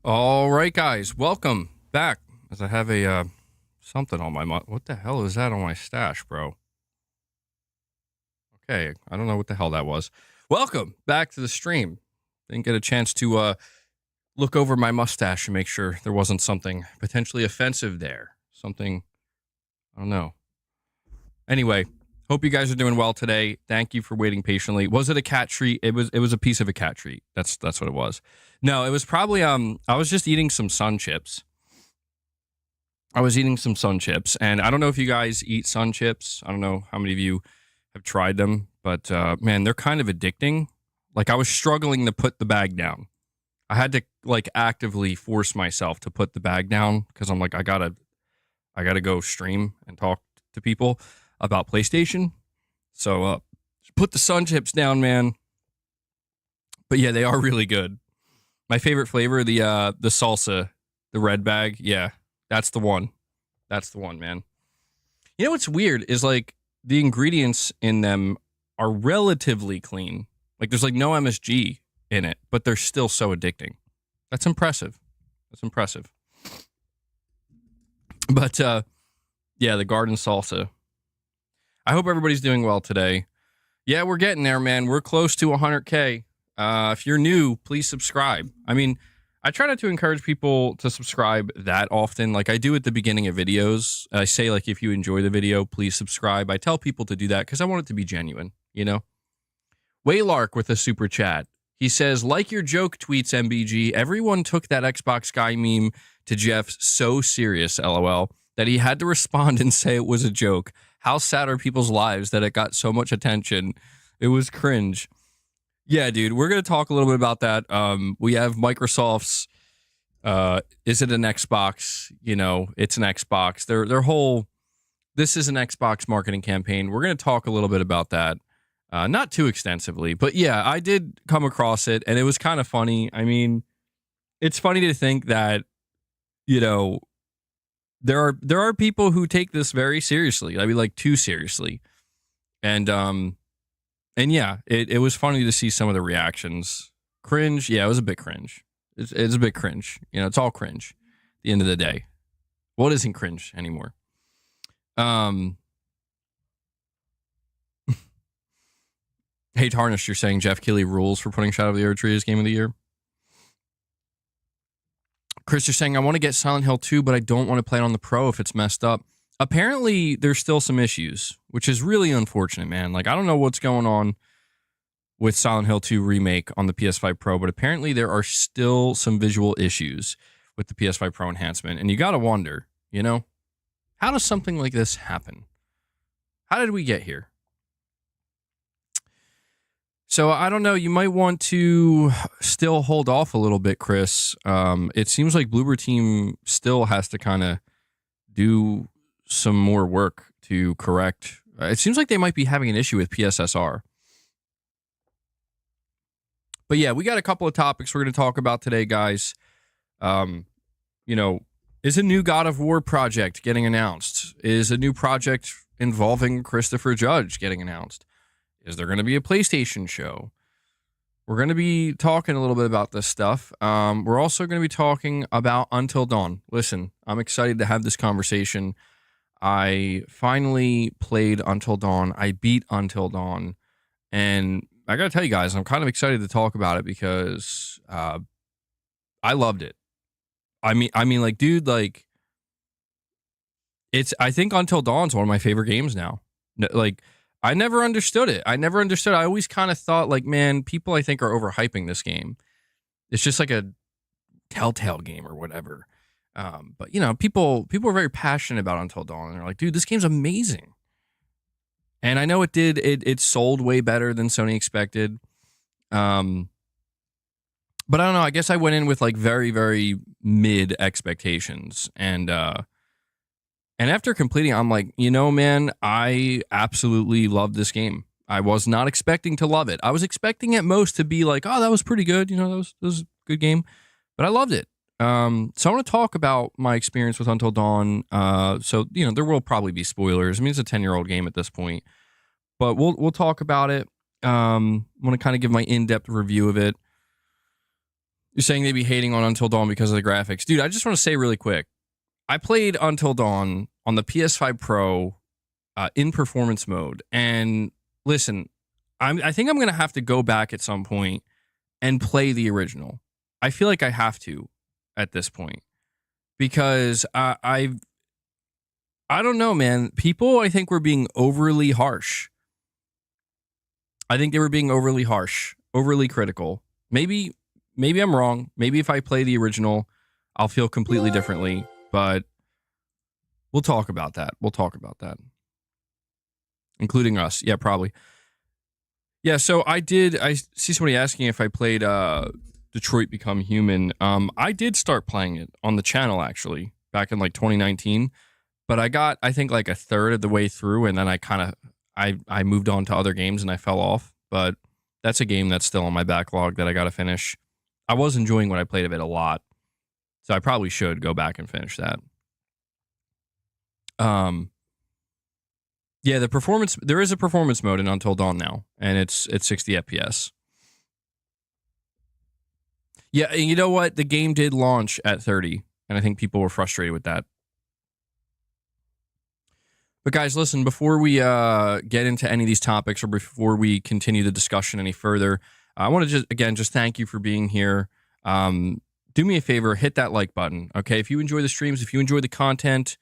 All right, guys, welcome back. As I have a something on my what the hell is that on my stash, bro? Okay, I don't know what the hell that was. Welcome back to the stream. Didn't get a chance to look over my mustache and make sure there wasn't something potentially offensive there. Something, I don't know. Anyway, hope you guys are doing well today. Thank you for waiting patiently. Was it a cat treat? It was a piece of a cat treat. That's what it was. No, it was probably I was just eating some Sun Chips. I was eating some Sun Chips, and I don't know if you guys eat Sun Chips. I don't know how many of you have tried them, but man, they're kind of addicting. Like, I was struggling to put the bag down. I had to like actively force myself to put the bag down because I'm like, I gotta go stream and talk to people about PlayStation. So put the Sun Chips down, man. But yeah, they are really good. My favorite flavor, the salsa, the red bag. Yeah, that's the one. That's the one, man. You know what's weird is like the ingredients in them are relatively clean. Like there's like no MSG in it, but they're still so addicting. That's impressive. That's impressive. But yeah, the garden salsa. I hope everybody's doing well today. Yeah, we're getting there, man. We're close to 100K. If you're new, please subscribe. I mean, I try not to encourage people to subscribe that often. Like I do at the beginning of videos. I say, like, if you enjoy the video, please subscribe. I tell people to do that because I want it to be genuine, you know? Waylark with a super chat. He says, like your joke tweets, MBG, everyone took that Xbox guy meme to Jeff so serious, LOL, that he had to respond and say it was a joke. How sad are people's lives that it got so much attention? It was cringe. Yeah, dude, we're going to talk a little bit about that. We have Microsoft's, is it an Xbox? You know, it's an Xbox. Their whole, this is an Xbox marketing campaign. We're going to talk a little bit about that. Not too extensively, but yeah, I did come across it, and it was kind of funny. I mean, it's funny to think that, you know, there are people who take this very seriously. I mean, like, too seriously. And yeah, it was funny to see some of the reactions. Cringe, yeah, it was a bit cringe. It's a bit cringe. You know, it's all cringe at the end of the day. What isn't cringe anymore? Hey, Tarnished, you're saying Jeff Keighley rules for putting Shadow of the Erdtree as Game of the Year? Chris, you're saying, I want to get Silent Hill 2, but I don't want to play it on the Pro if it's messed up. Apparently, there's still some issues, which is really unfortunate, man. Like, I don't know what's going on with Silent Hill 2 Remake on the PS5 Pro, but apparently there are still some visual issues with the PS5 Pro enhancement. And you got to wonder, you know, how does something like this happen? How did we get here? So I don't know. You might want to still hold off a little bit, Chris. It seems like Bloober Team still has to kind of do some more work to correct. It seems like they might be having an issue with PSSR. But yeah, we got a couple of topics we're going to talk about today, guys. You know, is a new God of War project getting announced? Is a new project involving Christopher Judge getting announced? Is there going to be a PlayStation show? We're going to be talking a little bit about this stuff. We're also going to be talking about Until Dawn. Listen, I'm excited to have this conversation. I finally played Until Dawn. I beat Until Dawn. And I got to tell you guys, I'm kind of excited to talk about it because I loved it. I mean, like, dude, like, I think Until Dawn's one of my favorite games now. Like, I never understood it. I always kind of thought, like, man, people I think are overhyping this game. It's just like a Telltale game or whatever. But, you know, people are very passionate about Until Dawn. And they're like, dude, this game's amazing. And I know it sold way better than Sony expected. But I don't know. I guess I went in with like very, very mid expectations. And after completing, I'm like, you know, man, I absolutely love this game. I was not expecting to love it. I was expecting at most to be like, oh, that was pretty good. You know, that was a good game. But I loved it. So I want to talk about my experience with Until Dawn. So, you know, there will probably be spoilers. I mean, it's a 10-year-old game at this point. But we'll talk about it. I want to kind of give my in-depth review of it. You're saying they'd be hating on Until Dawn because of the graphics. Dude, I just want to say really quick. I played Until Dawn on the PS5 Pro in performance mode. And listen, I think I'm going to have to go back at some point and play the original. I feel like I have to at this point. Because I don't know, man. People, I think, were being overly harsh. I think they were being overly harsh, overly critical. Maybe I'm wrong. Maybe if I play the original, I'll feel completely differently. But we'll talk about that. We'll talk about that. Including us. Yeah, probably. Yeah, so I see somebody asking if I played Detroit Become Human. I did start playing it on the channel, actually, back in like 2019. But I got, I think, like a third of the way through, and then I moved on to other games and I fell off. But that's a game that's still on my backlog that I got to finish. I was enjoying when I played of it a lot, so I probably should go back and finish that. Yeah, the performance, there is a performance mode in Until Dawn now, and it's 60 FPS. Yeah, and you know what? The game did launch at 30, and I think people were frustrated with that. But guys, listen, before we get into any of these topics or before we continue the discussion any further, I want to just thank you for being here. Do me a favor, hit that like button, okay? If you enjoy the streams, if you enjoy the content,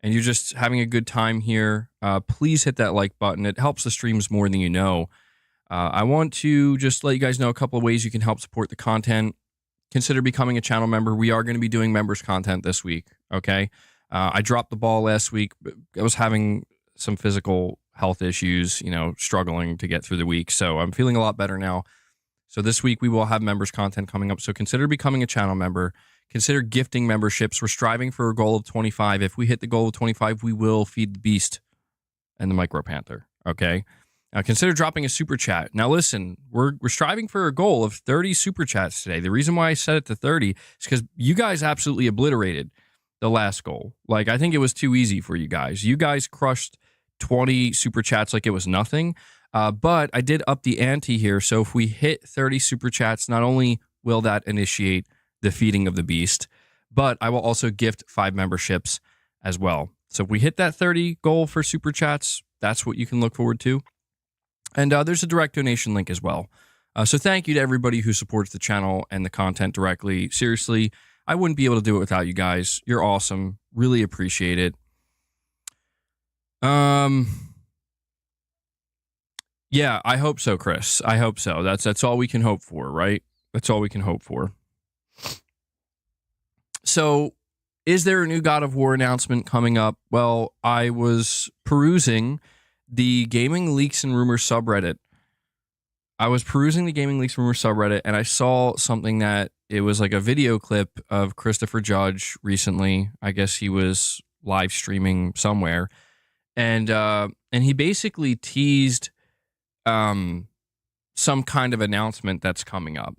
and you're just having a good time here, please hit that like button. It helps the streams more than you know. I want to just let you guys know a couple of ways you can help support the content. Consider becoming a channel member. We are going to be doing members content this week, okay? I dropped the ball last week. I was having some physical health issues, struggling to get through the week. So I'm feeling a lot better now. So this week we will have members content coming up. So consider becoming a channel member. Consider gifting memberships. We're striving for a goal of 25. If we hit the goal of 25, we will feed the beast and the micro panther, okay? Consider dropping a super chat. Now listen, we're striving for a goal of 30 super chats today. The reason why I set it to 30 is because you guys absolutely obliterated the last goal. Like, I think it was too easy for you guys. You guys crushed 20 super chats like it was nothing. But I did up the ante here. So if we hit 30 super chats, not only will that initiate the feeding of the beast, but I will also gift 5 memberships as well. So if we hit that 30 goal for super chats, that's what you can look forward to. And there's a direct donation link as well. So thank you to everybody who supports the channel and the content directly. Seriously, I wouldn't be able to do it without you guys. You're awesome. Really appreciate it. Yeah, I hope so, Chris. I hope so. That's all we can hope for, right? That's all we can hope for. So, is there a new God of War announcement coming up? Well, I was perusing the Gaming Leaks and Rumors subreddit. And I saw something that it was like a video clip of Christopher Judge recently. I guess he was live streaming somewhere. And he basically teased some kind of announcement that's coming up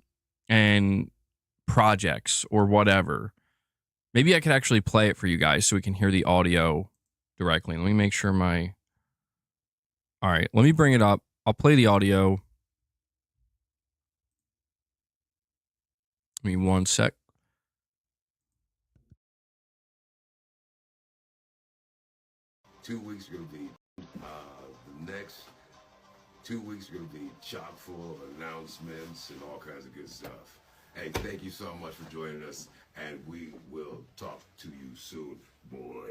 and projects or whatever. Maybe I could actually play it for you guys so we can hear the audio directly. Let me make sure my... All right, let me bring it up. I'll play the audio. Give me one sec. Two weeks are going to be, the next 2 weeks are going to be chock full of announcements and all kinds of good stuff. Hey, thank you so much for joining us, and we will talk to you soon, boy.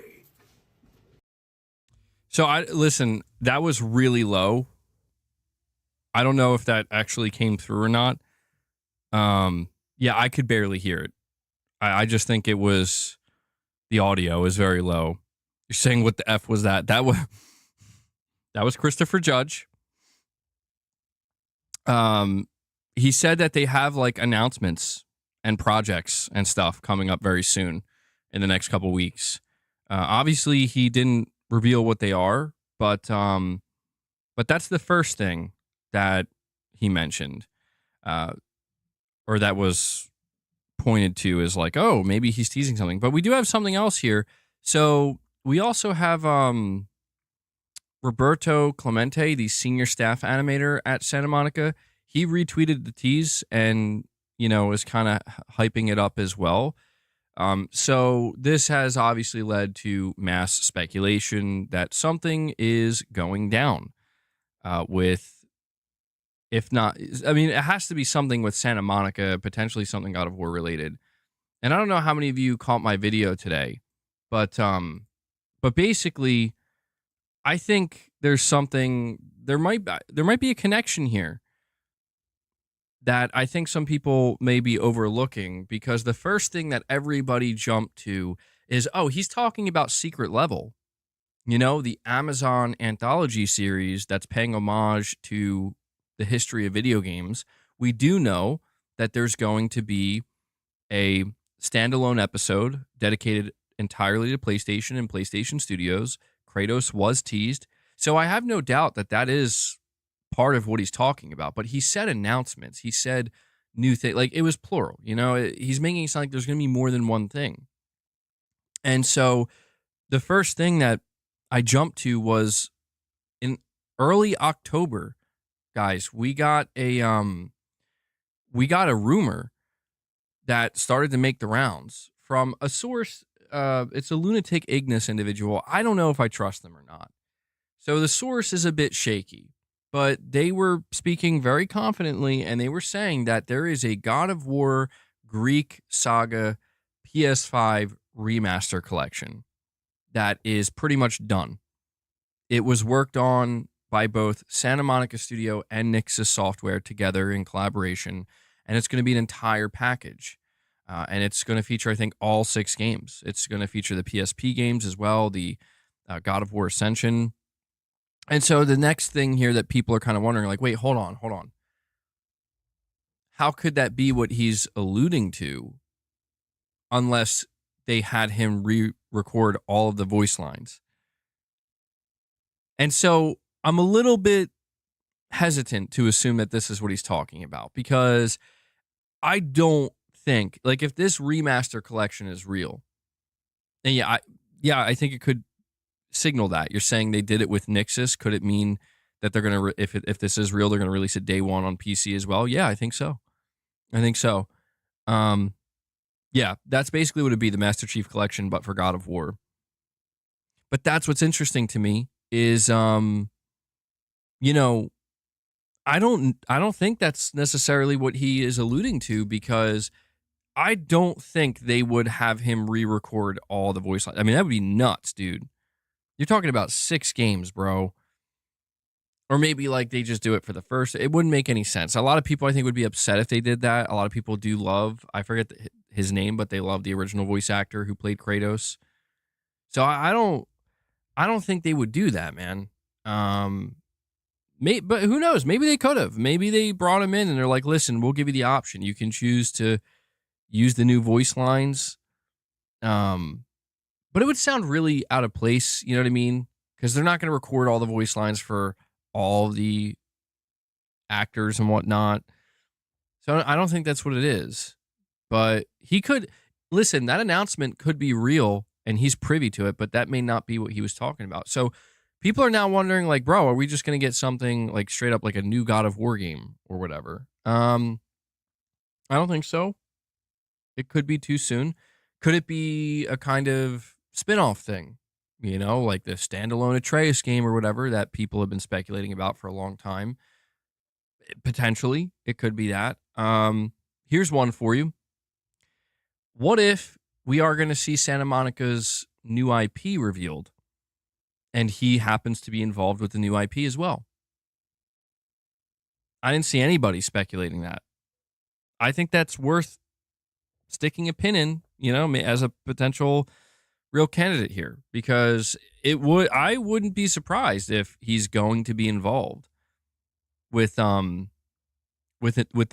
So listen, that was really low. I don't know if that actually came through or not. Yeah, I could barely hear it. I just think it was, the audio is very low. You're saying, what the F was that? That was Christopher Judge. He said that they have like announcements and projects and stuff coming up very soon in the next couple weeks. Obviously, he didn't reveal what they are, but that's the first thing that he mentioned, or that was pointed to as like, oh, maybe he's teasing something. But we do have something else here. So we also have Roberto Clemente, the senior staff animator at Santa Monica. He retweeted the tease, and is kind of hyping it up as well. So this has obviously led to mass speculation that something is going down with, if not, I mean, it has to be something with Santa Monica, potentially something God of War related. And I don't know how many of you caught my video today, but basically, I think there's something, there might be a connection here that I think some people may be overlooking, because the first thing that everybody jumped to is, oh, he's talking about Secret Level, the Amazon anthology series that's paying homage to the history of video games. We do know that there's going to be a standalone episode dedicated entirely to PlayStation and PlayStation Studios. Kratos was teased. So I have no doubt that that is part of what he's talking about. But he said announcements. He said new thing. Like, it was plural. He's making it sound like there's going to be more than one thing. And so the first thing that I jumped to was in early October, guys, we got a rumor that started to make the rounds from a source. It's a Lunatic Ignis individual. I don't know if I trust them or not. So the source is a bit shaky, but they were speaking very confidently, and they were saying that there is a God of War Greek Saga PS5 remaster collection that is pretty much done. It was worked on by both Santa Monica Studio and Nixxes Software together in collaboration, and it's going to be an entire package. And it's going to feature, I think, all 6 games. It's going to feature the PSP games as well, the God of War Ascension. And so the next thing here that people are kind of wondering, like, wait, hold on. How could that be what he's alluding to unless they had him re-record all of the voice lines? And so I'm a little bit hesitant to assume that this is what he's talking about, because I don't think, like, if this remaster collection is real, and I think it could signal that. You're saying they did it with Nixxes. Could it mean that they're going to, if this is real, they're going to release it day one on PC as well? Yeah, I think so. Yeah, that's basically what it'd be, the Master Chief Collection, but for God of War. But that's what's interesting to me is, I don't think that's necessarily what he is alluding to, because I don't think they would have him re-record all the voice lines. I mean, that would be nuts, dude. You're talking about 6 games, bro. Or maybe like they just do it for the first. It wouldn't make any sense. A lot of people, I think, would be upset if they did that. A lot of people do love, I forget his name, but they love the original voice actor who played Kratos. So I don't think they would do that, man. But who knows? Maybe they could have. Maybe they brought him in and they're like, listen, we'll give you the option. You can choose to use the new voice lines. But it would sound really out of place, you know what I mean? Because they're not going to record all the voice lines for all the actors and whatnot. So I don't think that's what it is. But he could, listen, that announcement could be real and he's privy to it, but that may not be what he was talking about. So people are now wondering, like, bro, are we just going to get something like straight up like a new God of War game or whatever? I don't think so. It could be too soon. Could it be a kind of spin-off thing? Like the standalone Atreus game or whatever that people have been speculating about for a long time. Potentially, it could be that. Here's one for you. What if we are going to see Santa Monica's new IP revealed, and he happens to be involved with the new IP as well? I didn't see anybody speculating that. I think that's worth sticking a pin in, as a potential real candidate here, because I wouldn't be surprised if he's going to be involved with the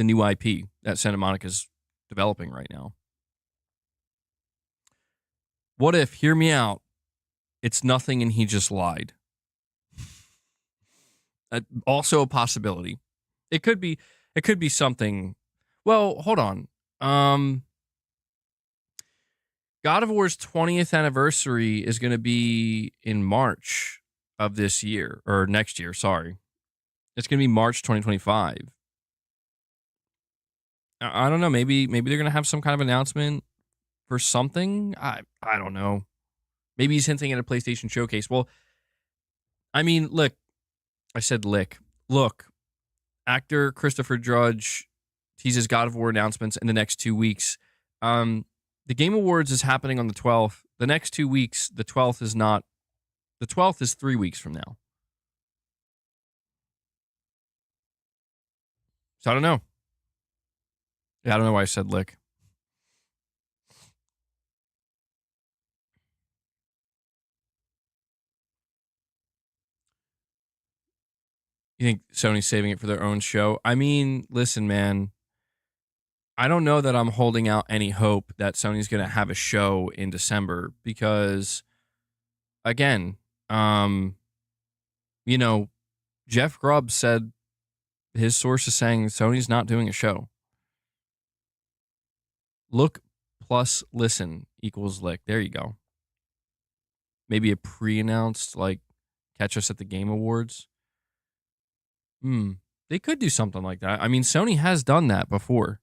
new IP that Santa Monica's developing right now. What if, hear me out, it's nothing and he just lied? Also a possibility. It could be something. Well, hold on. God of War's 20th anniversary is going to be in March of this year, or next year, sorry. It's going to be March 2025. I don't know. Maybe they're gonna have some kind of announcement for something. I don't know. Maybe he's hinting at a PlayStation showcase. Well, I mean, look, I said lick. Look, actor Christopher Judge teases God of War announcements in the next 2 weeks. The Game Awards is happening on the 12th. The next 2 weeks, the 12th is not. The 12th is 3 weeks from now. So I don't know. Yeah, I don't know why I said lick. You think Sony's saving it for their own show? I mean, listen, man. I don't know that I'm holding out any hope that Sony's going to have a show in December because, again, um, you know, Jeff Grubb said his source is saying Sony's not doing a show. Look plus listen equals lick. There you go. Maybe a pre-announced, like, catch us at the Game Awards. They could do something like that. I mean, Sony has done that before.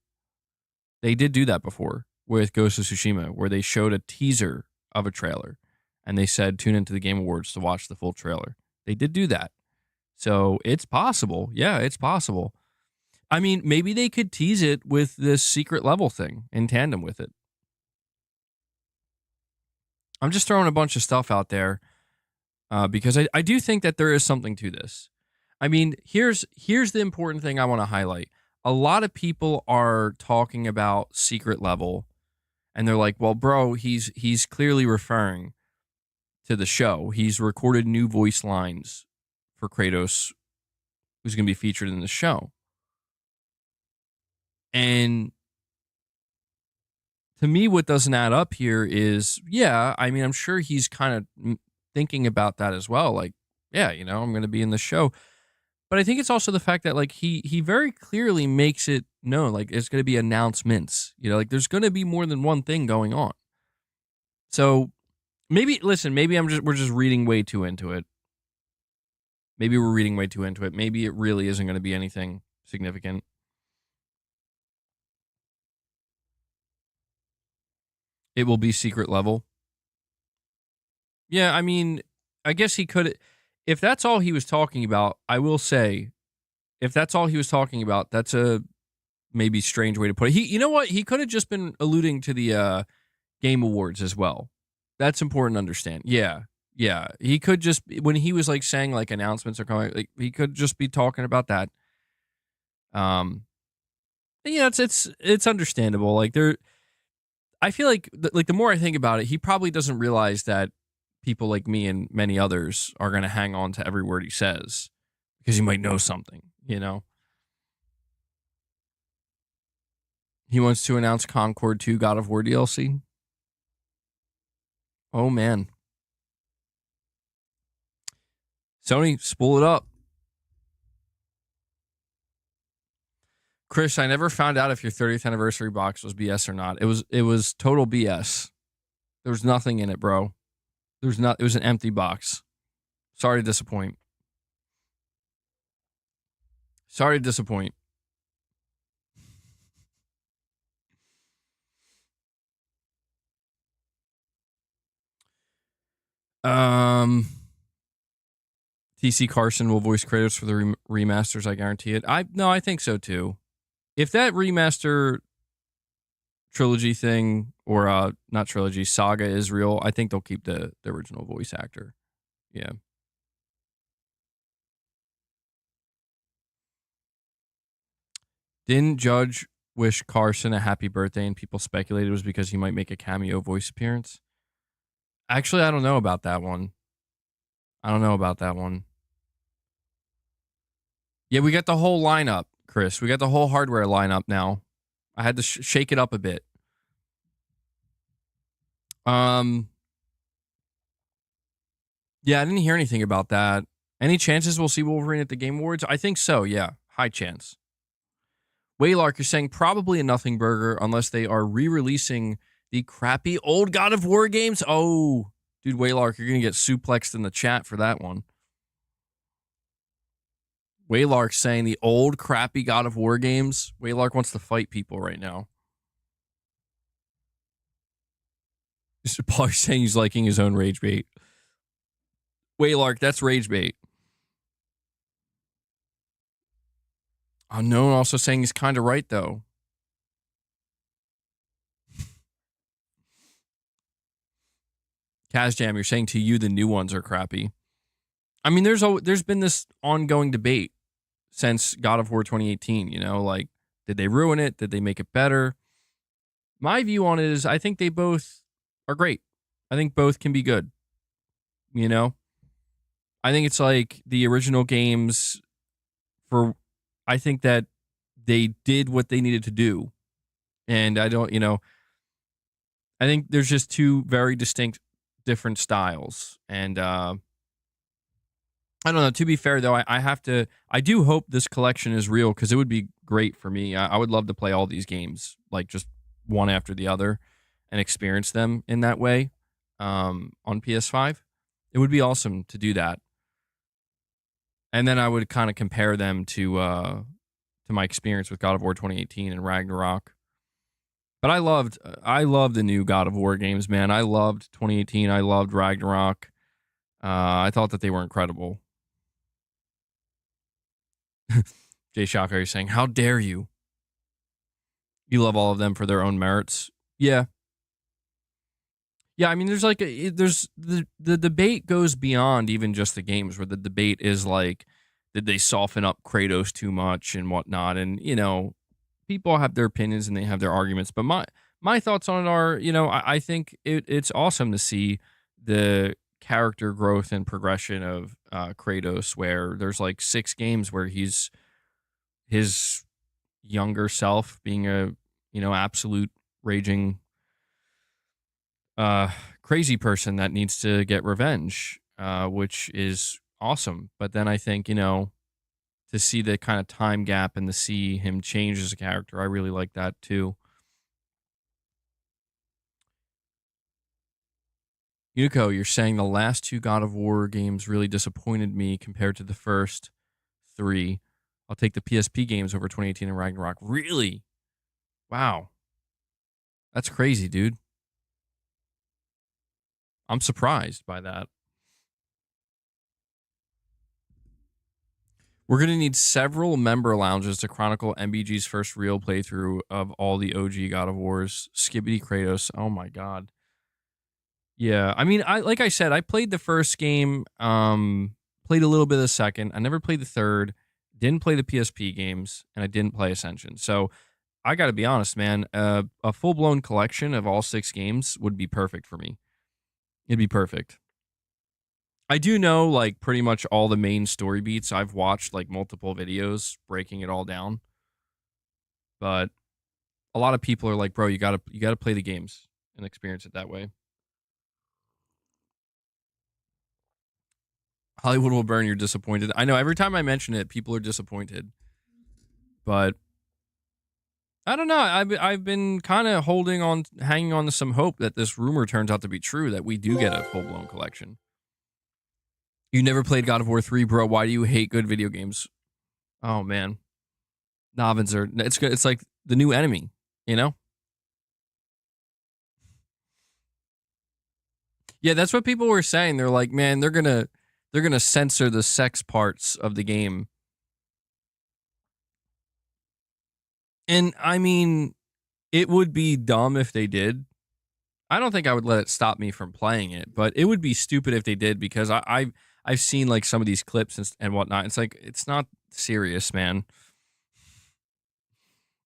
They did do that before with Ghost of Tsushima, where they showed a teaser of a trailer and they said, tune into the Game Awards to watch the full trailer. They did do that. So it's possible. Yeah, it's possible. I mean, maybe they could tease it with this secret level thing in tandem with it. I'm just throwing a bunch of stuff out there because I do think that there is something to this. I mean, here's the important thing I want to highlight. A lot of people are talking about secret level, and they're like, "Well, bro, he's clearly referring to the show. He's recorded new voice lines for Kratos, who's going to be featured in the show." And to me, what doesn't add up here is, yeah, I mean, I'm sure he's kind of thinking about that as well. Like, yeah, I'm going to be in the show. But I think it's also the fact that like he very clearly makes it known like it's going to be announcements. Like there's going to be more than one thing going on. So maybe we're just reading way too into it. Maybe we're reading way too into it. Maybe it really isn't going to be anything significant. It will be secret level. Yeah, I mean, I guess he could, if that's all he was talking about. I will say, if that's all he was talking about, that's a maybe strange way to put it. You know what? He could have just been alluding to the Game Awards as well. That's important to understand. Yeah. He could just, when he was like saying like announcements are coming, like he could just be talking about that. Yeah, it's understandable. Like I feel like the more I think about it, he probably doesn't realize that people like me and many others are going to hang on to every word he says because he might know something. He wants to announce Concord 2 God of War DLC. Oh, man. Sony, spool it up. Chris, I never found out if your 30th anniversary box was BS or not. It was total BS. There was nothing in it, bro. It was an empty box. Sorry to disappoint. Sorry to disappoint. TC Carson will voice Kratos for the remasters. I guarantee it. I think so too. If that remaster trilogy thing or not trilogy saga is real, I think they'll keep the original voice actor. Yeah. Didn't Judge wish Carson a happy birthday and people speculated it was because he might make a cameo voice appearance? Actually, I don't know about that one. Yeah, we got the whole lineup, Chris. We got the whole hardware lineup now. I had to shake it up a bit. Yeah, I didn't hear anything about that. Any chances we'll see Wolverine at the Game Awards? I think so, yeah. High chance. Waylark, you're saying probably a nothing burger unless they are re-releasing the crappy old God of War games. Oh, dude, Waylark, you're going to get suplexed in the chat for that one. Waylark saying the old crappy God of War games. Waylark wants to fight people right now. Mr. Paul saying he's liking his own rage bait. Waylark, that's rage bait. Unknown also saying he's kind of right, though. Kazjam, you're saying to you the new ones are crappy. I mean, there's been this ongoing debate since God of War 2018, you know, like, did they ruin it? Did they make it better? My view on it is I think they both are great. I think both can be good, you know? I think it's like the original games I think that they did what they needed to do. And I don't, I think there's just two very distinct different styles. And I don't know. To be fair, though, I do hope this collection is real because it would be great for me. I would love to play all these games, like just one after the other and experience them in that way on PS5. It would be awesome to do that. And then I would kind of compare them to my experience with God of War 2018 and Ragnarok. But I loved the new God of War games, man. I loved 2018. I loved Ragnarok. I thought that they were incredible. Jay Shaka, you're saying, how dare you? You love all of them for their own merits. Yeah. Yeah, I mean, there's the debate goes beyond even just the games, where the debate is like, did they soften up Kratos too much and whatnot? And, people have their opinions and they have their arguments. But my thoughts on it are, I think it's awesome to see the character growth and progression of Kratos, where there's like 6 games where he's his younger self being a, absolute raging crazy person that needs to get revenge, which is awesome. But then I think, to see the kind of time gap and to see him change as a character, I really like that too. Yuko, you're saying the last 2 God of War games really disappointed me compared to the first 3. I'll take the PSP games over 2018 and Ragnarok. Really? Wow. That's crazy, dude. I'm surprised by that. We're going to need several member lounges to chronicle MBG's first real playthrough of all the OG God of Wars. Skibbity Kratos. Oh my god. Yeah, I mean, like I said, I played the first game, played a little bit of the second. I never played the third, didn't play the PSP games, and I didn't play Ascension. So I got to be honest, man. A full-blown collection of all 6 games would be perfect for me. It'd be perfect. I do know, like, pretty much all the main story beats. I've watched, like, multiple videos breaking it all down. But a lot of people are like, bro, you gotta play the games and experience it that way. Hollywood will burn, you're disappointed. I know every time I mention it, people are disappointed. But I don't know. I've been kind of hanging on to some hope that this rumor turns out to be true, that we do get a full-blown collection. You never played God of War 3, bro. Why do you hate good video games? Oh, man. Novins are... It's like the new enemy, you know? Yeah, that's what people were saying. They're like, man, they're gonna censor the sex parts of the game. And I mean, it would be dumb if they did. I don't think I would let it stop me from playing it, but it would be stupid if they did, because I've seen like some of these clips and whatnot. It's like, it's not serious, man.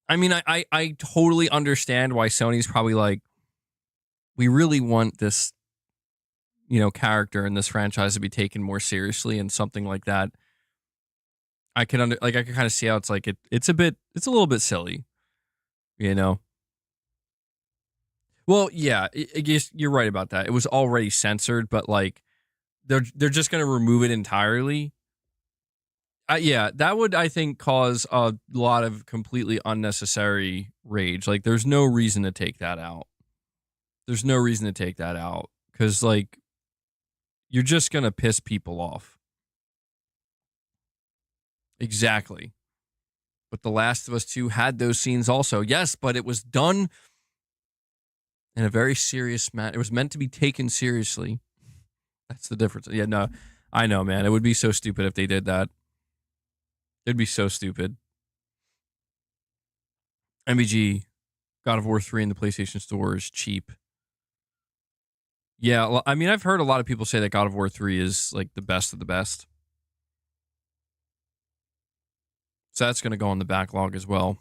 I mean, I totally understand why Sony's probably like, we really want this, character in this franchise to be taken more seriously, and something like that. I can kind of see how it's like it's a little bit silly, you know. Well, yeah, I guess you're right about that. It was already censored, but like they're just going to remove it entirely. Yeah, that would, I think, cause a lot of completely unnecessary rage. Like, there's no reason to take that out. There's no reason to take that out, because like you're just going to piss people off. Exactly. But The Last of Us 2 had those scenes also. Yes, but it was done in a very serious manner. It was meant to be taken seriously. That's the difference. Yeah, no, I know, man. It would be so stupid if they did that. It'd be so stupid. MBG, God of War 3 in the PlayStation Store is cheap. Yeah, I mean, I've heard a lot of people say that God of War 3 is like the best of the best. So that's going to go on the backlog as well.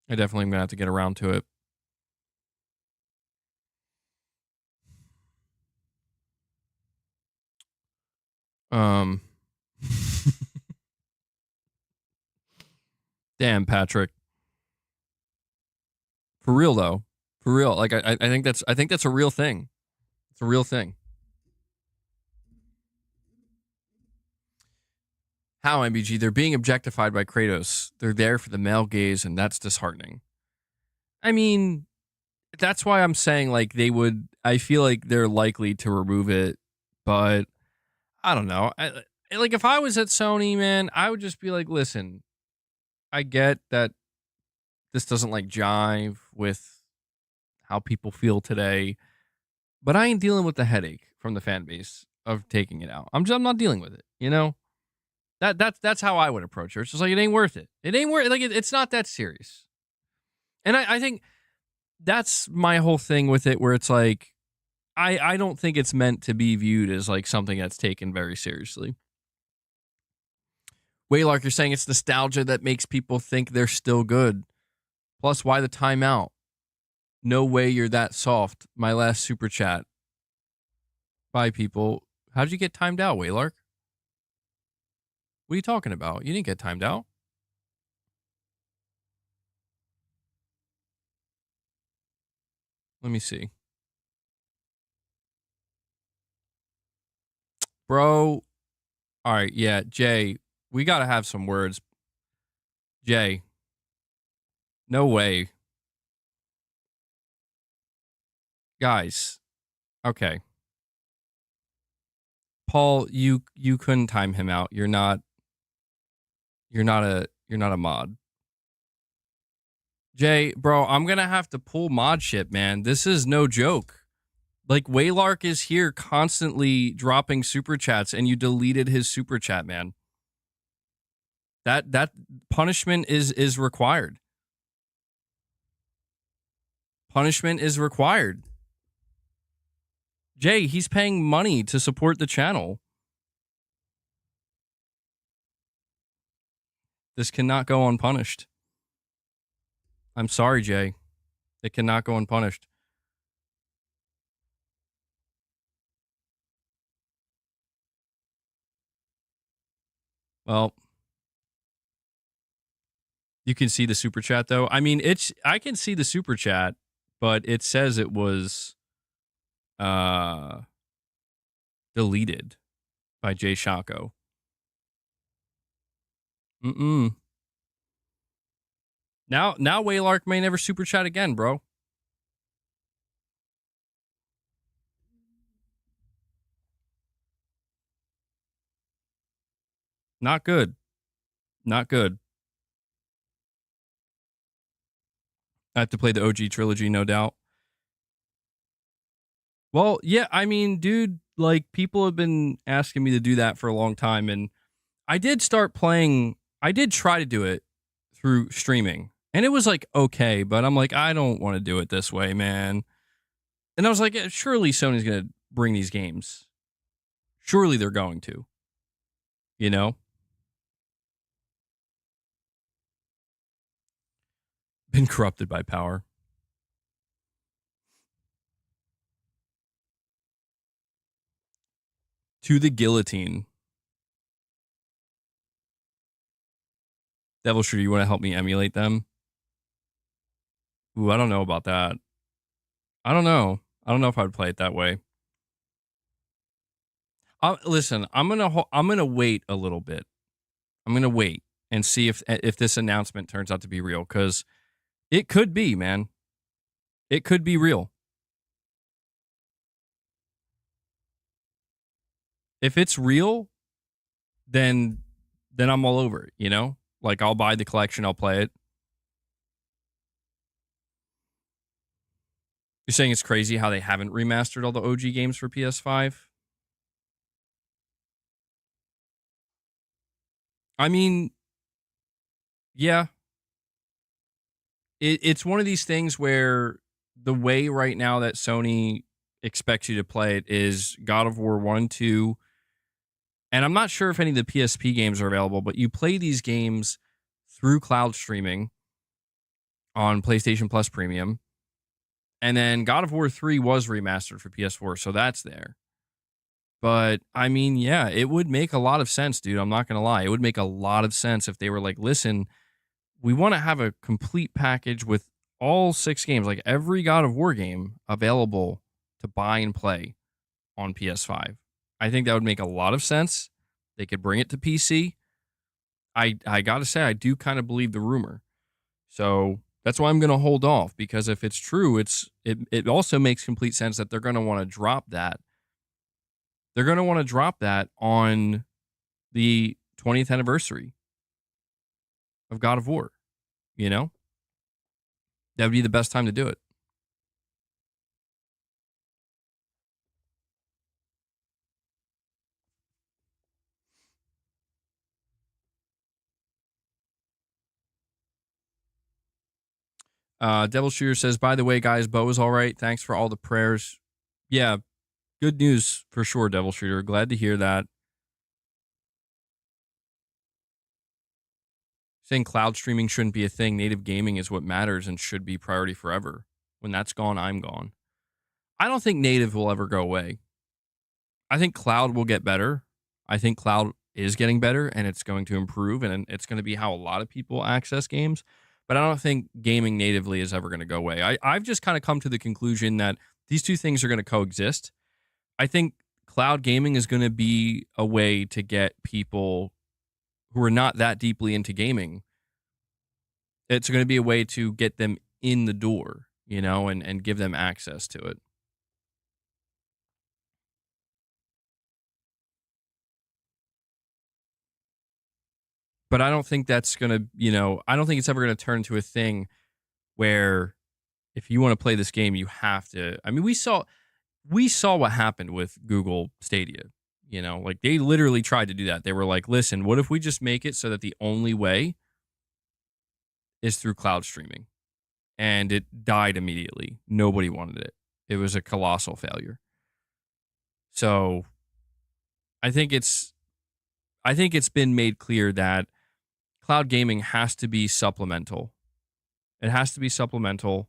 I definitely am going to have to get around to it. Damn, Patrick. For real though. For real. Like I think that's a real thing. It's a real thing. How, MBG? They're being objectified by Kratos. They're there for the male gaze, and that's disheartening. I mean, that's why I'm saying like they would. I feel like they're likely to remove it, but I don't know. Like if I was at Sony, man, I would just be like, listen, I get that this doesn't like jive with how people feel today, but I ain't dealing with the headache from the fan base of taking it out. I'm not dealing with it. You know, that's how I would approach it. It's just like it ain't worth it. It ain't worth like it's not that serious. And I think that's my whole thing with it, where it's like I don't think it's meant to be viewed as like something that's taken very seriously. Waylark, you're saying it's nostalgia that makes people think they're still good. Plus, why the timeout? No way you're that soft. My last super chat. Bye, people. How'd you get timed out, Waylark? What are you talking about? You didn't get timed out. Let me see. Bro. All right. Yeah. Jay, we got to have some words. Jay. No way. Guys. Okay. Paul, you couldn't time him out. You're not a mod. Jay, bro, I'm going to have to pull mod shit, man. This is no joke. Like Waylark is here constantly dropping super chats and you deleted his super chat, man. That punishment is required. Punishment is required. Jay, he's paying money to support the channel. This cannot go unpunished. I'm sorry, Jay. It cannot go unpunished. Well, you can see the super chat though. I mean, I can see the super chat, but it says it was deleted by Jay Shako. Now Waylark may never super chat again, bro. Not good. Not good. I have to play the OG trilogy, no doubt. Well, yeah, I mean, dude, like people have been asking me to do that for a long time, and I did start playing. I did try to do it through streaming, and it was like okay, but I'm like, I don't want to do it this way, man. And I was like, surely Sony's gonna bring these games. Surely they're going to. You know? Been corrupted by power. To the guillotine. Devil Shooter, you want to help me emulate them? Ooh, I don't know about that. I don't know. I don't know if I'd play it that way. Listen, I'm gonna wait a little bit. I'm gonna wait and see if this announcement turns out to be real, because it could be, man. It could be real. If it's real, then then I'm all over it, you know? Like, I'll buy the collection, I'll play it. You're saying it's crazy how they haven't remastered all the OG games for PS5? I mean, yeah, it's one of these things where the way right now that Sony expects you to play it is God of War 1, 2, and I'm not sure if any of the PSP games are available, but you play these games through cloud streaming on PlayStation Plus Premium. And then God of War 3 was remastered for PS4, so that's there. But I mean, yeah, it would make a lot of sense, dude. I'm not going to lie. It would make a lot of sense if they were like, listen, we want to have a complete package with all 6 games, like every God of War game available to buy and play on PS5. I think that would make a lot of sense. They could bring it to PC. I got to say, I do kind of believe the rumor. So that's why I'm going to hold off, because if it's true, it also makes complete sense that they're going to want to drop that. They're going to want to drop that on the 20th anniversary of God of War. You know, that would be the best time to do it. Devil Shooter says, by the way, guys, Bo is all right. Thanks for all the prayers. Yeah, good news for sure, Devil Shooter. Glad to hear that. Saying cloud streaming shouldn't be a thing. Native gaming is what matters and should be priority forever. When that's gone, I'm gone. I don't think native will ever go away. I think cloud will get better. I think cloud is getting better and it's going to improve and it's going to be how a lot of people access games. But I don't think gaming natively is ever going to go away. I've just kind of come to the conclusion that these two things are going to coexist. I think cloud gaming is going to be a way to get people who are not that deeply into gaming. It's going to be a way to get them in the door, you know, and give them access to it. But I don't think that's going to, you know, I don't think it's ever going to turn into a thing where if you want to play this game, you have to. I mean, we saw what happened with Google Stadia. You know, like they literally tried to do that. They were like, listen, what if we just make it so that the only way is through cloud streaming? And it died immediately. Nobody wanted it. It was a colossal failure. So I think it's been made clear that cloud gaming has to be supplemental. It has to be supplemental.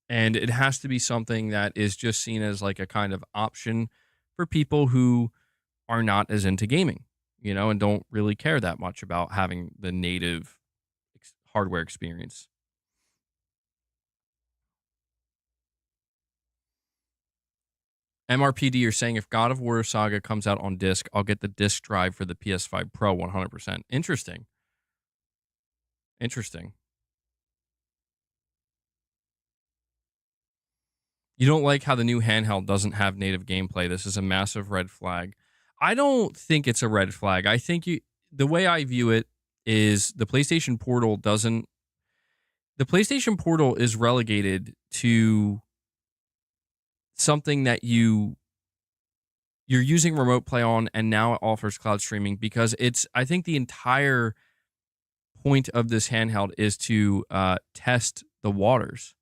And it has to be something that is just seen as like a kind of option for people who are not as into gaming, you know, and don't really care that much about having the native hardware experience. MRPD, you're saying if God of War Saga comes out on disc, I'll get the disc drive for the PS5 Pro 100%. Interesting. Interesting. You don't like how the new handheld doesn't have native gameplay. This is a massive red flag. I don't think it's a red flag. I think the way I view it is the PlayStation Portal doesn't. The PlayStation Portal is relegated to something that you're using remote play on, and now it offers cloud streaming because it's. I think the entire point of this handheld is to test the waters,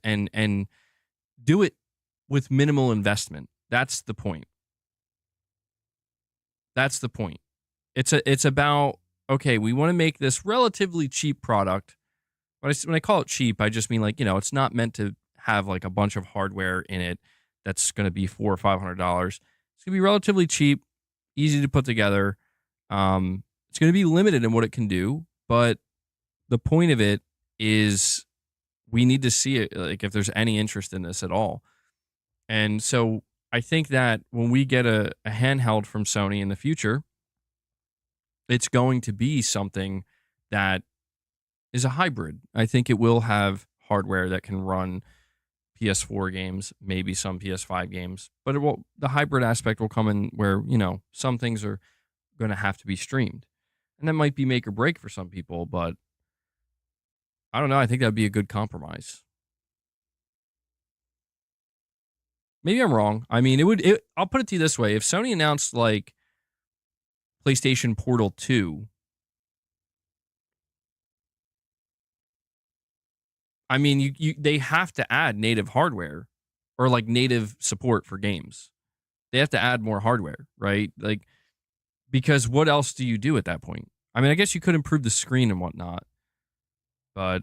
and do it with minimal investment. That's the point. That's the point. It's about, okay, we want to make this relatively cheap product. When I call it cheap, I just mean like, you know, it's not meant to have like a bunch of hardware in it that's going to be $400 or $500. It's going to be relatively cheap, easy to put together. It's going to be limited in what it can do, but the point of it is we need to see it, like if there's any interest in this at all. And so I think that when we get a handheld from Sony in the future, it's going to be something that is a hybrid. I think it will have hardware that can run PS4 games, maybe some PS5 games, but the hybrid aspect will come in where, some things are going to have to be streamed. And that might be make or break for some people, but I don't know. I think that'd be a good compromise. Maybe I'm wrong. I mean, I'll put it to you this way. If Sony announced like PlayStation Portal 2, I mean, they have to add native hardware or like native support for games. They have to add more hardware, right? Like, because what else do you do at that point? I mean, I guess you could improve the screen and whatnot, but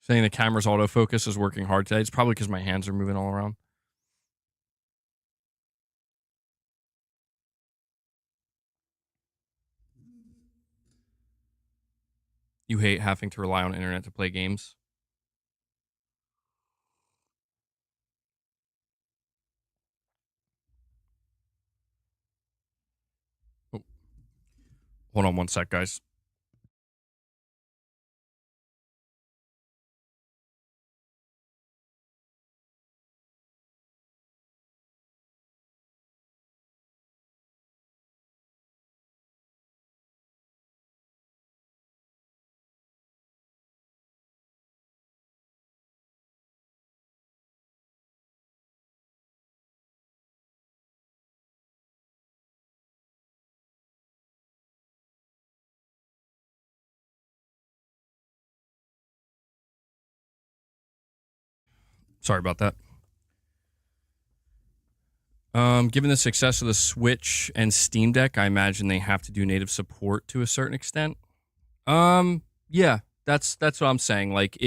saying the camera's autofocus is working hard today, it's probably because my hands are moving all around. You hate having to rely on internet to play games. Oh, hold on one sec, guys. Sorry about that. Given the success of the Switch and Steam Deck, I imagine they have to do native support to a certain extent. Yeah, that's what I'm saying. Like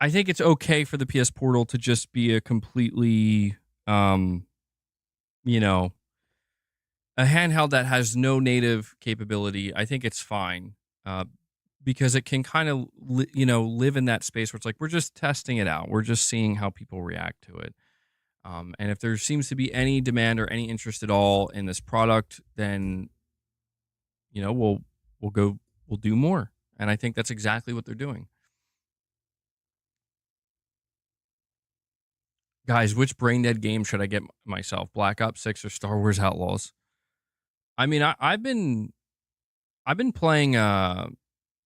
I think it's okay for the PS Portal to just be a completely, you know, a handheld that has no native capability. I think it's fine, because it can kind of, live in that space where it's like we're just testing it out. We're just seeing how people react to it. And if there seems to be any demand or any interest at all in this product, then we'll do more. And I think that's exactly what they're doing. Guys, which brain dead game should I get myself? Black Ops 6 or Star Wars Outlaws? I mean, I've been playing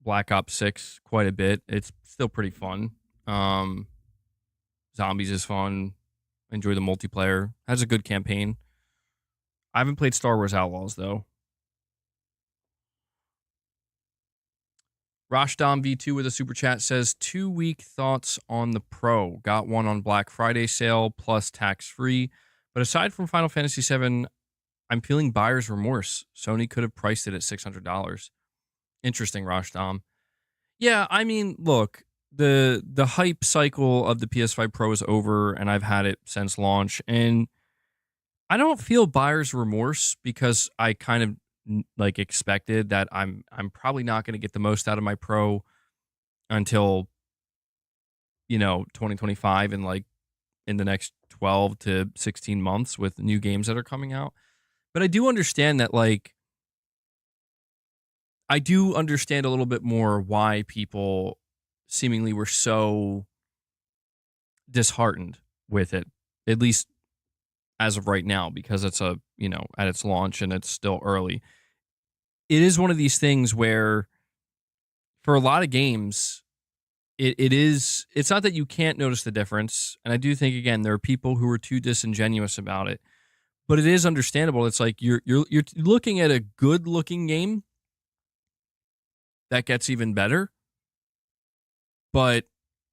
Black Ops 6 quite a bit. It's still pretty fun. Zombies is fun. Enjoy the multiplayer. Has a good campaign. I haven't played Star Wars Outlaws though. Rashdom V2 with a super chat says 2 week thoughts on the Pro. Got one on Black Friday sale plus tax free. But aside from Final Fantasy VII, I'm feeling buyer's remorse. Sony could have priced it at $600. Interesting, Rashdom. Yeah, I mean, look, the hype cycle of the PS5 Pro is over, and I've had it since launch, and I don't feel buyer's remorse because I kind of like expected that I'm probably not going to get the most out of my Pro until 2025 and like in the next 12 to 16 months with new games that are coming out. But I do understand that, like, I do understand a little bit more why people seemingly were so disheartened with it, at least as of right now, because it's at its launch and it's still early. It is one of these things where for a lot of games, it's not that you can't notice the difference. And I do think, again, there are people who are too disingenuous about it, but it is understandable. It's like you're looking at a good looking game that gets even better, but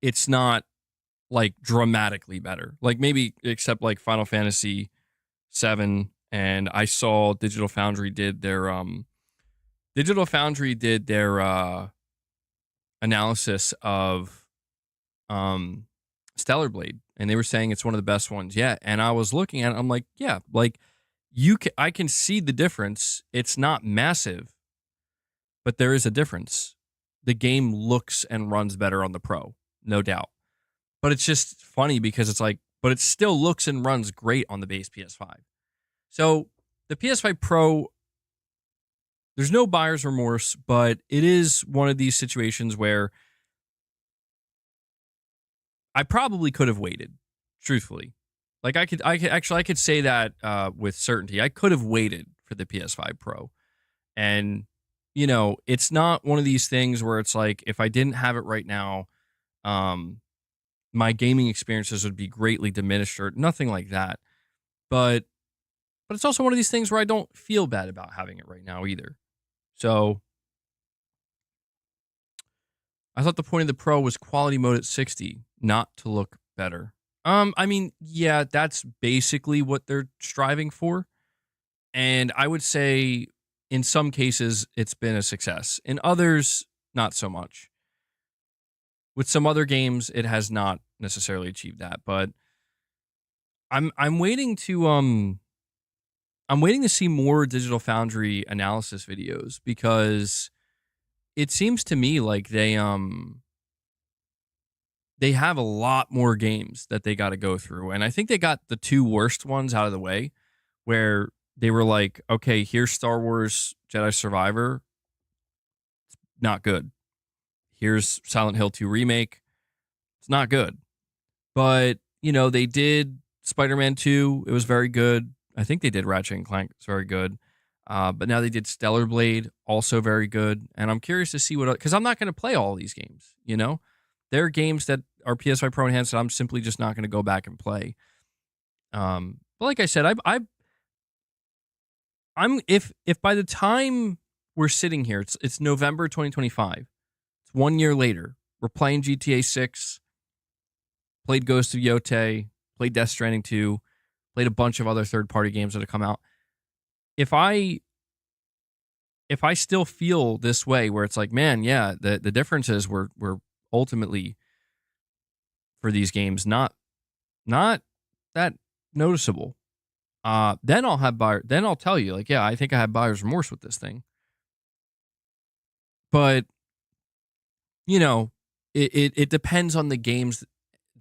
it's not like dramatically better. Like maybe except like Final Fantasy VII, and I saw Digital Foundry did their analysis of Stellar Blade, and they were saying it's one of the best ones yet. And I was looking at it, I'm like, yeah, like I can see the difference. It's not massive, but there is a difference. The game looks and runs better on the Pro, no doubt. But it's just funny because it's like, but it still looks and runs great on the base PS5. So the PS5 Pro, there's no buyer's remorse, but it is one of these situations where I probably could have waited, truthfully. Like I could say that with certainty. I could have waited for the PS5 Pro. And, you know, it's not one of these things where it's like, if I didn't have it right now, my gaming experiences would be greatly diminished or nothing like that. But it's also one of these things where I don't feel bad about having it right now either. So I thought the point of the Pro was quality mode at 60, not to look better. I mean, yeah, that's basically what they're striving for. And I would say in some cases it's been a success. In others, not so much. With some other games, it has not necessarily achieved that. But I'm waiting to see more Digital Foundry analysis videos because it seems to me like they have a lot more games that they got to go through. And I think they got the two worst ones out of the way where they were like, okay, here's Star Wars Jedi Survivor. It's not good. Here's Silent Hill 2 Remake. It's not good. But, you know, they did Spider-Man 2. It was very good. I think they did Ratchet and Clank. It's very good. But now they did Stellar Blade, also very good. And I'm curious to see what, because I'm not going to play all these games, you know? There are games that are PS5 Pro enhanced that I'm simply just not going to go back and play. But like I said, I'm if by the time we're sitting here, it's November 2025. It's 1 year later. We're playing GTA 6, played Ghost of Yotei, played Death Stranding 2, played a bunch of other third-party games that have come out. If I still feel this way, where it's like, man, yeah, the differences were ultimately for these games not that noticeable. Then I'll tell you, like, yeah, I think I have buyer's remorse with this thing. But you know, it depends on the games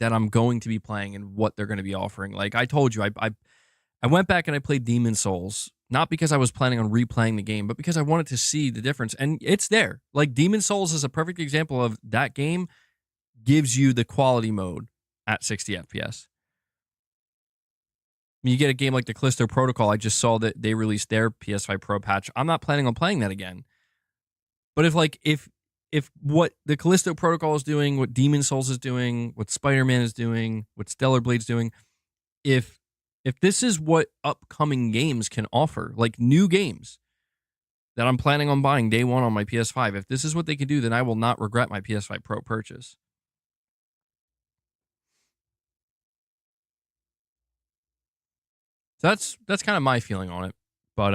that I'm going to be playing and what they're going to be offering. Like I told you, I went back and I played Demon Souls, not because I was planning on replaying the game, but because I wanted to see the difference. And it's there. Like Demon Souls is a perfect example of that game gives you the quality mode at 60 FPS. When you get a game like the Callisto Protocol, I just saw that they released their PS5 Pro patch. I'm not planning on playing that again. But if what the Callisto Protocol is doing, what Demon Souls is doing, what Spider-Man is doing, what Stellar Blade's doing, if this is what upcoming games can offer, like new games that I'm planning on buying day one on my PS5, if this is what they can do, then I will not regret my PS5 Pro purchase. So that's kind of my feeling on it. But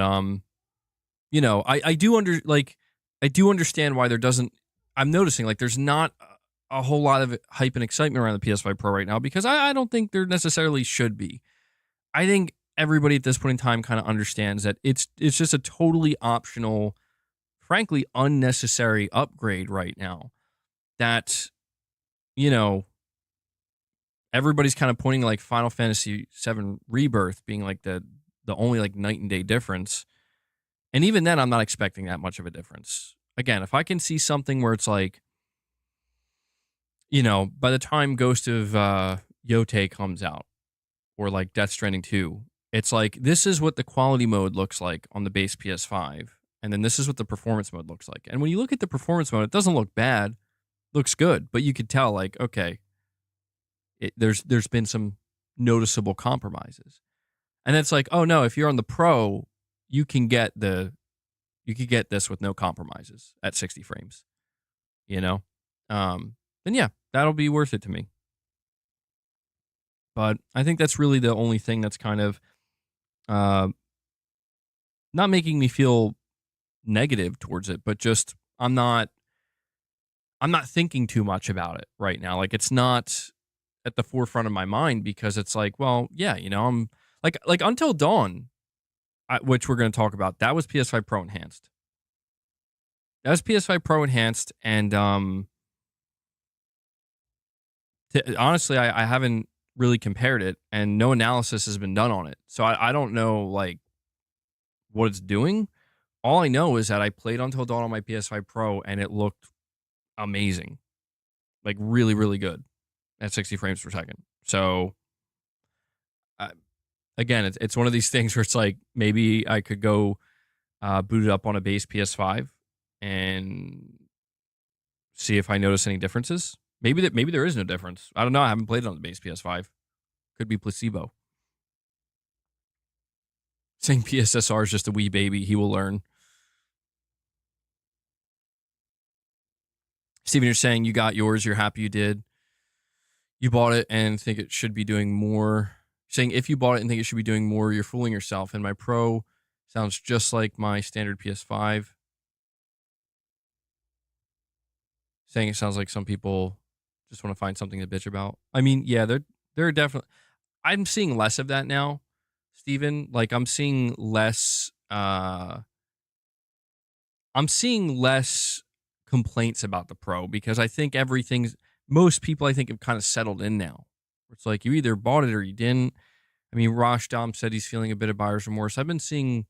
you know, I do understand why there doesn't. I'm noticing like there's not a whole lot of hype and excitement around the PS5 Pro right now because I don't think there necessarily should be. I think everybody at this point in time kind of understands that it's just a totally optional, frankly unnecessary upgrade right now. That, you know, everybody's kind of pointing like Final Fantasy VII Rebirth being like the only like night and day difference. And even then, I'm not expecting that much of a difference. Again, if I can see something where it's like, you know, by the time Ghost of Yotei comes out, or like Death Stranding 2, it's like, this is what the quality mode looks like on the base PS5, and then this is what the performance mode looks like. And when you look at the performance mode, it doesn't look bad, looks good, but you could tell like, okay, there's been some noticeable compromises. And it's like, oh no, if you're on the Pro, you can get this with no compromises at 60 frames, you know? Then yeah, that'll be worth it to me. But I think that's really the only thing that's kind of not making me feel negative towards it, but just I'm not thinking too much about it right now. Like it's not at the forefront of my mind because it's like, well, yeah, you know, I'm like Until Dawn, which we're going to talk about. That was PS5 Pro enhanced. That was PS5 Pro enhanced, and Honestly, I haven't really compared it, and no analysis has been done on it. So I don't know like what it's doing. All I know is that I played Until Dawn on my PS5 Pro, and it looked amazing, like really, really good at 60 frames per second. So I, again, it's one of these things where it's like maybe I could go boot it up on a base PS5 and see if I notice any differences. Maybe there is no difference. I don't know. I haven't played it on the base PS5. Could be placebo. Saying PSSR is just a wee baby. He will learn. Steven, you're saying you got yours. You're happy you did. You bought it and think it should be doing more. Saying if you bought it and think it should be doing more, you're fooling yourself. And my Pro sounds just like my standard PS5. Saying it sounds like some people just want to find something to bitch about. I mean, yeah, they're definitely. I'm seeing less of that now, Steven. Like I'm seeing less. I'm seeing less complaints about the Pro because I think most people I think have kind of settled in now. It's like you either bought it or you didn't. I mean, Rosh Dom said he's feeling a bit of buyer's remorse. I've been seeing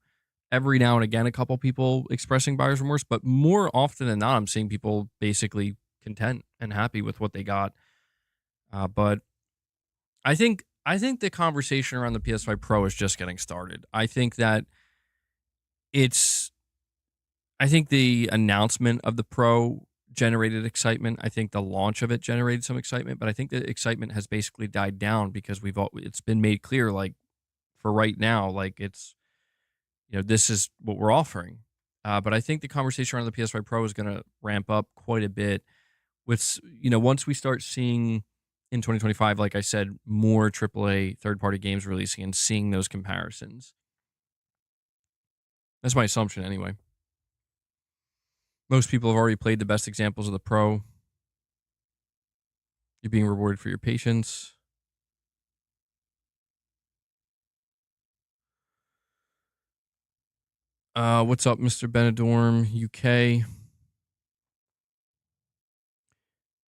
every now and again a couple people expressing buyer's remorse, but more often than not, I'm seeing people basically content and happy with what they got. But I think the conversation around the PS5 Pro is just getting started. It's I think the announcement of the Pro generated excitement. I think the launch of it generated some excitement, but I think the excitement has basically died down because it's been made clear, like for right now, like this is what we're offering. But I think the conversation around the PS5 Pro is going to ramp up quite a bit with, once we start seeing in 2025, like I said, more AAA third-party games releasing and seeing those comparisons. That's my assumption anyway. Most people have already played the best examples of the Pro. You're being rewarded for your patience. What's up, Mr. Benidorm, UK?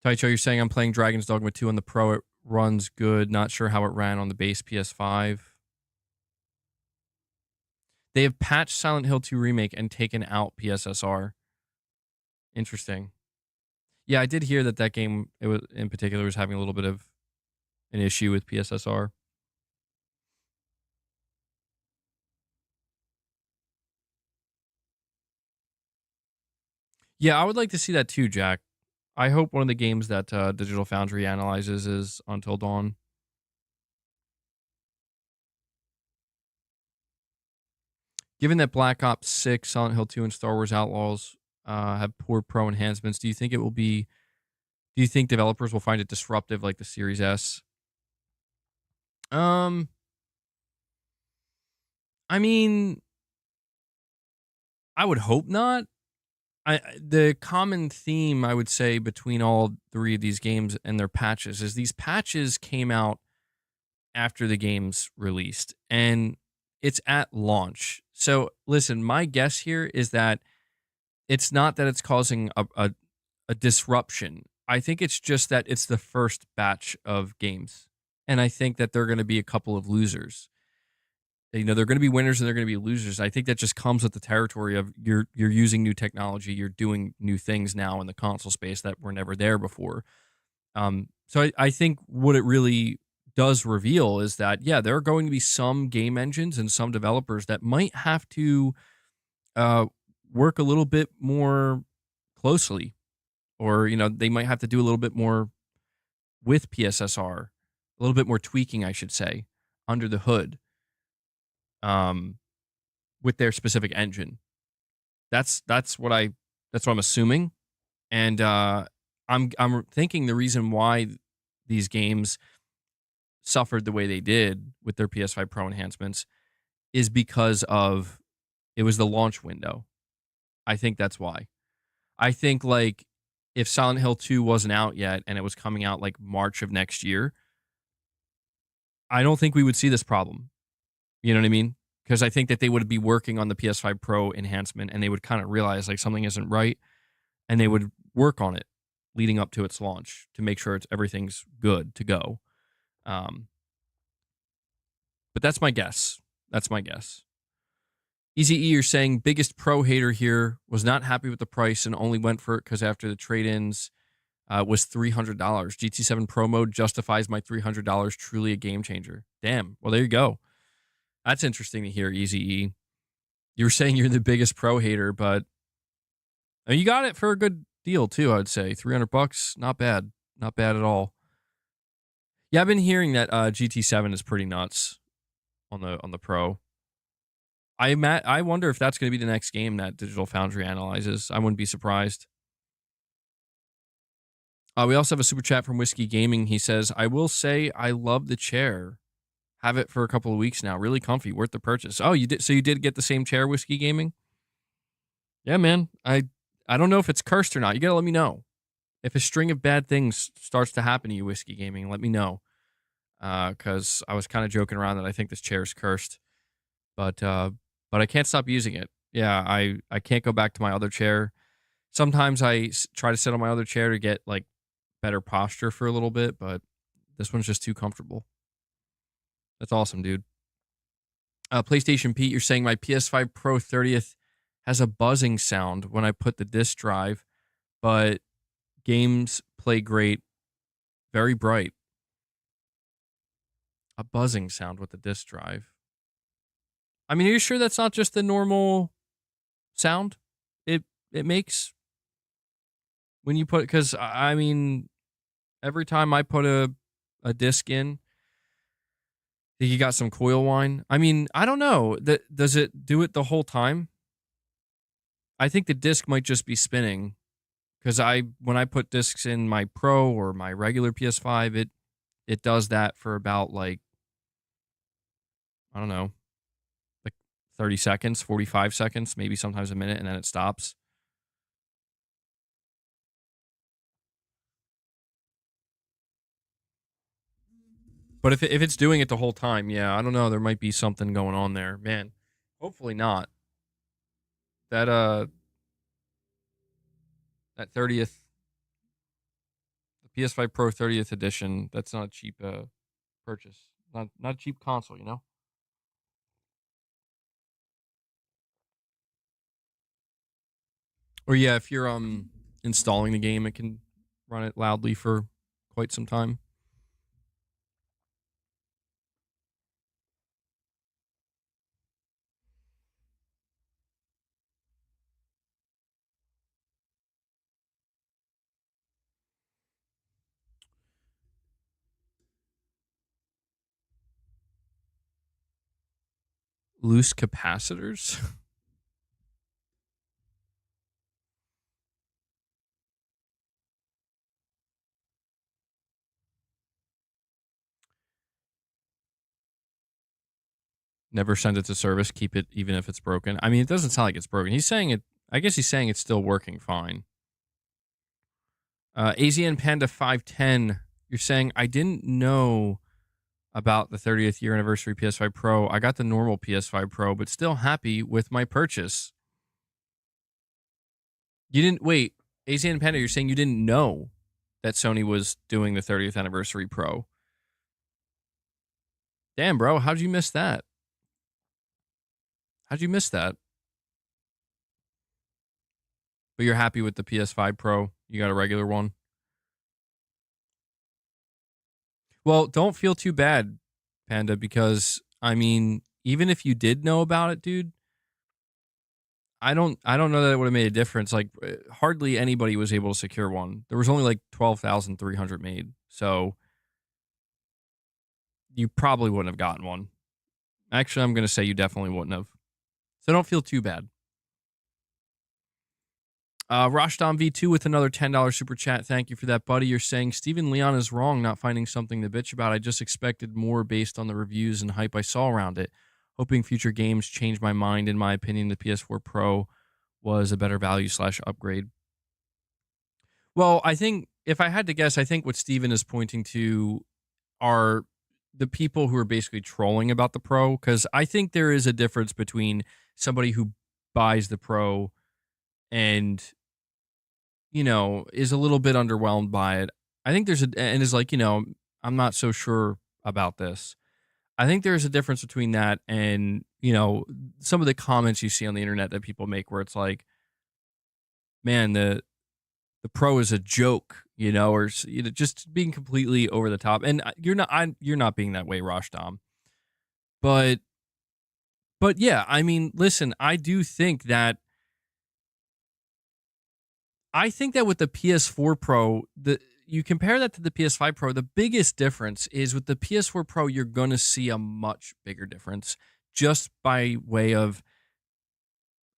Taicho, you're saying I'm playing Dragon's Dogma 2 on the Pro. It runs good. Not sure how it ran on the base PS5. They have patched Silent Hill 2 Remake and taken out PSSR. Interesting. Yeah, I did hear that game, it was in particular, was having a little bit of an issue with PSSR. Yeah, I would like to see that too, Jack. I hope one of the games that Digital Foundry analyzes is Until Dawn. Given that Black Ops 6, Silent Hill 2, and Star Wars Outlaws have poor pro enhancements, do you think developers will find it disruptive like the Series S? I mean, I would hope not. The common theme I would say between all three of these games and their patches is these patches came out after the game's released and it's at launch. So listen, my guess here is that it's not that it's causing a disruption. I think it's just that it's the first batch of games. And I think that there are going to be a couple of losers. They're going to be winners and they're going to be losers. I think that just comes with the territory of you're using new technology, you're doing new things now in the console space that were never there before. So I think what it really does reveal is that, yeah, there are going to be some game engines and some developers that might have to work a little bit more closely, or, they might have to do a little bit more with PSSR, a little bit more tweaking, I should say, under the hood, with their specific engine. That's what I'm assuming. And I'm thinking the reason why these games suffered the way they did with their PS5 Pro enhancements is because it was the launch window. I think that's why. I think like if Silent Hill 2 wasn't out yet and it was coming out like March of next year, I don't think we would see this problem. You know what I mean? Because I think that they would be working on the PS5 Pro enhancement and they would kind of realize like something isn't right and they would work on it. leading up to its launch to make sure everything's good to go. Um, but that's my guess. That's my guess. Easy E, you're saying biggest pro hater here, was not happy with the price and only went for it because after the trade-ins was $300. GT7 Pro mode justifies my $300. Truly a game changer. Damn. Well, there you go. That's interesting to hear, Easy E. You were saying you're the biggest pro hater, but you got it for a good deal too, I would say. $300, not bad. Not bad at all. Yeah, I've been hearing that GT7 is pretty nuts on the Pro. I wonder if that's going to be the next game that Digital Foundry analyzes. I wouldn't be surprised. We also have a super chat from Whiskey Gaming. He says, I will say I love the chair. Have it for a couple of weeks now. Really comfy. Worth the purchase. Oh, you did? So you did get the same chair, Whiskey Gaming? Yeah, man. I don't know if it's cursed or not. You got to let me know. If a string of bad things starts to happen to you, Whiskey Gaming, let me know. Because I was kind of joking around that I think this chair is cursed. But I can't stop using it. Yeah, I can't go back to my other chair. Sometimes I try to sit on my other chair to get like better posture for a little bit, but this one's just too comfortable. That's awesome, dude. PlayStation Pete, you're saying my PS5 Pro 30th has a buzzing sound when I put the disc drive, but games play great, very bright. A buzzing sound with the disc drive. I mean, are you sure that's not just the normal sound it makes when you put it? Because I mean, every time I put a disc in, you got some coil whine. I mean, I don't know. Does it do it the whole time? I think the disc might just be spinning because when I put discs in my Pro or my regular PS5, it does that for about like, I don't know, like 30 seconds, 45 seconds, maybe sometimes a minute, and then it stops. But if it's doing it the whole time, yeah, I don't know. There might be something going on there, man. Hopefully not. That 30th, the PS5 Pro 30th edition. That's not a cheap purchase. Not a cheap console, you know. Or yeah, if you're installing the game, it can run it loudly for quite some time. Loose capacitors. Never send it to service. Keep it even if it's broken. I mean, it doesn't sound like it's broken. He's saying it. I guess he's saying it's still working fine. AZN Panda 510. You're saying I didn't know about the 30th year anniversary PS5 Pro. I got the normal PS5 Pro, but still happy with my purchase. You didn't wait. AZN Panda, you're saying you didn't know that Sony was doing the 30th anniversary Pro. Damn, bro, how'd you miss that? How'd you miss that? But you're happy with the PS5 Pro. You got a regular one. Well, don't feel too bad, Panda, because I mean, even if you did know about it, dude, I don't know that it would have made a difference. Like hardly anybody was able to secure one. There was only like 12,300 made. So you probably wouldn't have gotten one. Actually, I'm going to say you definitely wouldn't have. So don't feel too bad. Rashdom V2 with another $10 super chat. Thank you for that, buddy. You're saying Steven Leon is wrong not finding something to bitch about. I just expected more based on the reviews and hype I saw around it. Hoping future games change my mind. In my opinion, the PS4 Pro was a better value / upgrade. Well, I think if I had to guess, I think what Steven is pointing to are the people who are basically trolling about the Pro, because I think there is a difference between somebody who buys the Pro and is a little bit underwhelmed by it. I think there's and is like, I'm not so sure about this. I think there's a difference between that and, some of the comments you see on the internet that people make where it's like, man, the Pro is a joke, or just being completely over the top. And you're not being that way, Rosh Dom. But yeah, I mean, listen, I think that with the PS4 Pro, you compare that to the PS5 Pro, the biggest difference is with the PS4 Pro, you're going to see a much bigger difference just by way of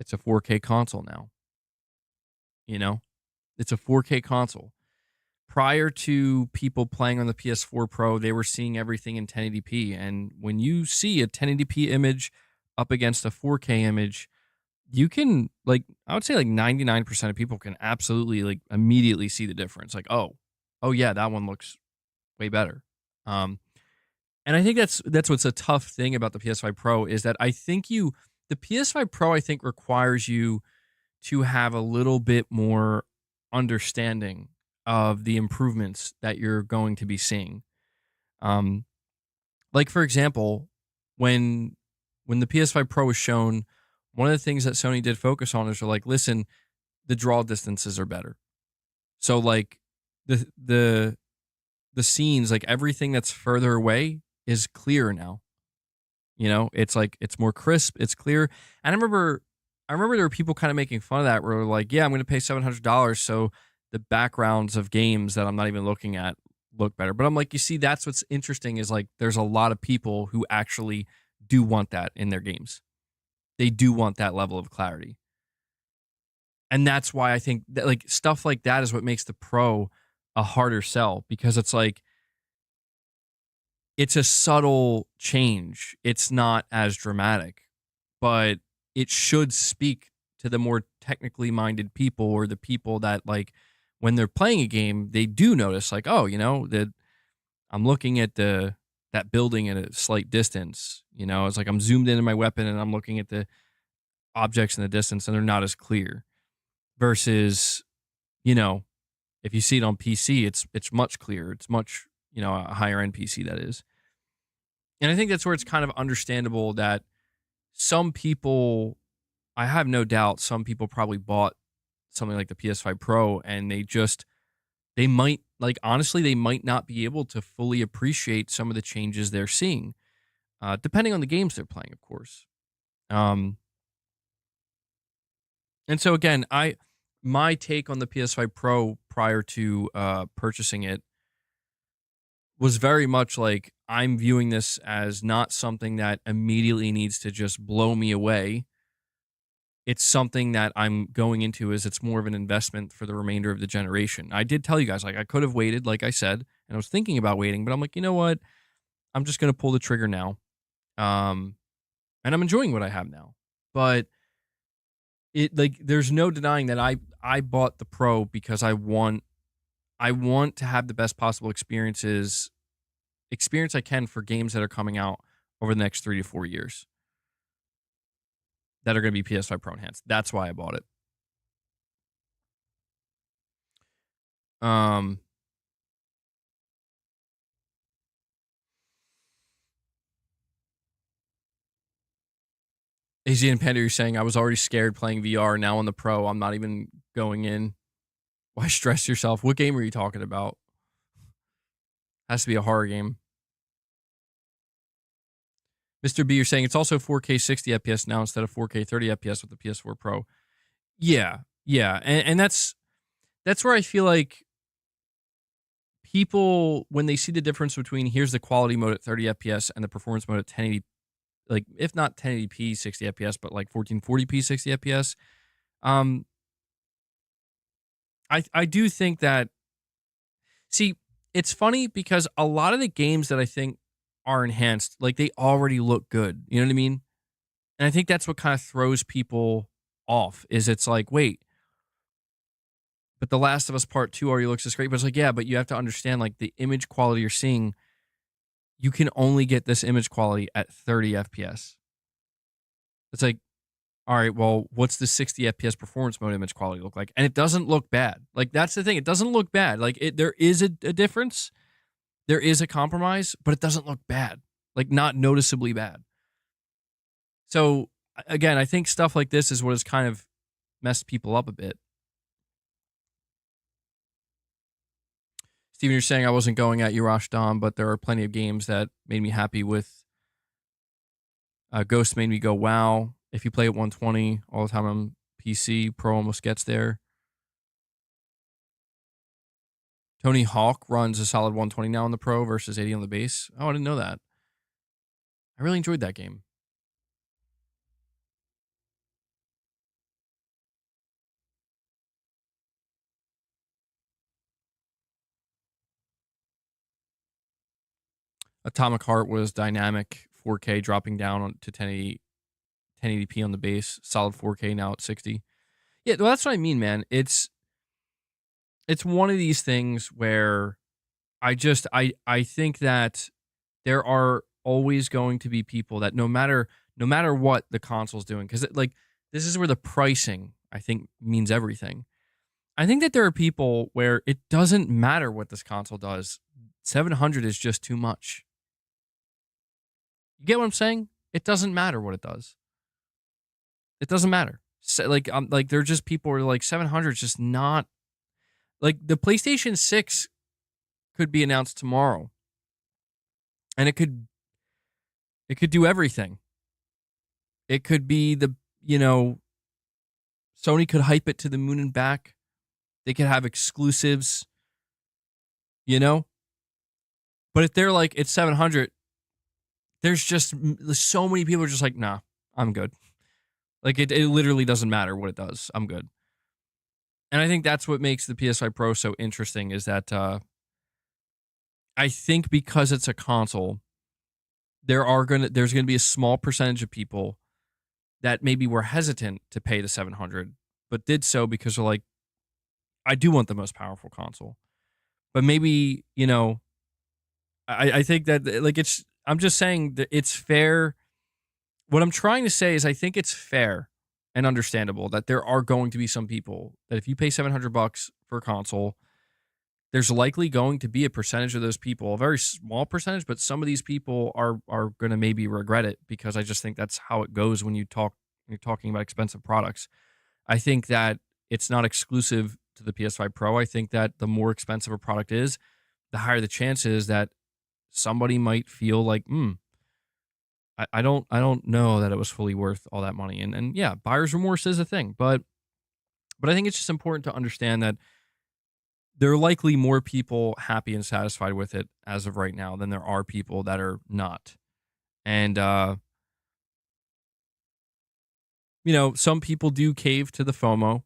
it's a 4K console now. It's a 4K console. Prior to people playing on the PS4 Pro, they were seeing everything in 1080p. And when you see a 1080p image up against a 4K image, you can I would say 99% of people can absolutely immediately see the difference. Like, oh yeah, that one looks way better. And I think that's what's a tough thing about the PS5 Pro is that the PS5 Pro I think requires you to have a little bit more understanding of the improvements that you're going to be seeing. Um, like for example, when the PS5 Pro was shown, one of the things that Sony did focus on is they're like, listen, the draw distances are better. So the the scenes, everything that's further away is clearer now. It's it's more crisp, it's clear. And I remember there were people kind of making fun of that where they're like, yeah, I'm going to pay $700 so the backgrounds of games that I'm not even looking at look better. But I'm like, you see, that's what's interesting is there's a lot of people who actually do want that in their games. They do want that level of clarity. And that's why I think that stuff like that is what makes the Pro a harder sell because it's a subtle change. It's not as dramatic, but it should speak to the more technically minded people or the people that when they're playing a game, they do notice that I'm looking at that building at a slight distance. It's I'm zoomed into my weapon and I'm looking at the objects in the distance and they're not as clear. Versus, if you see it on PC, it's much clearer. It's much, a higher end PC that is. And I think that's where it's kind of understandable that some people, I have no doubt, some people probably bought something like the PS5 Pro and they might, honestly, they might not be able to fully appreciate some of the changes they're seeing, depending on the games they're playing, of course. And so again, my take on the PS5 Pro prior to purchasing it was very much I'm viewing this as not something that immediately needs to just blow me away. It's something that I'm going into as it's more of an investment for the remainder of the generation. I did tell you guys, I could have waited, like I said, and I was thinking about waiting, but I'm like, you know what? I'm just going to pull the trigger now. And I'm enjoying what I have now. But there's no denying that I bought the Pro because I want to have the best possible experience I can for games that are coming out over the next 3 to 4 years that are going to be PS5 Pro enhanced. That's why I bought it. AZ and Panda, you're saying I was already scared playing VR. Now on the Pro, I'm not even going in. Why stress yourself? What game are you talking about? Has to be a horror game. Mr. B, you're saying it's also 4K 60 FPS now instead of 4K 30 FPS with the PS4 Pro. Yeah. And that's where I feel like people, when they see the difference between here's the quality mode at 30 FPS and the performance mode at 1080, if not 1080p 60 FPS, but 1440p 60 FPS, I do think that, see, it's funny because a lot of the games that I think are enhanced, they already look good. You know what I mean? And I think that's what kind of throws people off is it's wait, but The Last of Us Part 2 already looks this great. But it's yeah, but you have to understand the image quality you're seeing, you can only get this image quality at 30 FPS. It's all right, well, what's the 60 FPS performance mode image quality look like? And it doesn't look bad. Like, that's the thing. It doesn't look bad. Like, there is a difference. There is a compromise, but it doesn't look bad. Like, not noticeably bad. So, again, I think stuff like this is what has kind of messed people up a bit. Steven, you're saying I wasn't going at you, Dom, but there are plenty of games that made me happy with. Ghost made me go, wow. If you play at 120 all the time on PC, Pro almost gets there. Tony Hawk runs a solid 120 now on the Pro versus 80 on the base. Oh, I didn't know that. I really enjoyed that game. Atomic Heart was dynamic 4K, dropping down to 1080p on the base. Solid 4K now at 60. Yeah, well, that's what I mean, man. It's one of these things where I think that there are always going to be people that no matter what the console's doing, because like this is where the pricing I think means everything. I think that there are people where it doesn't matter what this console does. 700 is just too much. You get what I'm saying? It doesn't matter what it does. It doesn't matter. So, like there are just people who are like 700 is just not like the PlayStation 6 could be announced tomorrow. And it could do everything. It could be Sony could hype it to the moon and back. They could have exclusives, But if they're like, it's 700, there's just so many people are just like, nah, I'm good. Like, it literally doesn't matter what it does. I'm good. And I think that's what makes the PS5 Pro so interesting is that I think because it's a console, there's going to be a small percentage of people that maybe were hesitant to pay the 700, but did so because they're like, I do want the most powerful console. But maybe, I think that like I'm just saying that it's fair. What I'm trying to say is I think it's fair and understandable that there are going to be some people that if you pay $700 for a console, there's likely going to be a percentage of those people, a very small percentage, but some of these people are going to maybe regret it because I just think that's how it goes when you're talking about expensive products. I think that it's not exclusive to the PS5 Pro. I think that the more expensive a product is, the higher the chance is that somebody might feel like, I don't know that it was fully worth all that money. And yeah, buyer's remorse is a thing, but I think it's just important to understand that there are likely more people happy and satisfied with it as of right now than there are people that are not. And some people do cave to the FOMO.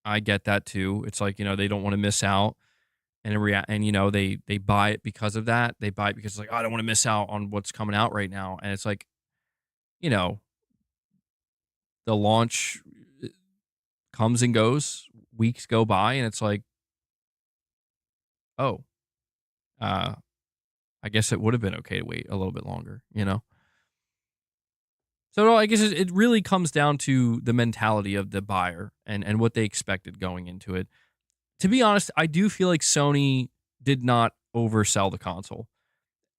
I get that too. It's like, they don't want to miss out. And they buy it because of that. They buy it because it's like, oh, I don't want to miss out on what's coming out right now. And it's like, the launch comes and goes, weeks go by, and it's like, oh, I guess it would have been okay to wait a little bit longer, So no, I guess it really comes down to the mentality of the buyer and what they expected going into it. To be honest, I do feel like Sony did not oversell the console.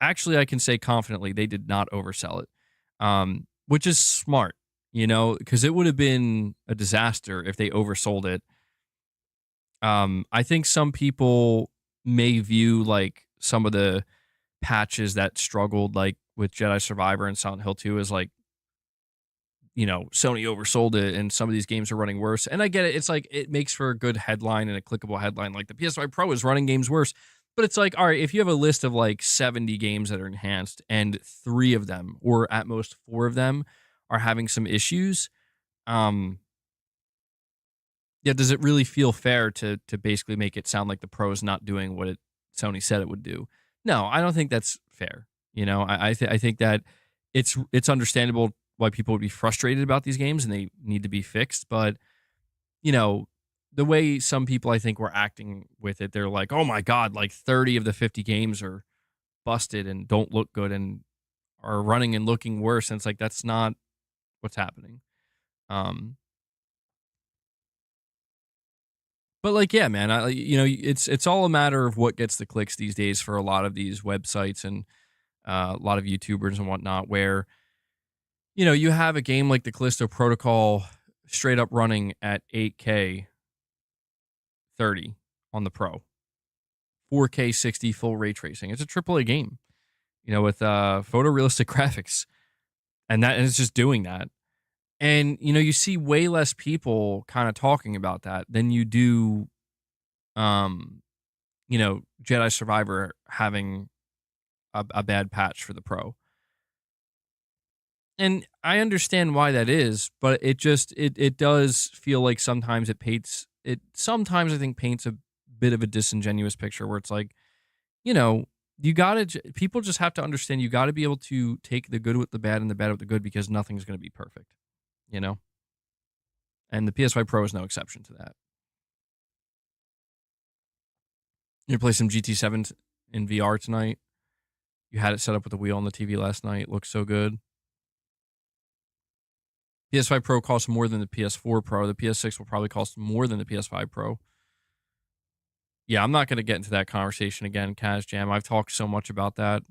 Actually, I can say confidently they did not oversell it, which is smart, because it would have been a disaster if they oversold it. I think some people may view like some of the patches that struggled, like with Jedi Survivor and Silent Hill 2, as like, Sony oversold it and some of these games are running worse. And I get it. It's like, it makes for a good headline and a clickable headline. Like the PS5 Pro is running games worse. But it's like, all right, if you have a list of like 70 games that are enhanced and 3 of them, or at most 4 of them, are having some issues, yeah, does it really feel fair to basically make it sound like the Pro is not doing what Sony said it would do? No, I don't think that's fair. I think that it's understandable why people would be frustrated about these games and they need to be fixed. But, the way some people I think were acting with it, they're like, oh my God, like 30 of the 50 games are busted and don't look good and are running and looking worse. And it's like, that's not what's happening. Um, but like, yeah, man, it's all a matter of what gets the clicks these days for a lot of these websites and a lot of YouTubers and whatnot, where you have a game like the Callisto Protocol straight up running at 8K 30 on the Pro, 4K 60 full ray tracing. It's a AAA game, with photorealistic graphics, and it's just doing that. And you see way less people kind of talking about that than you do, um, Jedi Survivor having a bad patch for the Pro. And I understand why that is, but it does feel like sometimes I think paints a bit of a disingenuous picture where it's like, you know, people just have to understand you got to be able to take the good with the bad and the bad with the good because nothing's going to be perfect, you know? And the PS5 Pro is no exception to that. You play some GT7 in VR tonight. You had it set up with the wheel on the TV last night. It looks so good. PS5 Pro costs more than the PS4 Pro. The PS6 will probably cost more than the PS5 Pro. Yeah, I'm not going to get into that conversation again, Kaz Jam. I've talked so much about that.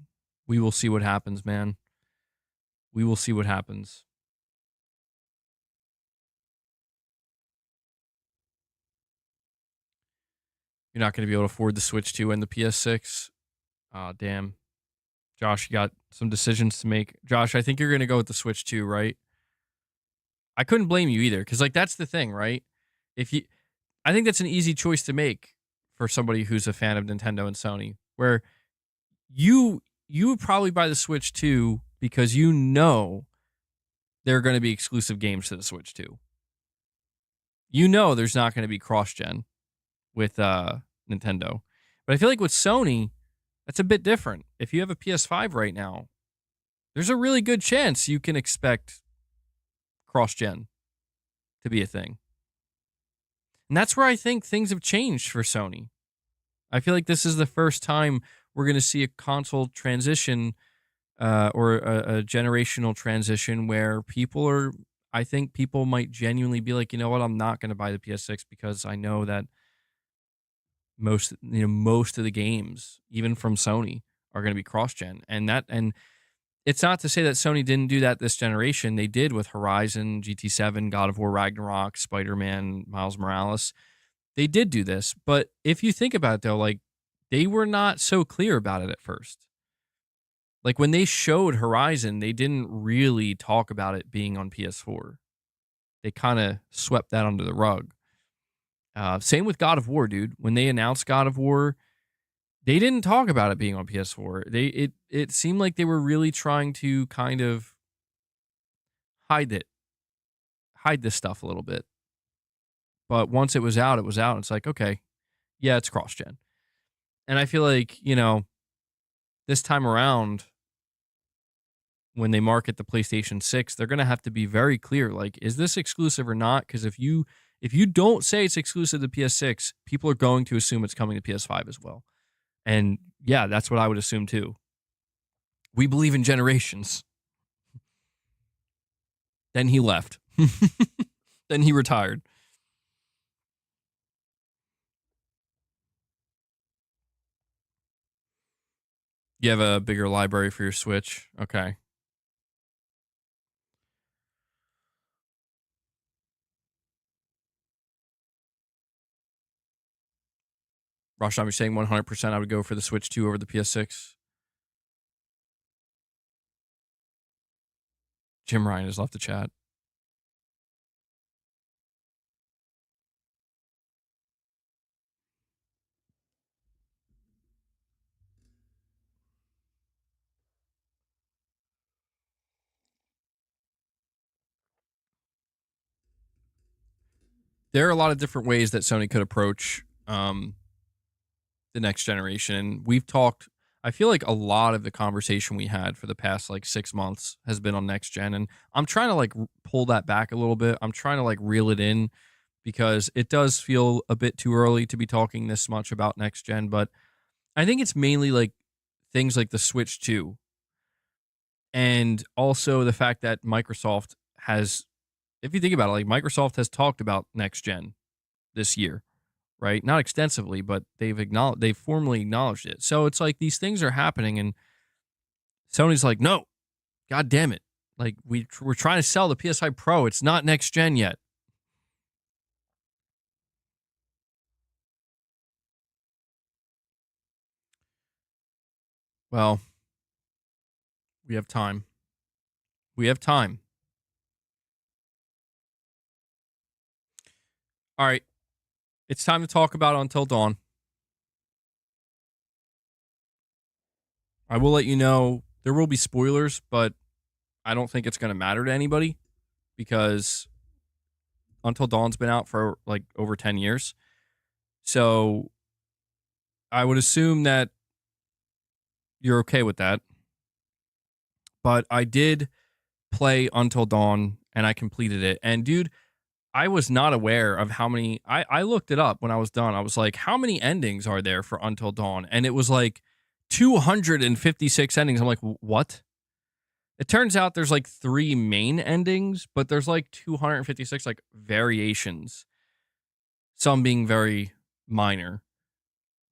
We will see what happens, man. We will see what happens. You're not going to be able to afford the Switch 2 and the PS6. Oh, damn. Josh, you got some decisions to make. Josh, I think you're going to go with the Switch 2, right? I couldn't blame you either, because like that's the thing, right? I think that's an easy choice to make for somebody who's a fan of Nintendo and Sony, where you would probably buy the Switch 2 because there are going to be exclusive games to the Switch 2. There's not going to be cross-gen with Nintendo. But I feel like with Sony, that's a bit different. If you have a PS5 right now, there's a really good chance you can expect cross-gen to be a thing. And that's where I think things have changed for Sony. I feel like this is the first time we're going to see a console transition or a generational transition where I think people might genuinely be like, you know what, I'm not going to buy the PS6 because I know that most of the games, even from Sony, are going to be cross-gen. And it's not to say that Sony didn't do that this generation. They did with Horizon, GT7, God of War Ragnarok, Spider-Man, Miles Morales. They did do this. But if you think about it, though, like, they were not so clear about it at first. Like, when they showed Horizon, they didn't really talk about it being on PS4. They kind of swept that under the rug. Same with God of War, dude. When they announced God of War, they didn't talk about it being on PS4. It seemed like they were really trying to kind of hide this stuff a little bit. But once it was out, it was out. It's like, okay, yeah, it's cross-gen. And I feel like, this time around, when they market the PlayStation 6, they're going to have to be very clear. Like, is this exclusive or not? Because if you don't say it's exclusive to PS6, people are going to assume it's coming to PS5 as well. And yeah, that's what I would assume too. We believe in generations. Then he left. Then he retired. You have a bigger library for your Switch? Okay. Roshan, you're saying 100% I would go for the Switch 2 over the PS6? Jim Ryan has left the chat. There are a lot of different ways that Sony could approach the next generation. We've talked, I feel like a lot of the conversation we had for the past like 6 months has been on next gen. And I'm trying to like pull that back a little bit. I'm trying to like reel it in because it does feel a bit too early to be talking this much about next gen. But I think it's mainly like things like the Switch 2 and also the fact that Microsoft has if you think about it, like Microsoft has talked about next gen this year, right? Not extensively, but they've formally acknowledged it. So it's like these things are happening, and Sony's like, no, god damn it, like we're trying to sell the PS5 Pro. It's not next gen yet. Well, we have time. We have time. All right, it's time to talk about Until Dawn. I will let you know there will be spoilers, but I don't think it's going to matter to anybody because Until Dawn's been out for like over 10 years. So I would assume that you're okay with that. But I did play Until Dawn and I completed it. And dude, I was not aware of how many. I looked it up when I was done. I was like, how many endings are there for Until Dawn? And it was like 256 endings. I'm like, what? It turns out there's like 3 main endings, but there's like 256 like variations. Some being very minor.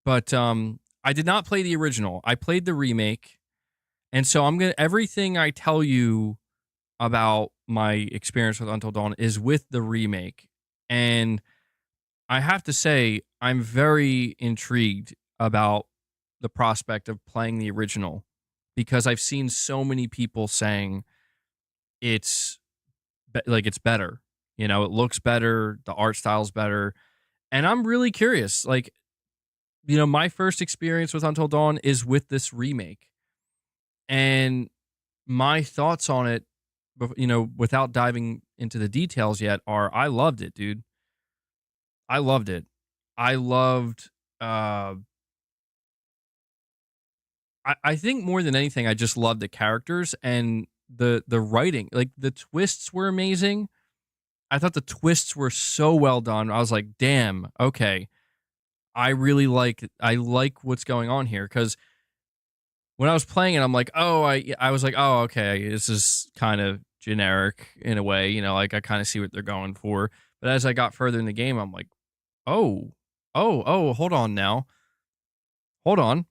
But I did not play the original. I played the remake. And so everything I tell you about my experience with Until Dawn is with the remake. And I have to say, I'm very intrigued about the prospect of playing the original because I've seen so many people saying it's it's better. You know, it looks better, the art style's better. And I'm really curious. Like, you know, my first experience with Until Dawn is with this remake. And my thoughts on it, you know, without diving into the details yet, are I loved it, dude. I loved it. I loved. I think more than anything, I just loved the characters and the writing. Like the twists were amazing. I thought the twists were so well done. I was like, damn, okay. I like what's going on here because when I was playing it, I'm like, oh, I was like, oh, okay, this is kind of generic in a way, you know, like I kind of see what they're going for. But as I got further in the game, I'm like, hold on now, hold on.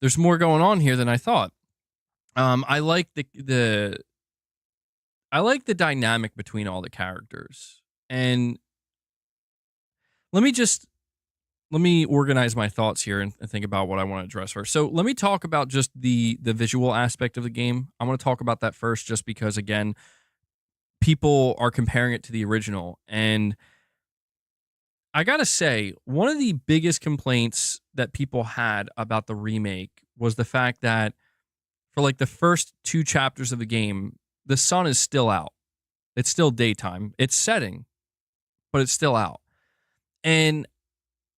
There's more going on here than I thought. I like I like the dynamic between all the characters, and let me just let me organize my thoughts here and think about what I want to address first. So let me talk about just the visual aspect of the game. I want to talk about that first, just because again, people are comparing it to the original, and I gotta say, one of the biggest complaints that people had about the remake was the fact that for like the first 2 chapters of the game, the sun is still out. It's still daytime. It's setting, but it's still out. And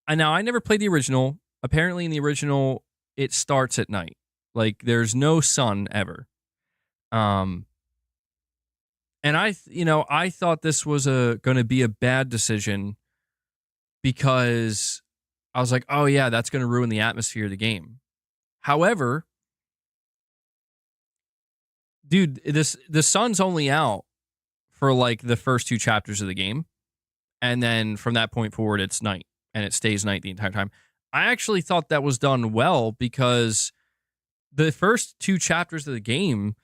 now I never played the original. Apparently, in the original, it starts at night. Like there's no sun ever. Um, and I thought this was going to be a bad decision because I was like, oh yeah, that's going to ruin the atmosphere of the game. However, dude, the sun's only out for like the first 2 chapters of the game, and then from that point forward, it's night, and it stays night the entire time. I actually thought that was done well because the first 2 chapters of the game,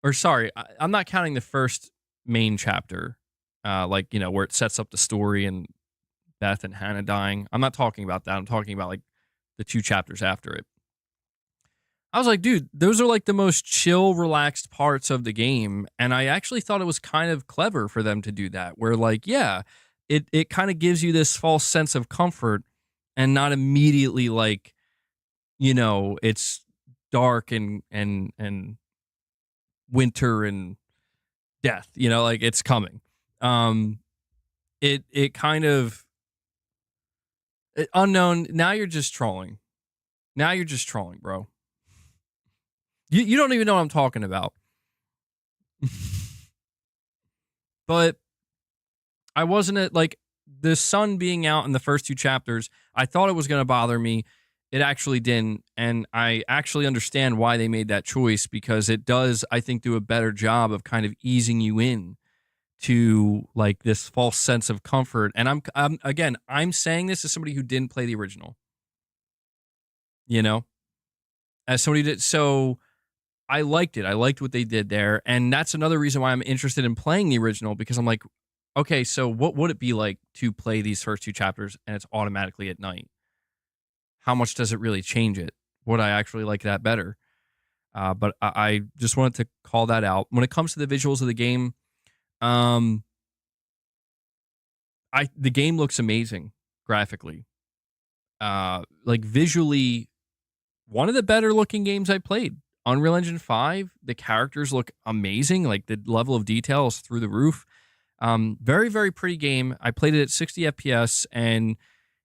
or sorry, I'm not counting the first main chapter, like, you know, where it sets up the story and Beth and Hannah dying. I'm not talking about that. I'm talking about like the 2 chapters after it. I was like, dude, those are like the most chill, relaxed parts of the game. And I actually thought it was kind of clever for them to do that, where like, yeah, it kind of gives you this false sense of comfort and not immediately like, you know, it's dark and winter and death, you know, like it's coming. It kind of unknown. Now you're just trolling. Now you're just trolling, bro. You don't even know what I'm talking about. But I wasn't like the sun being out in the first 2 chapters. I thought it was going to bother me. It actually didn't. And I actually understand why they made that choice because it does, I think, do a better job of kind of easing you in to like this false sense of comfort. And I'm saying this as somebody who didn't play the original, you know, as somebody that so I liked it. I liked what they did there, and that's another reason why I'm interested in playing the original because I'm like, okay, so what would it be like to play these first two chapters and it's automatically at night? How much does it really change it? Would I actually like that better? But I just wanted to call that out. When it comes to the visuals of the game, um, the game looks amazing graphically. Like visually, one of the better looking games I played. Unreal Engine 5, the characters look amazing. Like the level of detail is through the roof. Very, very pretty game. I played it at 60 FPS, and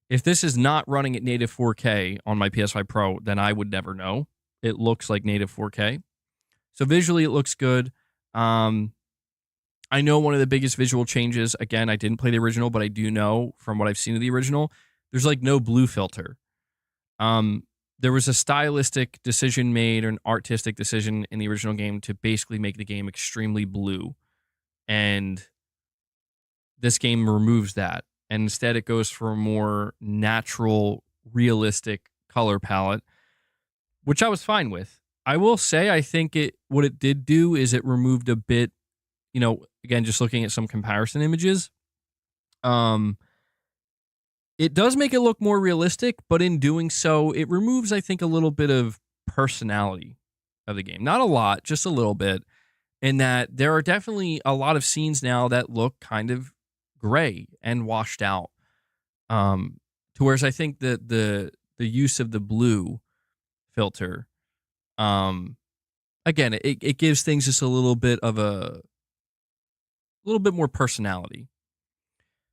if this is not running at native 4K on my PS5 Pro, then I would never know. It looks like native 4K. So visually, it looks good. I know one of the biggest visual changes, again, I didn't play the original, but I do know from what I've seen of the original, there's like no blue filter. There was a stylistic decision made or an artistic decision in the original game to basically make the game extremely blue. And this game removes that. And instead it goes for a more natural, realistic color palette, which I was fine with. I will say I think what it did do is it removed a bit, you know, again, just looking at some comparison images. It does make it look more realistic, but in doing so, it removes, I think, a little bit of personality of the game. Not a lot, just a little bit. In that there are definitely a lot of scenes now that look kind of gray and washed out. To whereas I think that the use of the blue filter, again, it gives things just a little bit of a little bit more personality.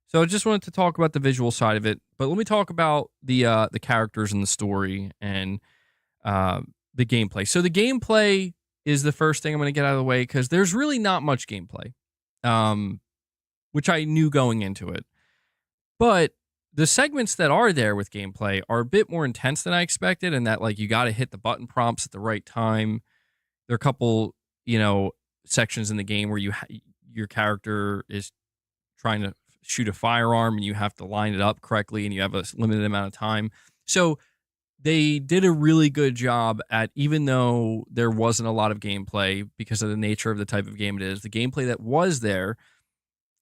So I just wanted to talk about the visual side of it, but let me talk about the characters and the story and the gameplay. So the gameplay is the first thing I'm going to get out of the way because there's really not much gameplay, which I knew going into it. But the segments that are there with gameplay are a bit more intense than I expected, and that like you got to hit the button prompts at the right time. There are a couple, you know, sections in the game where your character is trying to shoot a firearm and you have to line it up correctly and you have a limited amount of time. So they did a really good job at, even though there wasn't a lot of gameplay because of the nature of the type of game it is, the gameplay that was there,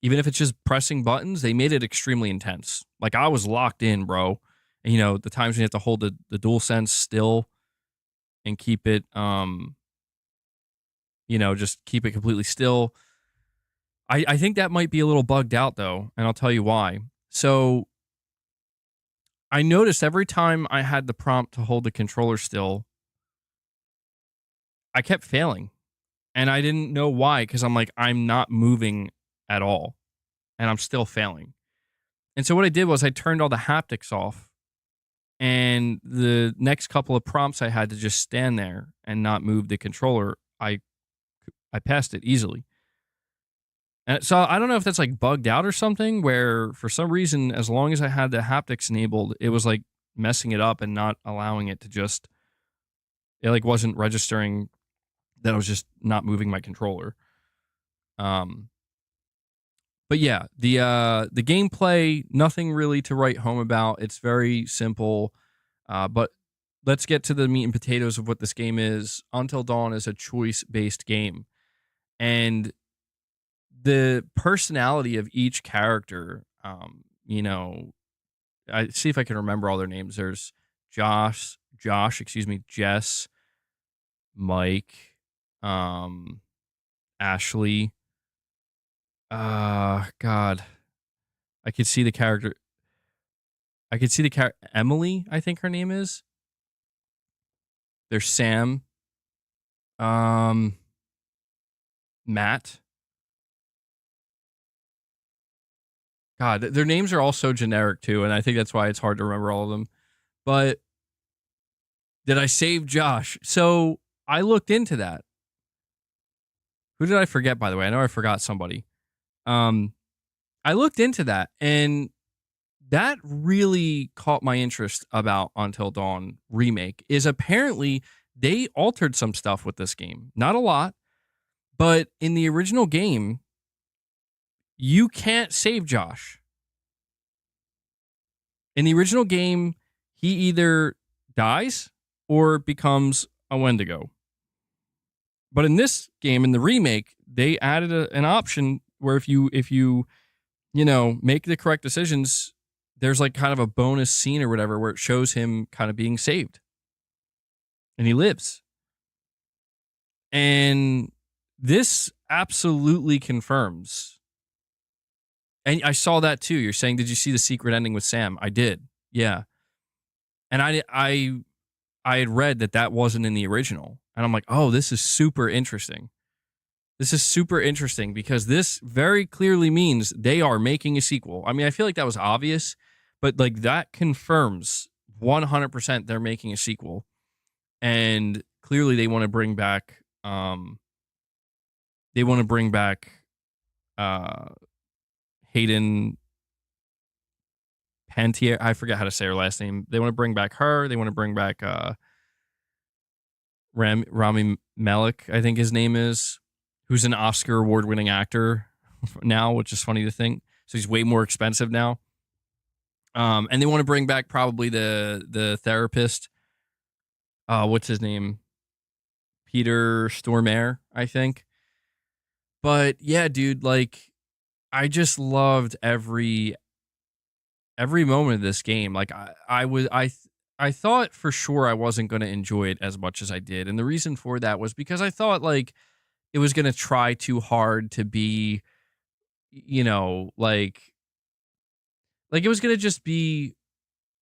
even if it's just pressing buttons, they made it extremely intense. Like I was locked in, bro. And, you know, the times when you have to hold the DualSense still and keep it, you know, just keep it completely still. I think that might be a little bugged out though, and I'll tell you why. So I noticed every time I had the prompt to hold the controller still, I kept failing. And I didn't know why, because I'm like, I'm not moving at all. And I'm still failing. And so what I did was I turned all the haptics off. And the next couple of prompts I had to just stand there and not move the controller, I passed it easily. And so I don't know if that's like bugged out or something, where for some reason, as long as I had the haptics enabled, it was like messing it up and not allowing it to just, it like wasn't registering that I was just not moving my controller. But yeah, the gameplay, nothing really to write home about. It's very simple. But let's get to the meat and potatoes of what this game is. Until Dawn is a choice-based game. And the personality of each character, you know, I see if I can remember all their names. There's Josh, Jess, Mike, Ashley. God, I could see the character. Emily, I think her name is. There's Sam, Matt. God, their names are all so generic too, and I think that's why it's hard to remember all of them. But did I save Josh? So I looked into that. Who did I forget, by the way? I know I forgot somebody. I looked into that, and that really caught my interest about Until Dawn remake. Is apparently they altered some stuff with this game. Not a lot, but in the original game, you can't save Josh. In the original game, he either dies or becomes a Wendigo. But in this game, in the remake, they added an option where if you make the correct decisions, there's like kind of a bonus scene or whatever where it shows him kind of being saved. And he lives. And this absolutely confirms. And I saw that too. You're saying, did you see the secret ending with Sam? I did. Yeah. And I had read that wasn't in the original. And I'm like, oh, this is super interesting. This is super interesting because this very clearly means they are making a sequel. I mean, I feel like that was obvious, but like that confirms 100% they're making a sequel. And clearly they want to bring back Hayden Pantier. I forget how to say her last name. They want to bring back her. They want to bring back Rami Malek, I think his name is, who's an Oscar award-winning actor now, which is funny to think. So he's way more expensive now. And they want to bring back probably the therapist. What's his name? Peter Stormare, I think. But yeah, dude, like I just loved every moment of this game. Like I thought for sure I wasn't going to enjoy it as much as I did. And the reason for that was because I thought like it was going to try too hard to be, like it was going to just be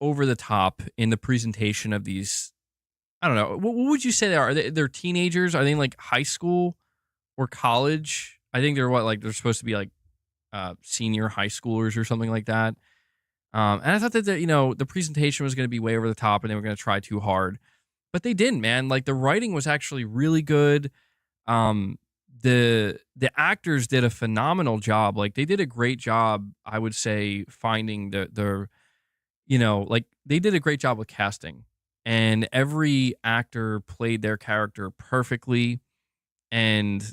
over the top in the presentation of these. I don't know. What would you say they are? They're teenagers? Are they in like high school or college? I think they're they're supposed to be like senior high schoolers or something like that. And I thought that the presentation was going to be way over the top and they were going to try too hard, but they didn't, man. Like the writing was actually really good. The actors did a phenomenal job. Like they did a great job, I would say, finding the like they did a great job with casting, and every actor played their character perfectly. And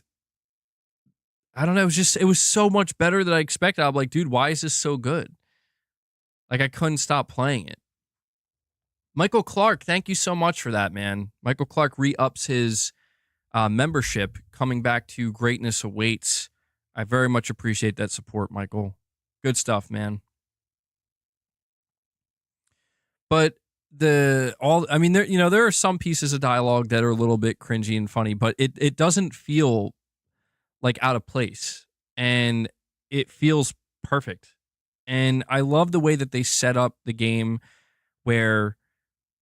I don't know, it was so much better than I expected. I'm like, dude, why is this so good? Like I couldn't stop playing it. Michael Clark, thank you so much for that, man. Michael Clark re-ups his membership, coming back to greatness awaits. I very much appreciate that support, Michael. Good stuff, man. But there are some pieces of dialogue that are a little bit cringy and funny, but it doesn't feel like out of place, and it feels perfect. And I love the way that they set up the game, where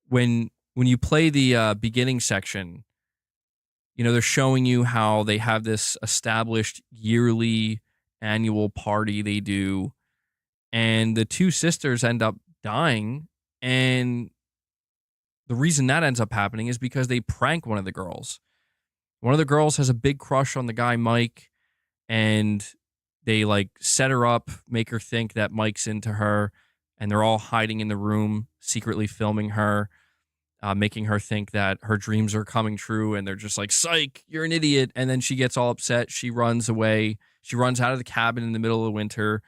when you play the beginning section, they're showing you how they have this established yearly annual party they do, and the two sisters end up dying. And the reason that ends up happening is because they prank one of the girls. One of the girls has a big crush on the guy Mike, and they like set her up, make her think that Mike's into her, and they're all hiding in the room, secretly filming her, making her think that her dreams are coming true, and they're just like, psych, you're an idiot. And then she gets all upset. She runs away. She runs out of the cabin in the middle of the winter,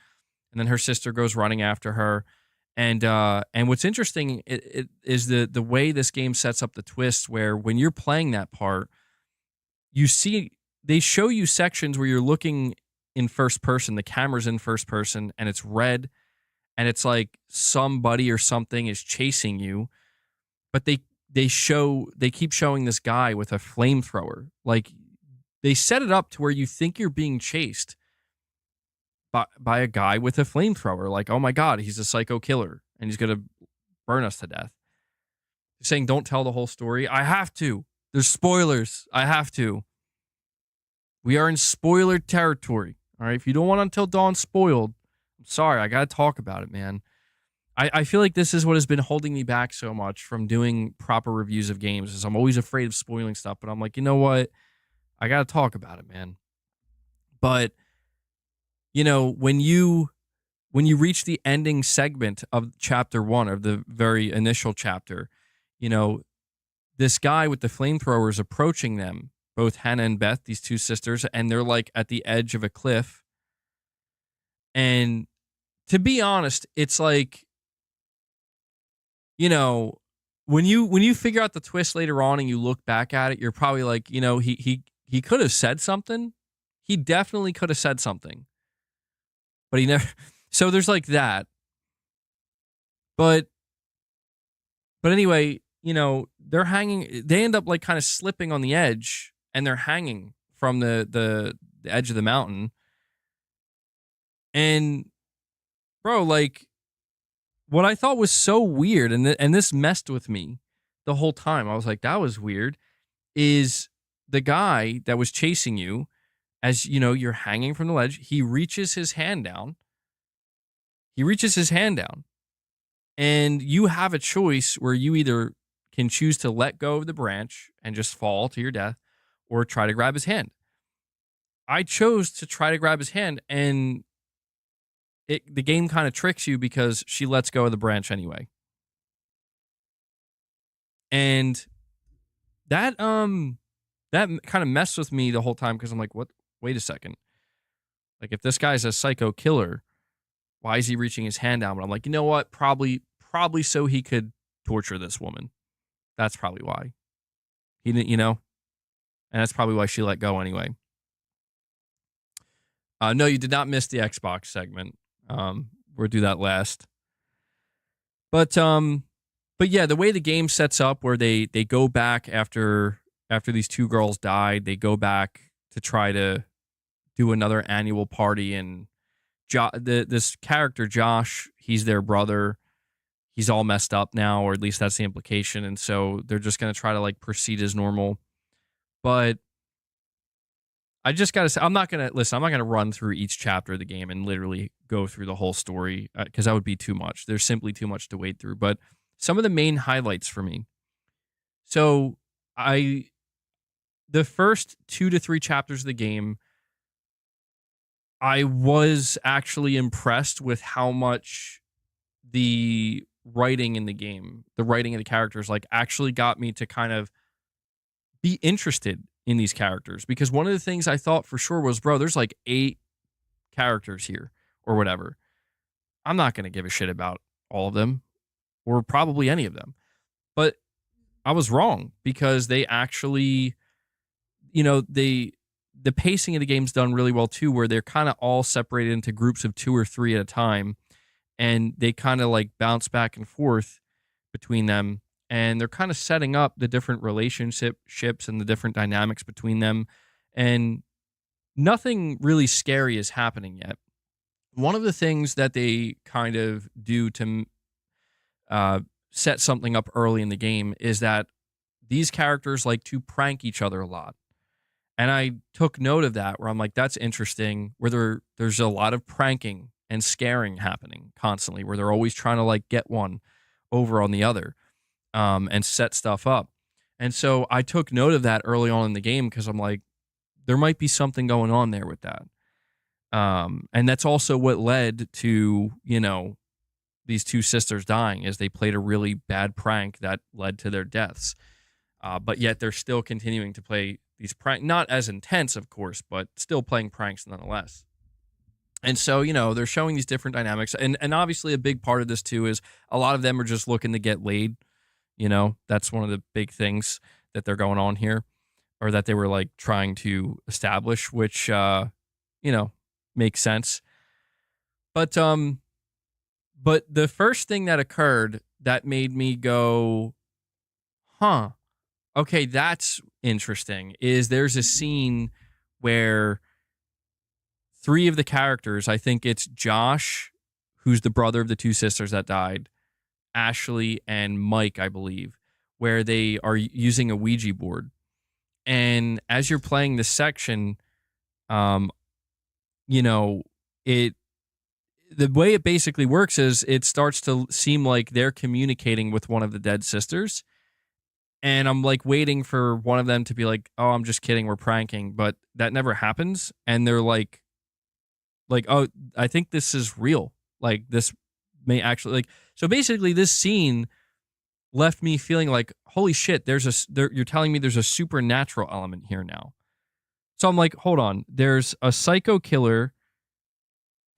and then her sister goes running after her. And what's interesting is the way this game sets up the twist, where when you're playing that part, they show you sections where you're looking in first person, the camera's in first person, and it's red, and it's like somebody or something is chasing you, but they keep showing this guy with a flamethrower. Like they set it up to where you think you're being chased by a guy with a flamethrower. Like, oh my God, he's a psycho killer and he's going to burn us to death. They're saying don't tell the whole story. I have to. There's spoilers. I have to. We are in spoiler territory. All right. If you don't want Until Dawn spoiled, I'm sorry. I got to talk about it, man. I feel like this is what has been holding me back so much from doing proper reviews of games, is I'm always afraid of spoiling stuff, but I'm like, you know what? I got to talk about it, man. But when you reach the ending segment of chapter 1, of the very initial chapter, this guy with the flamethrower is approaching them, both Hannah and Beth, these two sisters, and they're like at the edge of a cliff. And to be honest, it's like, you know, when you figure out the twist later on and you look back at it, you're probably like, he could have said something. He definitely could have said something. But he never. So there's like that. But anyway, they're hanging. They end up like kind of slipping on the edge, and they're hanging from the edge of the mountain. And bro, like, what I thought was so weird, and this messed with me the whole time. I was like, that was weird. Is the guy that was chasing you, as you're hanging from the ledge? He reaches his hand down. And you have a choice where you either can choose to let go of the branch and just fall to your death, or try to grab his hand. I chose to try to grab his hand, and the game kind of tricks you because she lets go of the branch anyway. And that kind of messed with me the whole time, because I'm like, what? Wait a second. Like, if this guy's a psycho killer, why is he reaching his hand down? But I'm like, you know what? Probably so he could torture this woman. That's probably why. He didn't, and that's probably why she let go anyway. No, you did not miss the Xbox segment. We'll do that last. But yeah, the way the game sets up, where they go back after these two girls died, they go back to try to do another annual party, and this character Josh, he's their brother. He's all messed up now, or at least that's the implication, and so they're just gonna try to like proceed as normal. But I just gotta say, I'm not gonna run through each chapter of the game and literally go through the whole story, because that would be too much. There's simply too much to wade through. But some of the main highlights for me. So the first 2 to 3 chapters of the game, I was actually impressed with how much the writing in the game, the writing of the characters, like, actually got me to kind of be interested in these characters. Because one of the things I thought for sure was, bro, there's like 8 characters here or whatever. I'm not going to give a shit about all of them, or probably any of them. But I was wrong, because they actually, the pacing of the game's done really well too, where they're kind of all separated into groups of 2 or 3 at a time, and they kind of like bounce back and forth between them, and they're kind of setting up the different relationships and the different dynamics between them, and nothing really scary is happening yet. One of the things that they kind of do to set something up early in the game is that these characters like to prank each other a lot. And I took note of that, where I'm like, that's interesting, where there's a lot of pranking and scaring happening constantly, where they're always trying to like get one over on the other, and set stuff up. And so I took note of that early on in the game, because I'm like, there might be something going on there with that. And that's also what led to, these 2 sisters dying, is they played a really bad prank that led to their deaths. But yet they're still continuing to play these pranks, not as intense, of course, but still playing pranks nonetheless. And so, they're showing these different dynamics. And obviously a big part of this too is a lot of them are just looking to get laid. That's one of the big things that they're going on here, or that they were like trying to establish, which, makes sense. But the first thing that occurred that made me go, huh, okay, that's interesting, is there's a scene where 3 of the characters, I think it's Josh, who's the brother of the 2 sisters that died, Ashley, and Mike, I believe, where they are using a Ouija board. And as you're playing this section, the way it basically works is it starts to seem like they're communicating with one of the dead sisters. And I'm like waiting for one of them to be like, oh, I'm just kidding, we're pranking. But that never happens. And they're like, oh, I think this is real. Like, this may actually, like, so basically this scene left me feeling like, holy shit, you're telling me there's a supernatural element here now. So I'm like, hold on, there's a psycho killer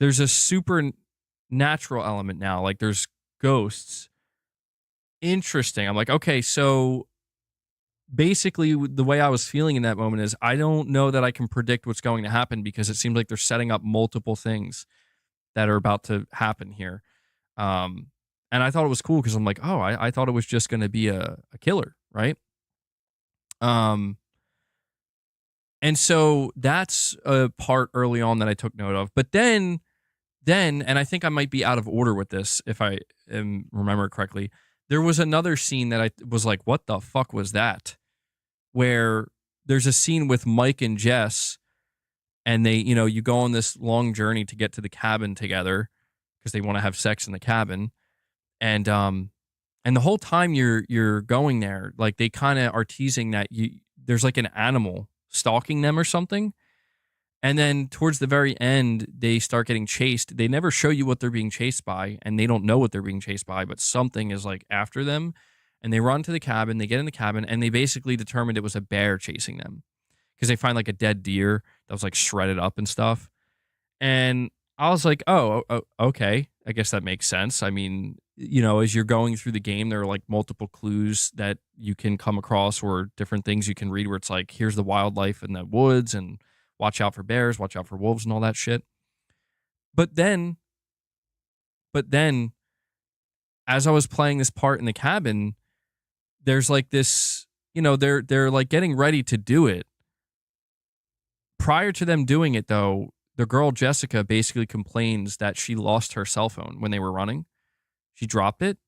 there's a supernatural element now. Like there's ghosts. Interesting. I'm like, okay, so basically the way I was feeling in that moment is I don't know that I can predict what's going to happen because it seems like they're setting up multiple things that are about to happen here. Um, and I thought it was cool because I'm like, oh, I thought it was just going to be a killer, right? Um, and so that's a part early on that I took note of. But then, and I think I might be out of order with this if I remember correctly. There was another scene that I was like, what the fuck was that? Where there's a scene with Mike and Jess, and they, you go on this long journey to get to the cabin together because they want to have sex in the cabin. And the whole time you're going there, like they kind of are teasing that there's like an animal stalking them or something. And then towards the very end, they start getting chased. They never show you what they're being chased by, and they don't know what they're being chased by, but something is like after them. And they run to the cabin, they get in the cabin, and they basically determined it was a bear chasing them because they find like a dead deer that was like shredded up and stuff. And I was like, oh, okay. I guess that makes sense. I mean, as you're going through the game, there are like multiple clues that you can come across or different things you can read where it's like, here's the wildlife in the woods and watch out for bears, watch out for wolves and all that shit. But then as I was playing this part in the cabin, there's like this, they're like getting ready to do it. Prior to them doing it though, the girl Jessica basically complains that she lost her cell phone when they were running. She dropped it.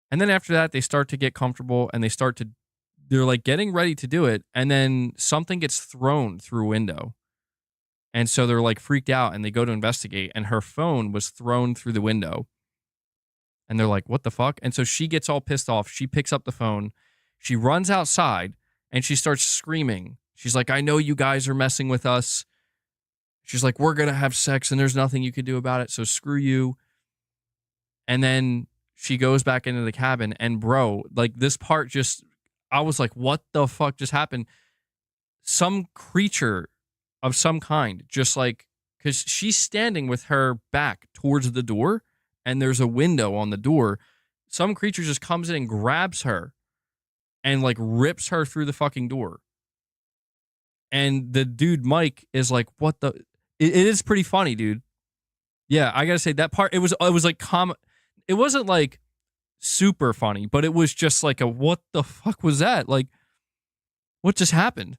And then after that, they start to get comfortable and they're like getting ready to do it. And then something gets thrown through a window. And so they're like freaked out and they go to investigate, and her phone was thrown through the window. And they're like, what the fuck? And so she gets all pissed off. She picks up the phone. She runs outside and she starts screaming. She's like, I know you guys are messing with us. She's like, we're going to have sex and there's nothing you can do about it. So screw you. And then she goes back into the cabin, and bro, like this part I was like, what the fuck just happened? Some creature of some kind, just like, because she's standing with her back towards the door and there's a window on the door. Some creature just comes in and grabs her and like rips her through the fucking door. And the dude, Mike, is like, what the? It is pretty funny, dude. Yeah, I gotta say that part, it was like it wasn't like super funny, but it was just like what the fuck was that? Like, what just happened?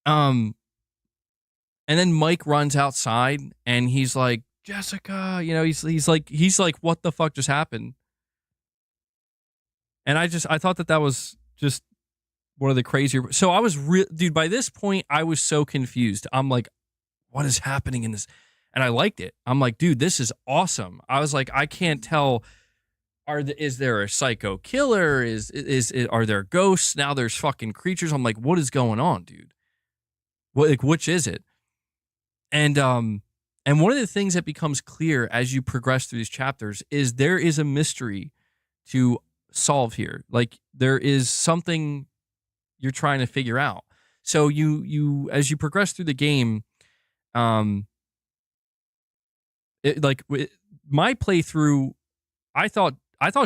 And then Mike runs outside and he's like, Jessica, he's like, what the fuck just happened? And I thought that was just one of the crazier. So I was dude, by this point, I was so confused. I'm like, what is happening in this? And I liked it. I'm like, dude, this is awesome. I was like, I can't tell. Is there a psycho killer? Are there ghosts? Now there's fucking creatures. I'm like, what is going on, dude? Which is it? And one of the things that becomes clear as you progress through these chapters is there is a mystery to solve here. Like there is something you're trying to figure out. So you as you progress through the game, my playthrough, I thought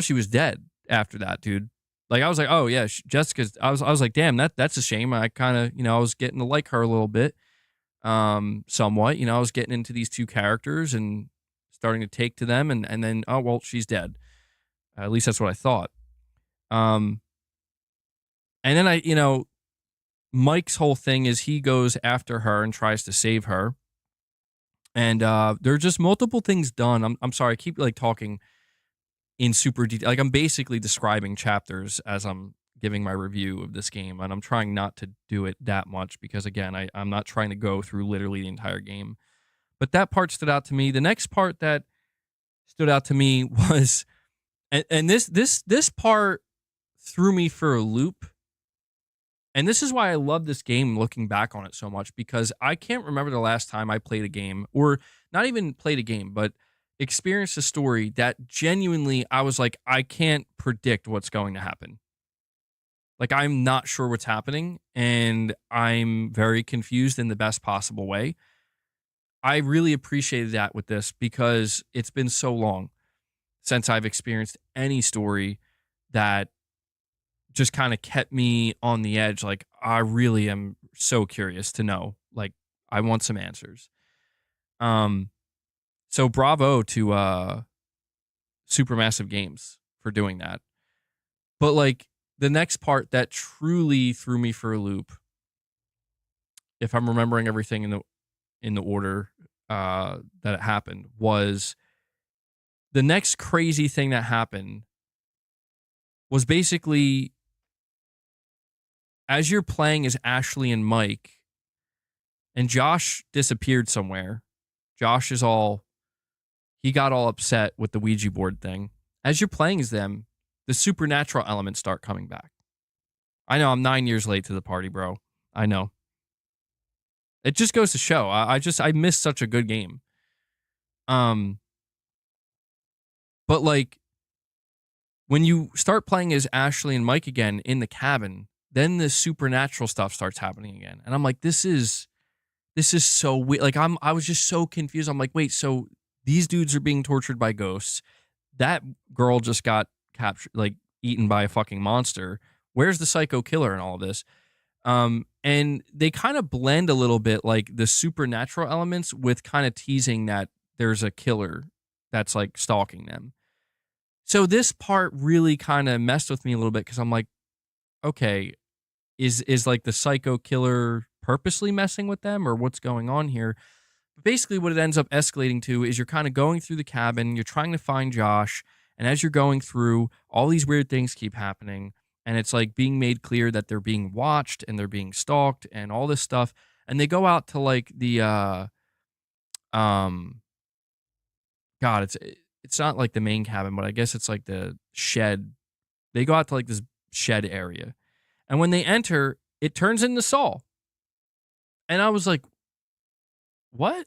she was dead after that, dude. Like I was like, oh yeah, Jessica's. I was like, damn, that's a shame. I kind of, I was getting to like her a little bit, somewhat. I was getting into these two characters and starting to take to them, and then oh well, she's dead. At least that's what I thought. And then Mike's whole thing is he goes after her and tries to save her. And there are just multiple things done. I'm sorry, I keep like talking in super detail. Like I'm basically describing chapters as I'm giving my review of this game, and I'm trying not to do it that much because again, I'm not trying to go through literally the entire game. But that part stood out to me. The next part that stood out to me was, and this part threw me for a loop. And this is why I love this game looking back on it so much, because I can't remember the last time I played a game, or not even played a game, but experienced a story that genuinely I was like, I can't predict what's going to happen. Like, I'm not sure what's happening, and I'm very confused in the best possible way. I really appreciated that with this because it's been so long since I've experienced any story that just kind of kept me on the edge. Like, I really am so curious to know. Like, I want some answers. Um, so bravo to Supermassive Games for doing that. But like the next part that truly threw me for a loop, if I'm remembering everything in the order that it happened, was the next crazy thing that happened was basically as you're playing as Ashley and Mike, and Josh disappeared somewhere. Josh is all, he got all upset with the Ouija board thing. As you're playing as them, the supernatural elements start coming back. I know I'm 9 years late to the party, bro. I know. It just goes to show. I missed such a good game. But like when you start playing as Ashley and Mike again in the cabin, then the supernatural stuff starts happening again. And I'm like, this is so weird. Like I was just so confused. I'm like, wait, so these dudes are being tortured by ghosts. That girl just got captured, like eaten by a fucking monster. Where's the psycho killer in all of this? And they kind of blend a little bit like the supernatural elements with kind of teasing that there's a killer that's like stalking them. So this part really kind of messed with me a little bit because I'm like, okay, is like the psycho killer purposely messing with them or what's going on here? But basically what it ends up escalating to is you're kind of going through the cabin, you're trying to find Josh, and as you're going through, all these weird things keep happening, and it's like being made clear that they're being watched and they're being stalked and all this stuff. And they go out to like the God, it's not like the main cabin, but I guess it's like the shed. They go out to like this shed area. And when they enter, it turns into Saul. And I was like, what?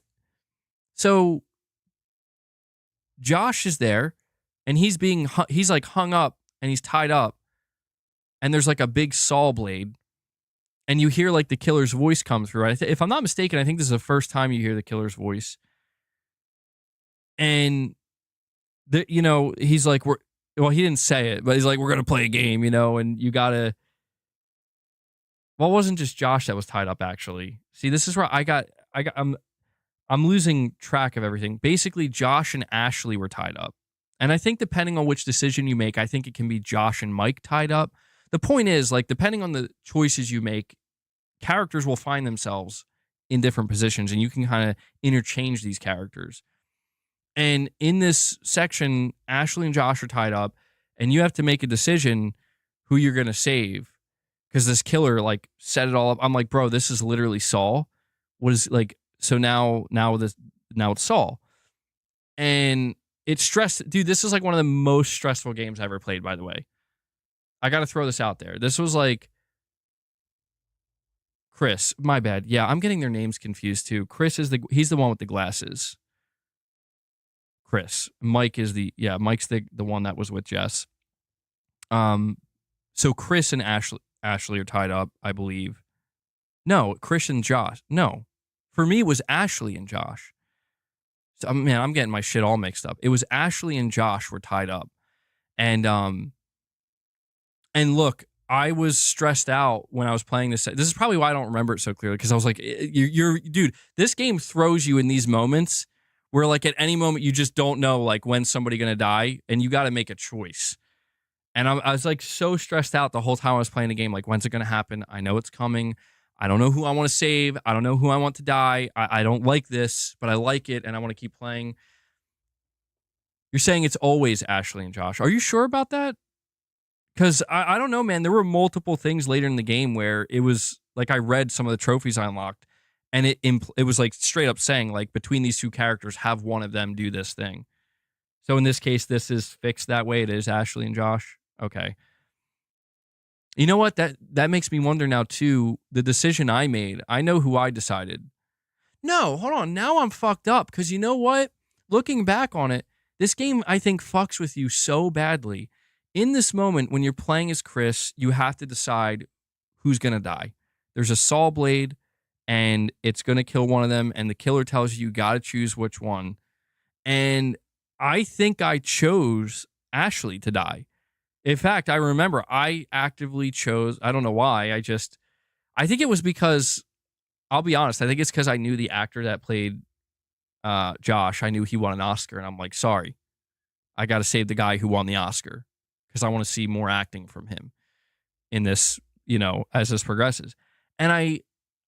So Josh is there and he's like hung up and he's tied up. And there's like a big saw blade. And you hear like the killer's voice come through. If I'm not mistaken, I think this is the first time you hear the killer's voice. And he's like, he didn't say it, but he's like, we're going to play a game, and you got to. Well, it wasn't just Josh that was tied up, actually. See, this is where I'm losing track of everything. Basically, Josh and Ashley were tied up. And I think depending on which decision you make, I think it can be Josh and Mike tied up. The point is, like, depending on the choices you make, characters will find themselves in different positions, and you can kind of interchange these characters. And in this section, Ashley and Josh are tied up, and you have to make a decision who you're going to save. Because this killer, like, set it all up. I'm like, bro, this is literally Saul. What is, like, so now it's Saul. And it's stressed. Dude, this is, like, one of the most stressful games I ever played, by the way. I got to throw this out there. This was, like, Chris. My bad. Yeah, I'm getting their names confused, too. Chris he's the one with the glasses. Chris. Mike is Mike's the one that was with Jess. So Chris and Ashley are tied up, I believe. No, Chris and Josh. No. For me, it was Ashley and Josh. So, man, I'm getting my shit all mixed up. It was Ashley and Josh were tied up. And look, I was stressed out when I was playing this. This is probably why I don't remember it so clearly, because I was like, dude, this game throws you in these moments where, like, at any moment you just don't know, like, when's somebody going to die, and you got to make a choice. And I was, like, so stressed out the whole time I was playing the game. Like, when's it going to happen? I know it's coming. I don't know who I want to save. I don't know who I want to die. I don't like this, but I like it, and I want to keep playing. You're saying it's always Ashley and Josh. Are you sure about that? Because I don't know, man. There were multiple things later in the game where it was, like, I read some of the trophies I unlocked, and it was, like, straight up saying, like, between these two characters, have one of them do this thing. So in this case, this is fixed that way. It is Ashley and Josh. Okay. You know what? That makes me wonder now, too, the decision I made. I know who I decided. No, hold on. Now I'm fucked up, because you know what? Looking back on it, this game, I think, fucks with you so badly. In this moment, when you're playing as Chris, you have to decide who's going to die. There's a saw blade, and it's going to kill one of them, and the killer tells you got to choose which one. And I think I chose Ashley to die. In fact, I remember I actively chose, I don't know why, I think it was because, I'll be honest, I think it's because I knew the actor that played Josh. I knew he won an Oscar, and I'm like, sorry, I got to save the guy who won the Oscar because I want to see more acting from him in this, as this progresses. And I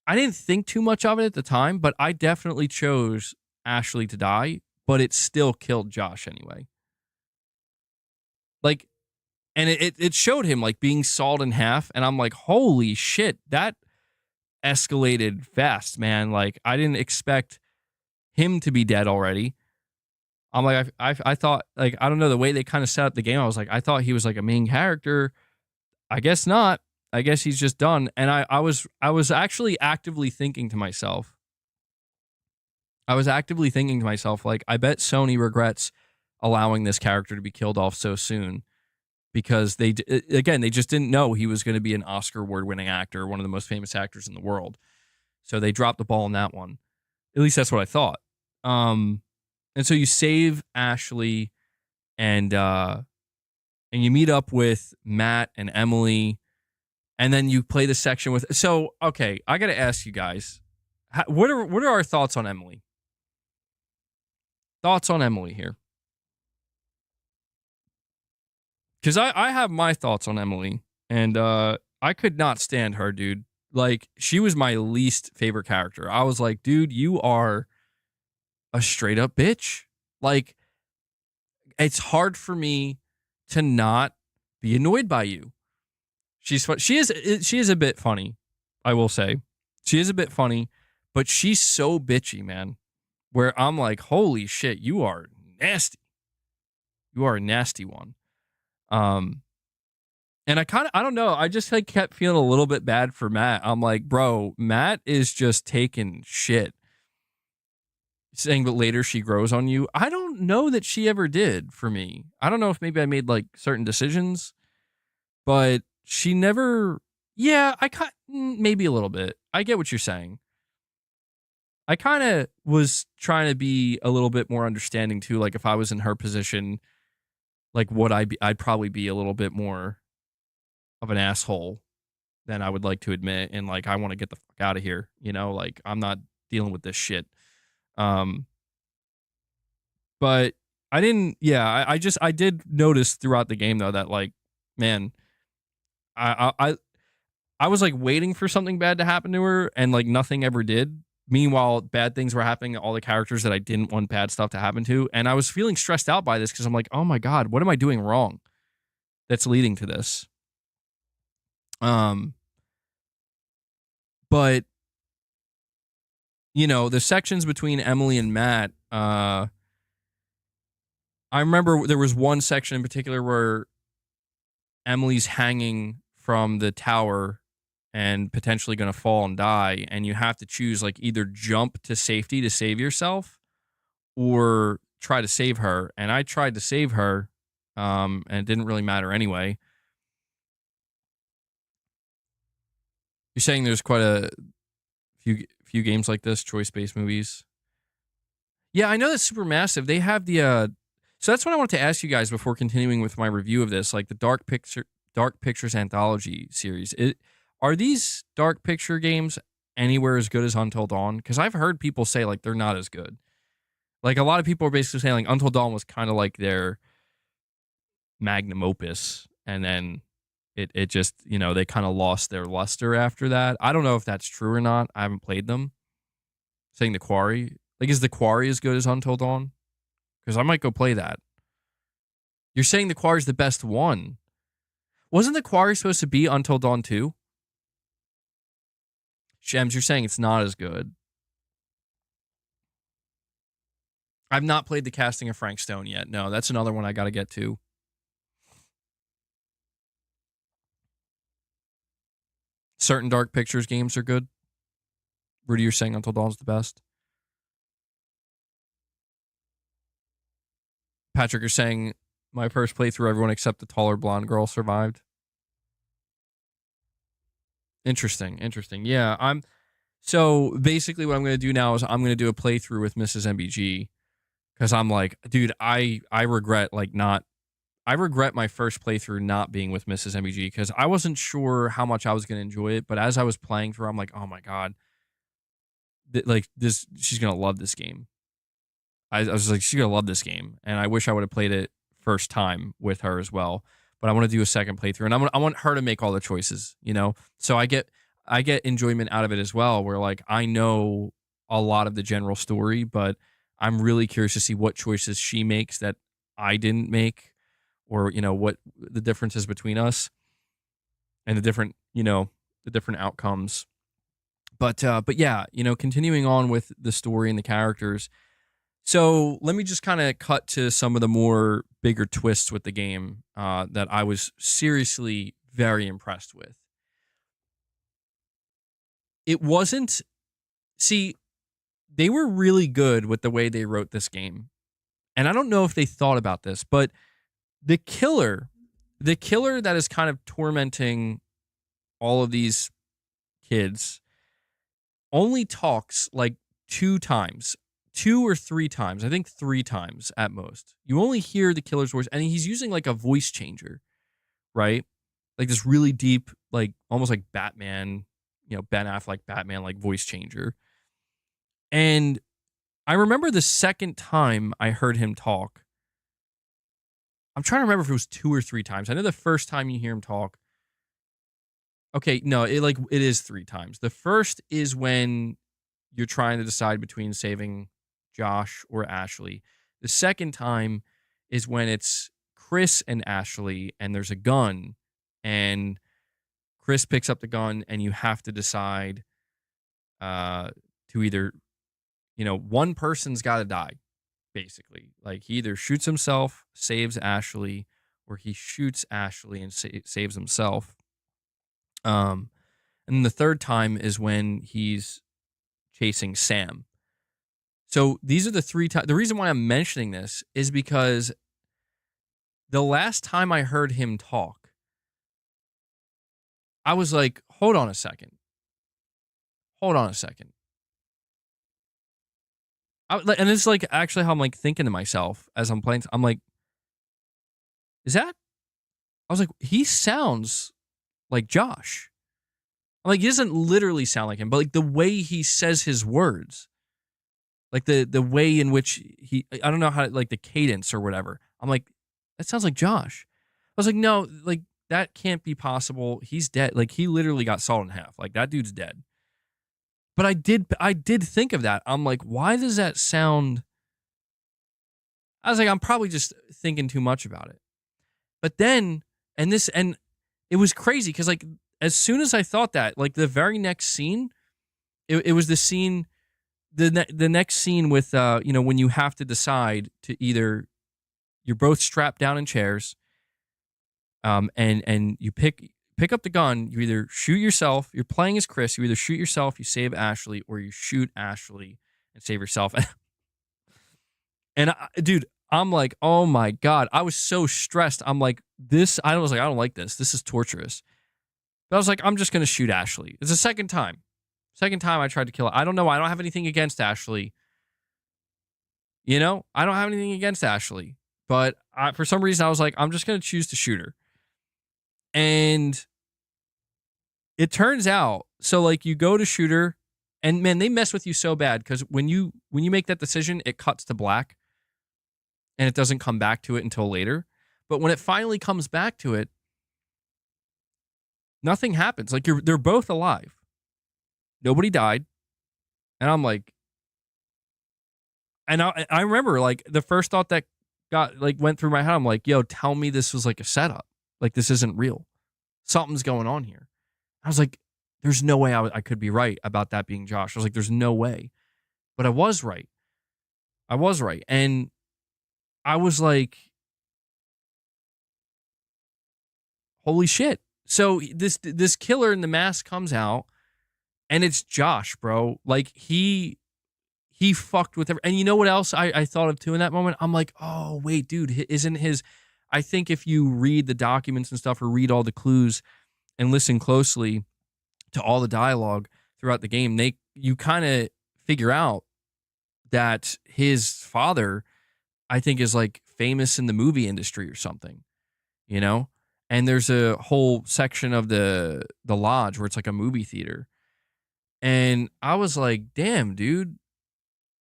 didn't think too much of it at the time, but I definitely chose Ashley to die, but it still killed Josh anyway. Like, and it showed him like being sawed in half, and I'm like, holy shit, that escalated fast, man. Like, I didn't expect him to be dead already. I'm like, I thought, like, I don't know, the way they kind of set up the game, I was like, I thought he was like a main character. I guess not. I guess he's just done. And I was actually actively thinking to myself, like, I bet Sony regrets allowing this character to be killed off so soon, because they just didn't know he was going to be an Oscar award-winning actor, one of the most famous actors in the world. So they dropped the ball on that one. At least that's what I thought. And so you save Ashley, and you meet up with Matt and Emily, and then you play the section with. So okay, I got to ask you guys, what are our thoughts on Emily? Thoughts on Emily here? Because I have my thoughts on Emily, and I could not stand her, dude. Like, she was my least favorite character. I was like, dude, you are a straight up bitch. Like, it's hard for me to not be annoyed by you. She is a bit funny, I will say. She is a bit funny, but she's so bitchy, man. Where I'm like, holy shit, you are nasty. You are a nasty one. And I don't know, I just like kept feeling a little bit bad for Matt. I'm like, bro, Matt is just taking shit. Saying that later she grows on you. I don't know that she ever did for me. I don't know if maybe I made like certain decisions, but she never. Yeah, maybe a little bit. I get what you're saying. I kind of was trying to be a little bit more understanding too. Like, if I was in her position, like, I'd probably be a little bit more of an asshole than I would like to admit. And like, I want to get the fuck out of here. Like, I'm not dealing with this shit. But I didn't. Yeah, I did notice throughout the game though that, like, man, I was like waiting for something bad to happen to her, and like nothing ever did. Meanwhile, bad things were happening to all the characters that I didn't want bad stuff to happen to, and I was feeling stressed out by this because I'm like, oh my god, what am I doing wrong that's leading to this? But the sections between Emily and Matt, I remember there was one section in particular where Emily's hanging from the tower and potentially going to fall and die, and you have to choose, like, either jump to safety to save yourself or try to save her. And I tried to save her, and it didn't really matter anyway. You're saying there's quite a few games like this, choice-based movies. Yeah, I know that's super massive. They have the so that's what I wanted to ask you guys before continuing with my review of this, like the Dark Pictures Anthology series. Are these Dark Picture games anywhere as good as Until Dawn? Because I've heard people say like they're not as good. Like, a lot of people are basically saying like Until Dawn was kind of like their magnum opus, and then it just, they kind of lost their luster after that. I don't know if that's true or not. I haven't played them. Saying The Quarry, like, is The Quarry as good as Until Dawn? Because I might go play that. You're saying The Quarry's the best one. Wasn't The Quarry supposed to be Until Dawn 2? Shems, you're saying it's not as good. I've not played The Casting of Frank Stone yet. No, that's another one I got to get to. Certain Dark Pictures games are good. Rudy, you're saying Until Dawn's the best. Patrick, you're saying my first playthrough, everyone except the taller blonde girl survived. Interesting. Yeah, So basically, what I'm going to do now is I'm going to do a playthrough with Mrs. MBG because I'm like, dude, I regret like not. I regret my first playthrough not being with Mrs. MBG because I wasn't sure how much I was going to enjoy it. But as I was playing through, I'm like, oh my god, like this, she's going to love this game. I was like, she's going to love this game, and I wish I would have played it first time with her as well. But I want to do a second playthrough, and I want her to make all the choices, you know. So I get enjoyment out of it as well. Where like I know a lot of the general story, but I'm really curious to see what choices she makes that I didn't make, or you know what the differences between us and the different outcomes. But yeah, you know, continuing on with the story and the characters. So let me just kind of cut to some of the more bigger twists with the game that I was seriously very impressed with. It wasn't, see, they were really good with the way they wrote this game. And I don't know if they thought about this, but the killer, the killer that is kind of tormenting all of these kids only talks like two or three times. I think three times at most. You only hear the killer's voice, and he's using like a voice changer, right? Like this really deep, like almost like Batman, you know, Ben Affleck Batman like voice changer. And I remember the second time I heard him talk. I'm trying to remember if it was two or three times. I know the first time you hear him talk. Okay, no, it is three times. The first is when you're trying to decide between saving Josh or Ashley. The second time is when it's Chris and Ashley and there's a gun and Chris picks up the gun and you have to decide to either, you know, one person's got to die, basically. Like he either shoots himself, saves Ashley, or he shoots Ashley and saves himself. And then the third time is when he's chasing Sam. So these are the three times. The reason why I'm mentioning this is because the last time I heard him talk, I was like, hold on a second. Hold on a second. And it's like actually how I'm like thinking to myself as I'm playing. I'm like, is that? I was like, he sounds like Josh. I'm like, he doesn't literally sound like him, but like the way he says his words, like the way in which I don't know how, like the cadence or whatever. I'm like, that sounds like Josh. I was like, no, like that can't be possible. He's dead. Like he literally got sawed in half. Like that dude's dead. But I did think of that. I'm like, why does that sound? I was like, I'm probably just thinking too much about it. But then, and it was crazy because like as soon as I thought that, like the very next scene, it was the scene, the next scene with you know, when you have to decide to either you're both strapped down in chairs, and you pick up the gun, you either shoot yourself, you're playing as Chris, you either shoot yourself, you save Ashley, or you shoot Ashley and save yourself. And dude, I'm like, oh my God. I was so stressed. I'm like, I was like, I don't like this. This is torturous. But I was like, I'm just going to shoot Ashley. It's the second time. Second time I tried to kill her. I don't know. I don't have anything against Ashley. You know, I don't have anything against Ashley. But for some reason, I was like, I'm just going to choose to shoot her. And it turns out, so like you go to shoot her, and man, they mess with you so bad because when you make that decision, it cuts to black. And it doesn't come back to it until later. But when it finally comes back to it, nothing happens. Like they're both alive. Nobody died. And I'm like, and I remember like the first thought that went through my head. I'm like, yo, tell me this was like a setup. Like this isn't real. Something's going on here. I was like, there's no way I could be right about that being Josh. I was like, there's no way. But I was right. And I was like, holy shit. So this killer in the mask comes out and it's Josh, bro. Like he fucked with and you know what else I thought of too in that moment? I'm like, oh wait, dude, isn't his, I think if you read the documents and stuff or read all the clues and listen closely to all the dialogue throughout the game, you kind of figure out that his father, I think, is like famous in the movie industry or something, you know? And there's a whole section of the lodge where it's like a movie theater. And I was like, damn, dude.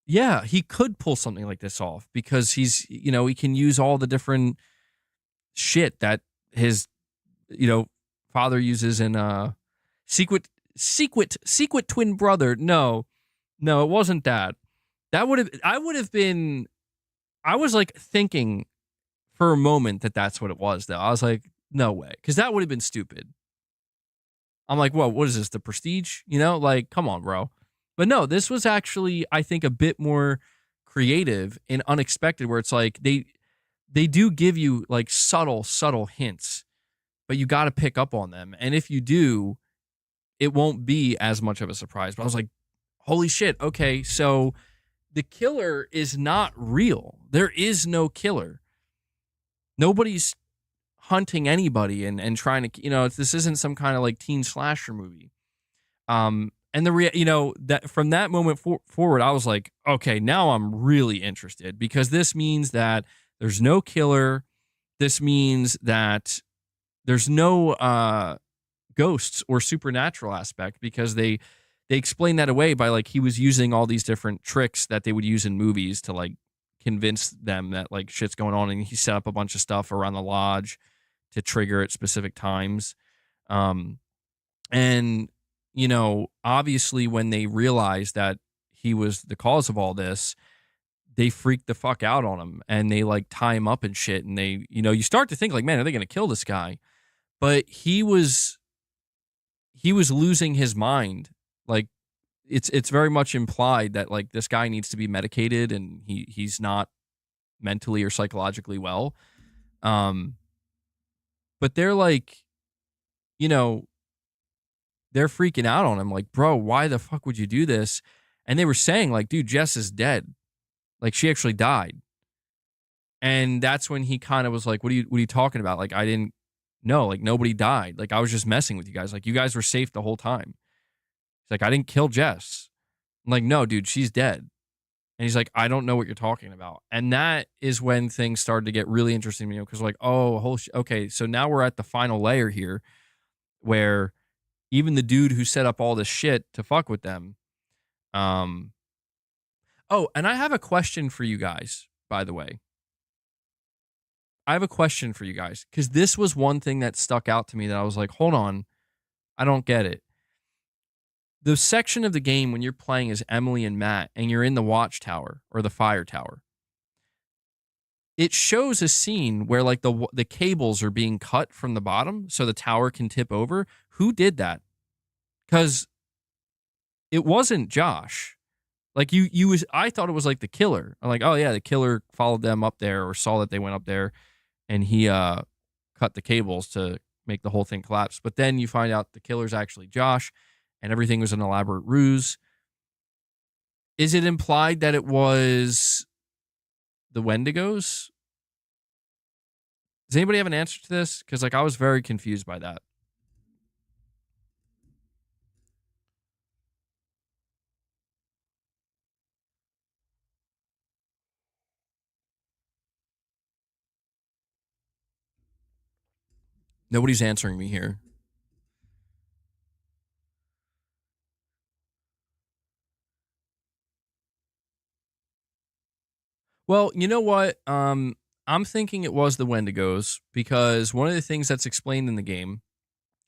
Yeah, he could pull something like this off because he's, he can use all the different shit that his, you know, father uses in secret twin brother. No, it wasn't that. I would have been, I was like thinking for a moment that that's what it was, though. I was like, no way. Because that would have been stupid. I'm like, whoa, what is this? The Prestige? Like, come on, bro. But no, this was actually, I think, a bit more creative and unexpected, where it's like they do give you like subtle hints, but you got to pick up on them. And if you do, it won't be as much of a surprise. But I was like, holy shit. Okay, so the killer is not real. There is no killer. Nobody's hunting anybody and trying to, this isn't some kind of like teen slasher movie. And that from that moment forward, I was like, okay, now I'm really interested, because this means that there's no killer. This means that there's no ghosts or supernatural aspect, because they explain that away by like he was using all these different tricks that they would use in movies to like convince them that like shit's going on, and he set up a bunch of stuff around the lodge to trigger at specific times. And obviously when they realized that he was the cause of all this, they freaked the fuck out on him, and they like tie him up and shit. And they, you start to think like, man, are they going to kill this guy? But he was losing his mind. Like it's very much implied that like this guy needs to be medicated, and he's not mentally or psychologically well. But they're like, they're freaking out on him. Like, bro, why the fuck would you do this? And they were saying like, dude, Jess is dead. Like, she actually died. And that's when he kind of was like, what are you talking about? Like, I didn't know, like nobody died. Like, I was just messing with you guys. Like, you guys were safe the whole time. He's like, I didn't kill Jess. I'm like, no, dude, she's dead. And he's like, I don't know what you're talking about. And that is when things started to get really interesting, because like, oh, okay, so now we're at the final layer here, where even the dude who set up all this shit to fuck with them. Oh, and I have a question for you guys, by the way. I have a question for you guys, because this was one thing that stuck out to me that I was like, hold on, I don't get it. The section of the game when you're playing as Emily and Matt and you're in the watchtower or the fire tower, it shows a scene where like the cables are being cut from the bottom so the tower can tip over. Who did that? Because it wasn't Josh. Like I thought it was like the killer. I'm like, oh yeah, the killer followed them up there or saw that they went up there, and he cut the cables to make the whole thing collapse. But then you find out the killer's actually Josh, and everything was an elaborate ruse. Is it implied that it was the Wendigos? Does anybody have an answer to this? Because like I was very confused by that. Nobody's answering me here. Well, you know what? I'm thinking it was the Wendigos, because one of the things that's explained in the game,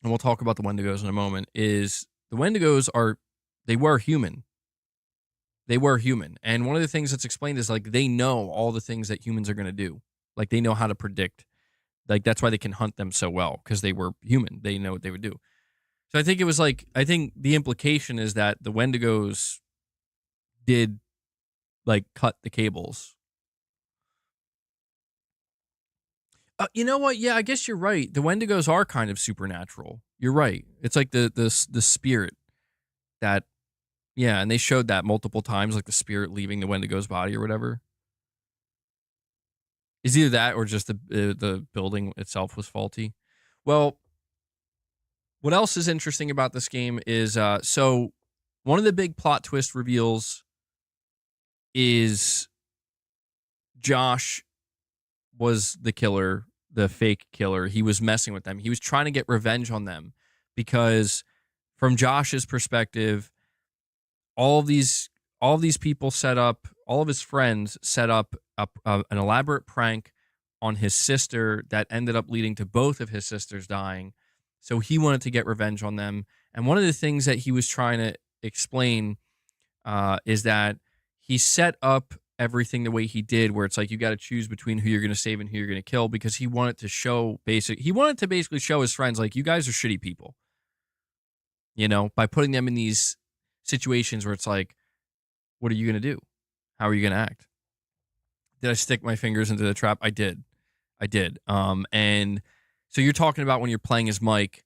and we'll talk about the Wendigos in a moment, is the Wendigos they were human. They were human. And one of the things that's explained is like they know all the things that humans are going to do. Like they know how to predict. Like that's why they can hunt them so well, because they were human. They know what they would do. So I think it was like, I think the implication is that the Wendigos did like cut the cables. You know what? Yeah, I guess you're right. The Wendigos are kind of supernatural. You're right. It's like the spirit that, yeah, and they showed that multiple times, like the spirit leaving the Wendigo's body or whatever. Is either that or just the building itself was faulty. Well, what else is interesting about this game is so one of the big plot twist reveals is Josh was the killer, the fake killer. He was messing with them. He was trying to get revenge on them because from Josh's perspective, all of these people set up, all of his friends set up an elaborate prank on his sister that ended up leading to both of his sisters dying. So he wanted to get revenge on them. And one of the things that he was trying to explain is that he set up everything the way he did, where it's like you got to choose between who you're going to save and who you're going to kill, because he wanted to basically show his friends, like, you guys are shitty people, by putting them in these situations where it's like, what are you going to do? How are you going to act? Did I stick my fingers into the trap? I did. And so you're talking about when you're playing as Mike,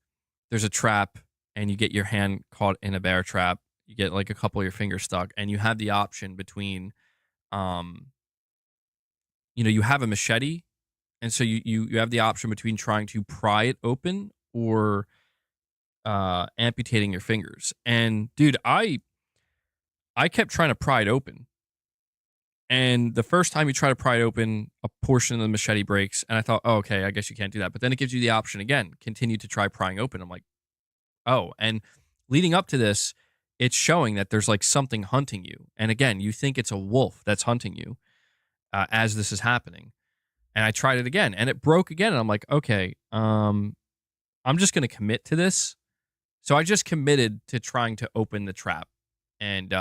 there's a trap and you get your hand caught in a bear trap. You get like a couple of your fingers stuck, and you have the option between, you have a machete, and so you have the option between trying to pry it open or amputating your fingers. And dude, I kept trying to pry it open. And the first time you try to pry it open, a portion of the machete breaks. And I thought, oh, okay, I guess you can't do that. But then it gives you the option again, continue to try prying open. I'm like, oh. And leading up to this, it's showing that there's like something hunting you. And again, you think it's a wolf that's hunting you as this is happening. And I tried it again and it broke again. And I'm like, okay, I'm just going to commit to this. So I just committed to trying to open the trap. And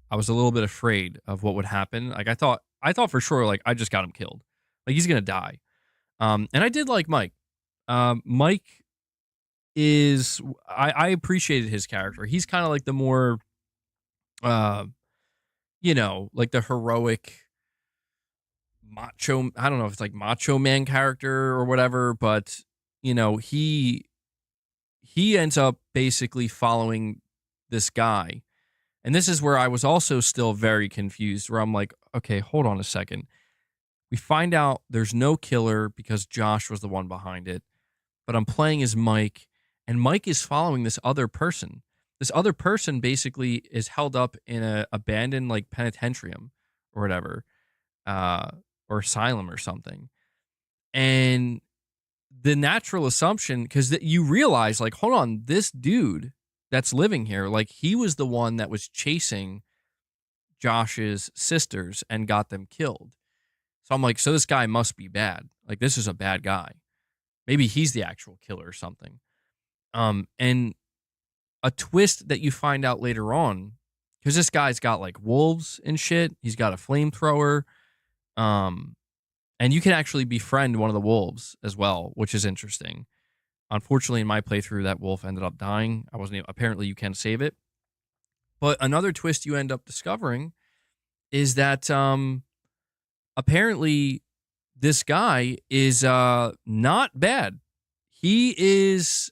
I was a little bit afraid of what would happen. Like I thought for sure, like I just got him killed. Like he's going to die. And I did like Mike. Mike is, I appreciated his character. He's kind of like the more, like the heroic macho, I don't know if it's like macho man character or whatever, but he ends up basically following this guy. And this is where I was also still very confused, where I'm like, okay, hold on a second. We find out there's no killer because Josh was the one behind it, but I'm playing as Mike, and Mike is following this other person. This other person basically is held up in a abandoned like penitentiary or whatever, or asylum or something. And the natural assumption, because you realize, like, hold on, this dude that's living here, like he was the one that was chasing Josh's sisters and got them killed. So I'm like, so this guy must be bad. Like this is a bad guy. Maybe he's the actual killer or something. And a twist that you find out later on, because this guy's got like wolves and shit. He's got a flamethrower. And you can actually befriend one of the wolves as well, which is interesting. Unfortunately, in my playthrough, that wolf ended up dying. Apparently you can save it. But another twist you end up discovering is that apparently this guy is not bad. He's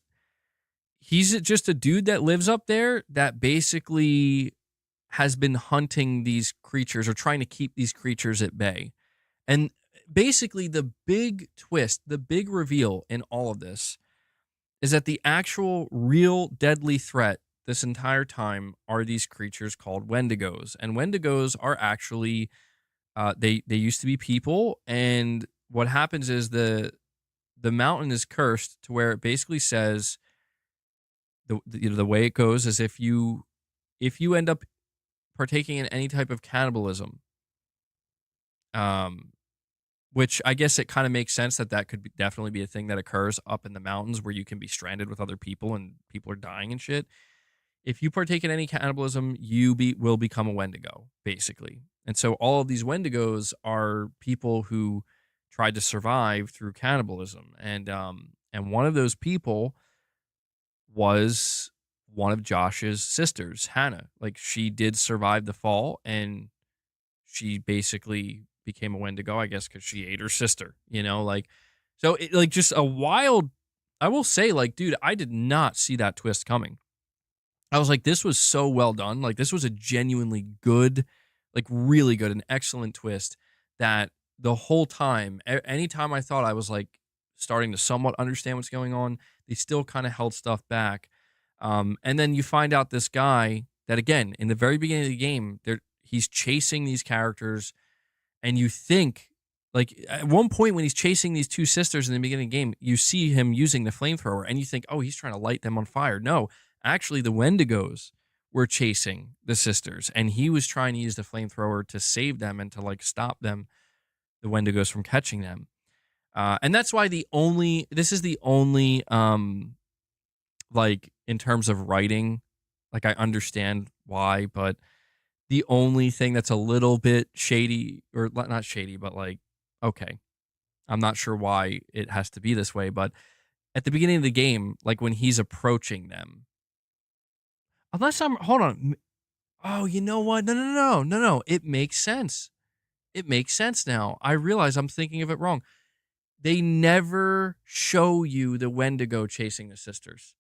just a dude that lives up there that basically has been hunting these creatures or trying to keep these creatures at bay. And basically the big twist, the big reveal in all of this is that the actual real deadly threat this entire time are these creatures called Wendigos. And Wendigos are actually, they used to be people. And what happens is the mountain is cursed to where it basically says, the way it goes is if you end up partaking in any type of cannibalism, which I guess it kind of makes sense that could definitely be a thing that occurs up in the mountains where you can be stranded with other people and people are dying and shit. If you partake in any cannibalism, you will become a Wendigo, basically. And so all of these Wendigos are people who tried to survive through cannibalism. And one of those people was one of Josh's sisters, Hannah. Like she did survive the fall and she basically became a Wendigo, I guess, because she ate her sister, so it, like just a wild, I will say, like, dude, I did not see that twist coming. I was like, this was so well done. Like this was a genuinely good, like really good, an excellent twist that the whole time, anytime I thought I was like starting to somewhat understand what's going on, they still kind of held stuff back. And then you find out this guy that again, in the very beginning of the game, he's chasing these characters, and you think, like, at one point when he's chasing these two sisters in the beginning of the game, you see him using the flamethrower, and you think, oh, he's trying to light them on fire. No, actually, the Wendigos were chasing the sisters, and he was trying to use the flamethrower to save them and to like stop them, the Wendigos, from catching them. And that's why this is the only like, in terms of writing, like, I understand why, but the only thing that's a little bit shady, or not shady, but like, okay, I'm not sure why it has to be this way, but at the beginning of the game, like when he's approaching them, unless I'm, hold on. Oh, you know what? No. It makes sense. It makes sense now. I realize I'm thinking of it wrong. They never show you the Wendigo chasing the sisters.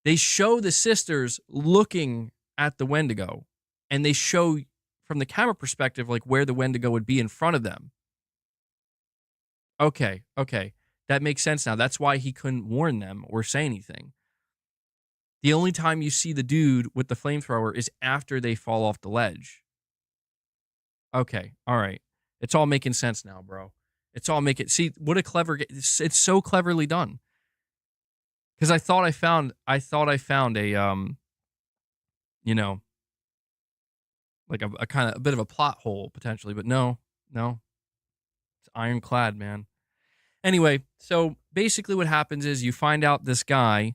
They show the sisters looking at the Wendigo, and they show from the camera perspective, like where the Wendigo would be in front of them. Okay. That makes sense now. That's why he couldn't warn them or say anything. The only time you see the dude with the flamethrower is after they fall off the ledge. Okay. All right. It's all making sense now, bro. It's all making, see, what a clever, it's so cleverly done. Because I thought I found a, you know, like a kind of a bit of a plot hole potentially, but no, it's ironclad, man. Anyway, so basically what happens is you find out this guy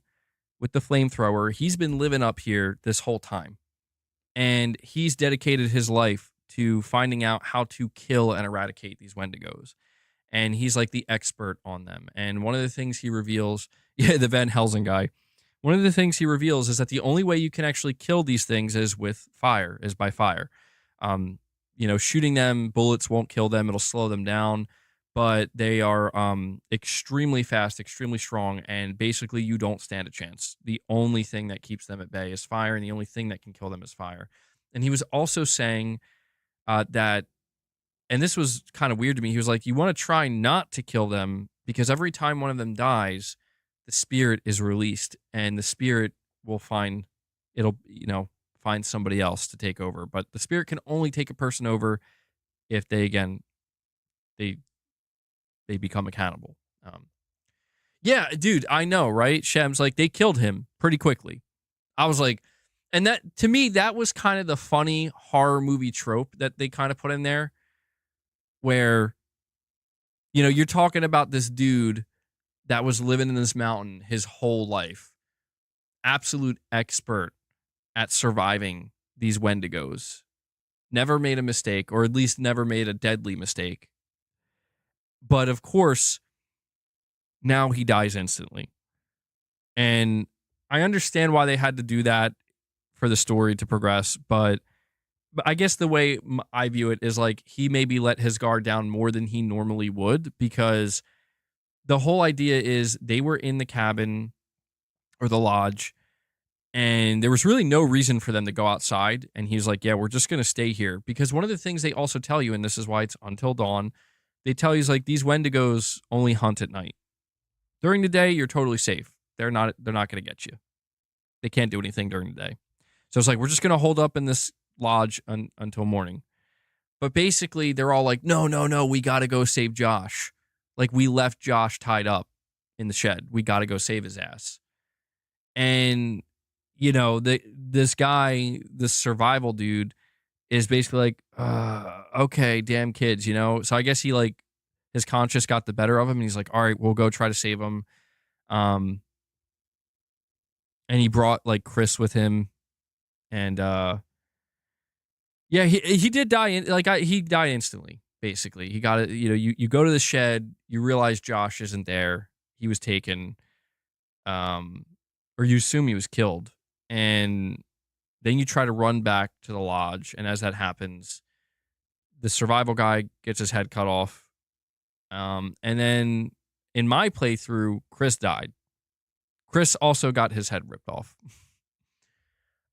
with the flamethrower, he's been living up here this whole time, and he's dedicated his life to finding out how to kill and eradicate these Wendigos. And he's like the expert on them. And one of the things he reveals, yeah, the Van Helsing guy, one of the things he reveals is that the only way you can actually kill these things is with fire, is by fire. Shooting them, bullets won't kill them. It'll slow them down, but they are extremely fast, extremely strong, and basically you don't stand a chance. The only thing that keeps them at bay is fire, and the only thing that can kill them is fire. And he was also saying that, and this was kind of weird to me, he was like, you want to try not to kill them, because every time one of them dies, the spirit is released, and the spirit will find somebody else to take over. But the spirit can only take a person over if they become accountable. Yeah, dude, I know, right? Shem's like, they killed him pretty quickly. I was like, and that, to me, that was kind of the funny horror movie trope that they kind of put in there, where, you're talking about this dude that was living in this mountain his whole life, absolute expert at surviving these Wendigos, never made a mistake, or at least never made a deadly mistake. But of course, now he dies instantly. And I understand why they had to do that for the story to progress, but I guess the way I view it is like he maybe let his guard down more than he normally would, because the whole idea is they were in the cabin or the lodge, and there was really no reason for them to go outside. And he's like, yeah, we're just going to stay here. Because one of the things they also tell you, and this is why it's until dawn, they tell you, like, these Wendigos only hunt at night. During the day, you're totally safe. They're not going to get you. They can't do anything during the day. So it's like, we're just going to hold up in this lodge until morning. But basically, they're all like, no, we got to go save Josh. Like, we left Josh tied up in the shed. We got to go save his ass. And, this guy, this survival dude, is basically like, okay, damn kids, So I guess he, like, his conscience got the better of him, and he's like, all right, we'll go try to save him. And he brought, like, Chris with him. And, yeah, he did die. He died instantly, basically. He got it. You go to the shed, you realize Josh isn't there. He was taken, or you assume he was killed. And then you try to run back to the lodge. And as that happens, the survival guy gets his head cut off. And then in my playthrough, Chris died. Chris also got his head ripped off.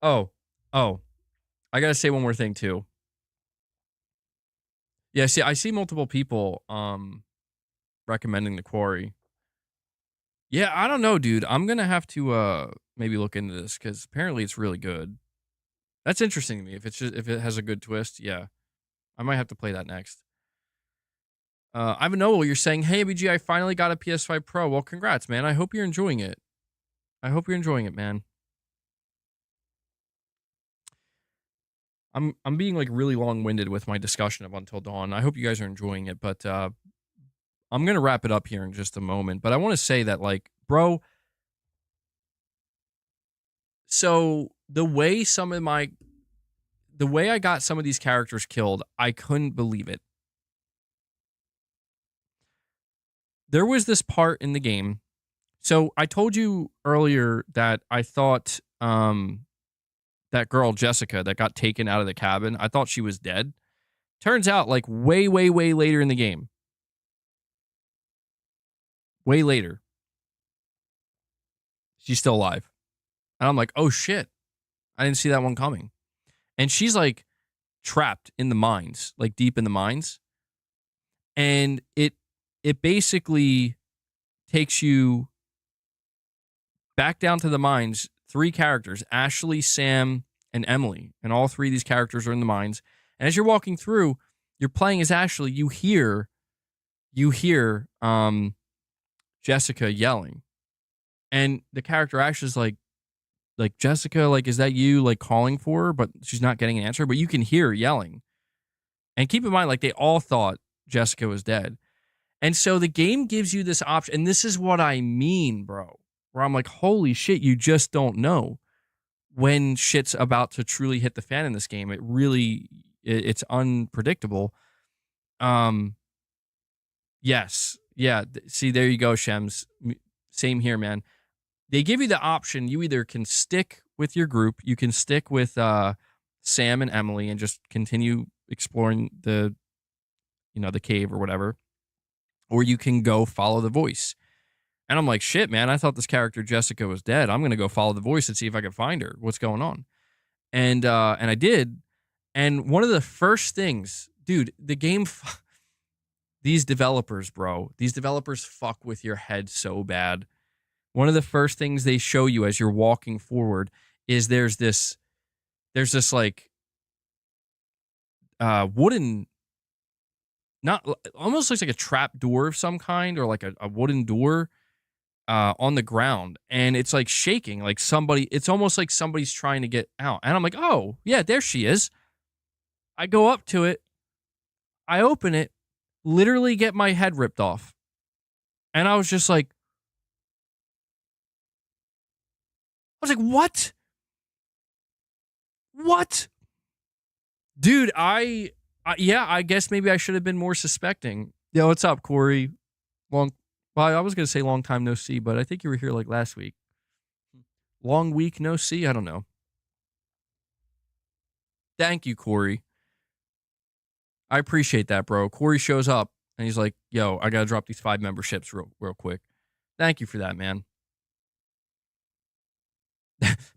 Oh, I gotta say one more thing too. Yeah, see, I see multiple people recommending The Quarry. Yeah, I don't know, dude. I'm gonna have to maybe look into this, because apparently it's really good. That's interesting to me. If it has a good twist, yeah, I might have to play that next. Ivan Noel, you're saying, "Hey, BG, I finally got a PS5 Pro." Well, congrats, man. I hope you're enjoying it. I hope you're enjoying it, man. I'm being like really long-winded with my discussion of Until Dawn. I hope you guys are enjoying it, but I'm gonna wrap it up here in just a moment. But I want to say that, like, bro, so the way I got some of these characters killed, I couldn't believe it. There was this part in the game. So I told you earlier that I thought that girl Jessica that got taken out of the cabin, I thought she was dead. Turns out, like, way, way, way later in the game, way later, she's still alive. And I'm like, oh shit, I didn't see that one coming. And she's like trapped in the mines, like deep in the mines. And it basically takes you back down to the mines. 3 characters, Ashley, Sam, and Emily. And all 3 of these characters are in the mines. And as you're walking through, you're playing as Ashley, you hear Jessica yelling. And the character Ashley's like, Jessica, like, is that you, like, calling for her? But she's not getting an answer. But you can hear her yelling. And keep in mind, like, they all thought Jessica was dead. And so the game gives you this option. And this is what I mean, bro. Where I'm like, holy shit, you just don't know when shit's about to truly hit the fan in this game. It's unpredictable. Yes. Yeah. See, there you go, Shems. Same here, man. They give you the option. You either can stick with your group, you can stick with Sam and Emily and just continue exploring the cave or whatever, or you can go follow the voice. And I'm like, shit, man, I thought this character Jessica was dead. I'm gonna go follow the voice and see if I can find her. What's going on? And I did. And one of the first things, dude, the game, these developers, bro, these developers fuck with your head so bad. One of the first things they show you as you're walking forward is there's this like wooden, not almost looks like a trap door of some kind, or like a wooden door on the ground, and it's like shaking, like it's almost like somebody's trying to get out. And I'm like, oh yeah, there she is. I go up to it, I open it, literally get my head ripped off. And I was just like, what? What? Dude, yeah, I guess maybe I should have been more suspecting. Yo, what's up, Corey? Well, I was going to say long time no see, but I think you were here like last week. Long week no see? I don't know. Thank you, Corey. I appreciate that, bro. Corey shows up and he's like, yo, I got to drop these 5 memberships real quick. Thank you for that, man.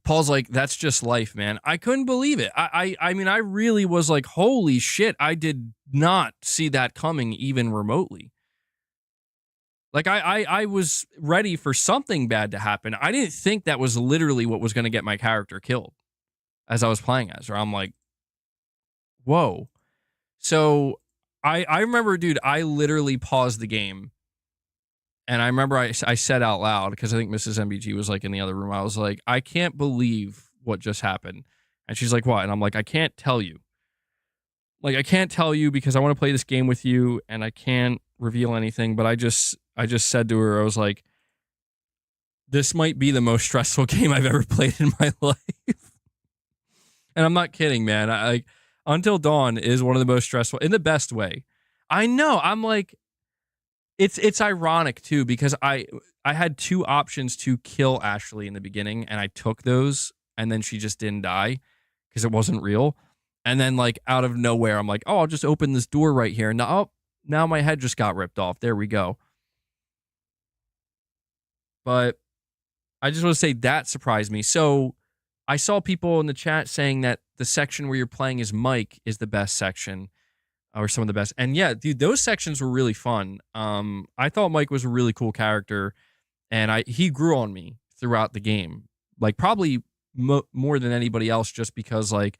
Paul's like, that's just life, man. I couldn't believe it. I mean, I really was like, holy shit, I did not see that coming even remotely. Like, I was ready for something bad to happen. I didn't think that was literally what was going to get my character killed as I was playing as her. I'm like, whoa. So I remember, dude, I literally paused the game. And I remember I said out loud, because I think Mrs. MBG was like in the other room. I was like, I can't believe what just happened. And she's like, what? And I'm like, I can't tell you. Like, I can't tell you because I want to play this game with you and I can't reveal anything. But I just said to her, I was like, this might be the most stressful game I've ever played in my life. And I'm not kidding, man. Until Dawn is one of the most stressful in the best way. I know. I'm like, it's ironic too, because I had 2 options to kill Ashley in the beginning, and I took those, and then she just didn't die because it wasn't real. And then, like, out of nowhere, I'm like, oh, I'll just open this door right here. Now my head just got ripped off. There we go. But I just want to say that surprised me. So I saw people in the chat saying that the section where you're playing as Mike is the best section, or some of the best. And yeah, dude, those sections were really fun. I thought Mike was a really cool character, and he grew on me throughout the game. Like, probably more than anybody else, just because like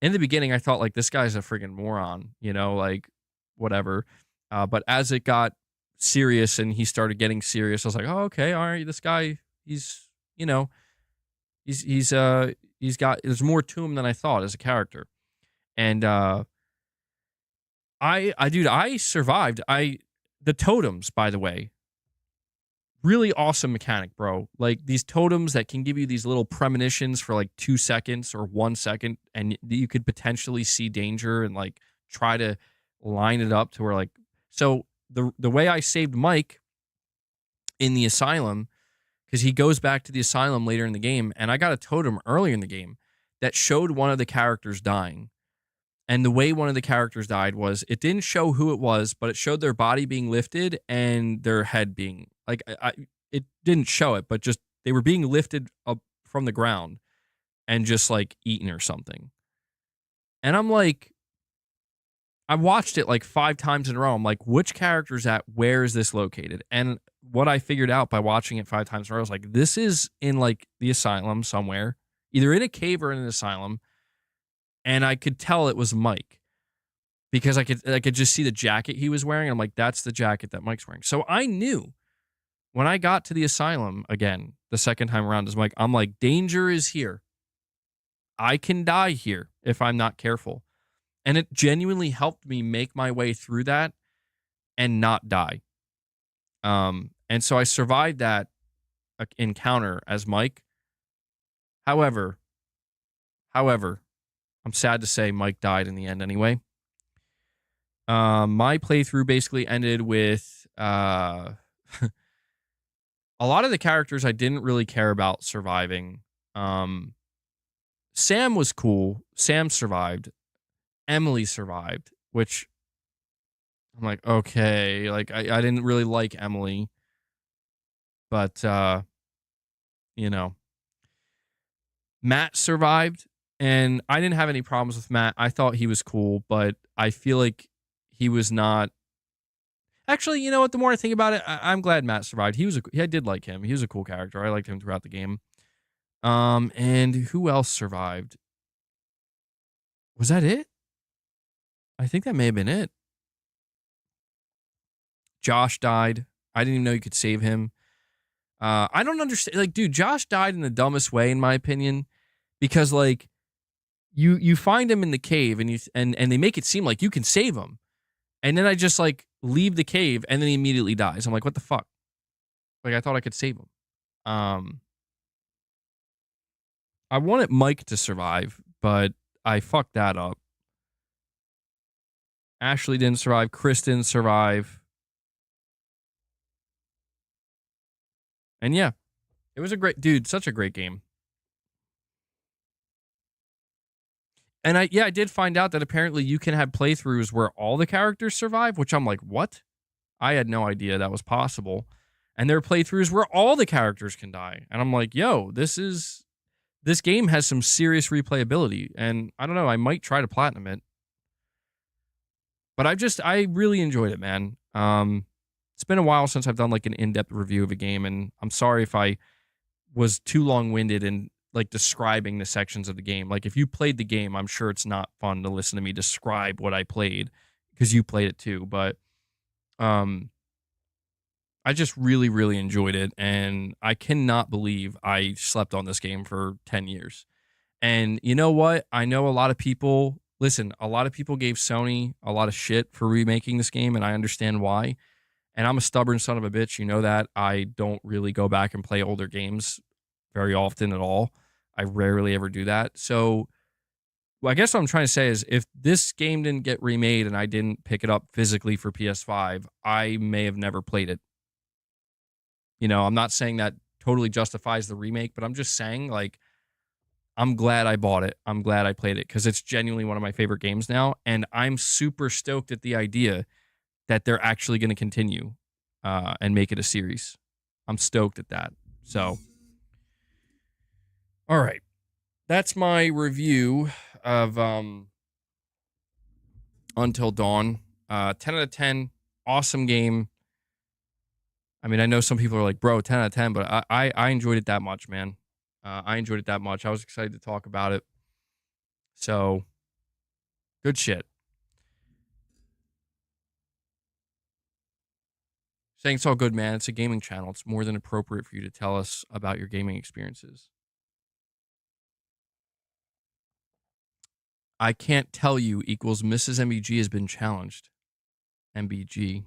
in the beginning I thought like this guy's a freaking moron, you know, like whatever. But as it got serious and he started getting serious, I was like, oh, okay, all right, this guy, he's, you know, he's got, there's more to him than I thought as a character. And dude, I survived. The totems, by the way, really awesome mechanic, bro. Like these totems that can give you these little premonitions for like 2 seconds or 1 second, and you could potentially see danger and like try to line it up to where like, so the way I saved Mike in the asylum, because he goes back to the asylum later in the game, and I got a totem earlier in the game that showed one of the characters dying. And the way one of the characters died was it didn't show who it was, but it showed their body being lifted and their head being like, it didn't show it, but just they were being lifted up from the ground and just like eaten or something. And I'm like, I watched it like 5 times in a row. I'm like, which character's that? Where is this located? And what I figured out by watching it 5 times in a row was like, this is in like the asylum somewhere, either in a cave or in an asylum. And I could tell it was Mike because I could just see the jacket he was wearing. I'm like, that's the jacket that Mike's wearing. So I knew when I got to the asylum again, the second time around as Mike, I'm like, danger is here. I can die here if I'm not careful. And it genuinely helped me make my way through that and not die. And so I survived that encounter as Mike. However, I'm sad to say Mike died in the end anyway. My playthrough basically ended with a lot of the characters I didn't really care about surviving. Sam was cool. Sam survived. Emily survived, which I'm like, okay, like I didn't really like Emily, but you know, Matt survived, and I didn't have any problems with Matt. I thought he was cool, but I feel like he was not. Actually, you know what? The more I think about it, I'm glad Matt survived. I did like him. He was a cool character. I liked him throughout the game. And who else survived? Was that it? I think that may have been it. Josh died. I didn't even know you could save him. I don't understand. Like, dude, Josh died in the dumbest way, in my opinion, because like you find him in the cave and they make it seem like you can save him, and then I just like leave the cave and then he immediately dies. I'm like, what the fuck? Like, I thought I could save him. I wanted Mike to survive, but I fucked that up. Ashley didn't survive. Chris didn't survive. And yeah, it was such a great game. And I did find out that apparently you can have playthroughs where all the characters survive, which I'm like, what? I had no idea that was possible. And there are playthroughs where all the characters can die. And I'm like, yo, this game has some serious replayability. And I don't know, I might try to platinum it. But I really enjoyed it, man. It's been a while since I've done like an in-depth review of a game, and I'm sorry if I was too long-winded in like describing the sections of the game. Like if you played the game, I'm sure it's not fun to listen to me describe what I played because you played it too. But I just really, really enjoyed it, and I cannot believe I slept on this game for 10 years. And you know what? I know a lot of people, listen, a lot of people gave Sony a lot of shit for remaking this game, and I understand why. And I'm a stubborn son of a bitch. You know that. I don't really go back and play older games very often at all. I rarely ever do that. So I guess what I'm trying to say is if this game didn't get remade and I didn't pick it up physically for PS5, I may have never played it. You know, I'm not saying that totally justifies the remake, but I'm just saying, like, I'm glad I bought it. I'm glad I played it because it's genuinely one of my favorite games now. And I'm super stoked at the idea that they're actually going to continue and make it a series. I'm stoked at that. So, all right. That's my review of Until Dawn. 10 out of 10. Awesome game. I mean, I know some people are like, bro, 10 out of 10, but I enjoyed it that much, man. I enjoyed it that much. I was excited to talk about it. So, good shit. Saying it's all good, man. It's a gaming channel. It's more than appropriate for you to tell us about your gaming experiences. I can't tell you equals Mrs. MBG has been challenged. MBG.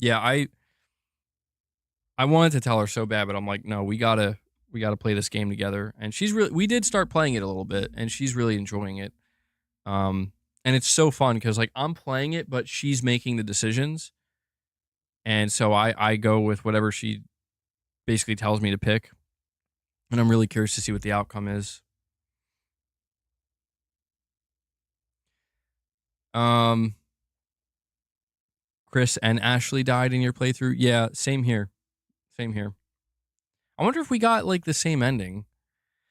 Yeah, I wanted to tell her so bad, but I'm like, no, we gotta play this game together. And we did start playing it a little bit, and she's really enjoying it. And it's so fun because like I'm playing it, but she's making the decisions, and so I go with whatever she basically tells me to pick, and I'm really curious to see what the outcome is. Chris and Ashley died in your playthrough. Yeah, same here. Same here. I wonder if we got like the same ending.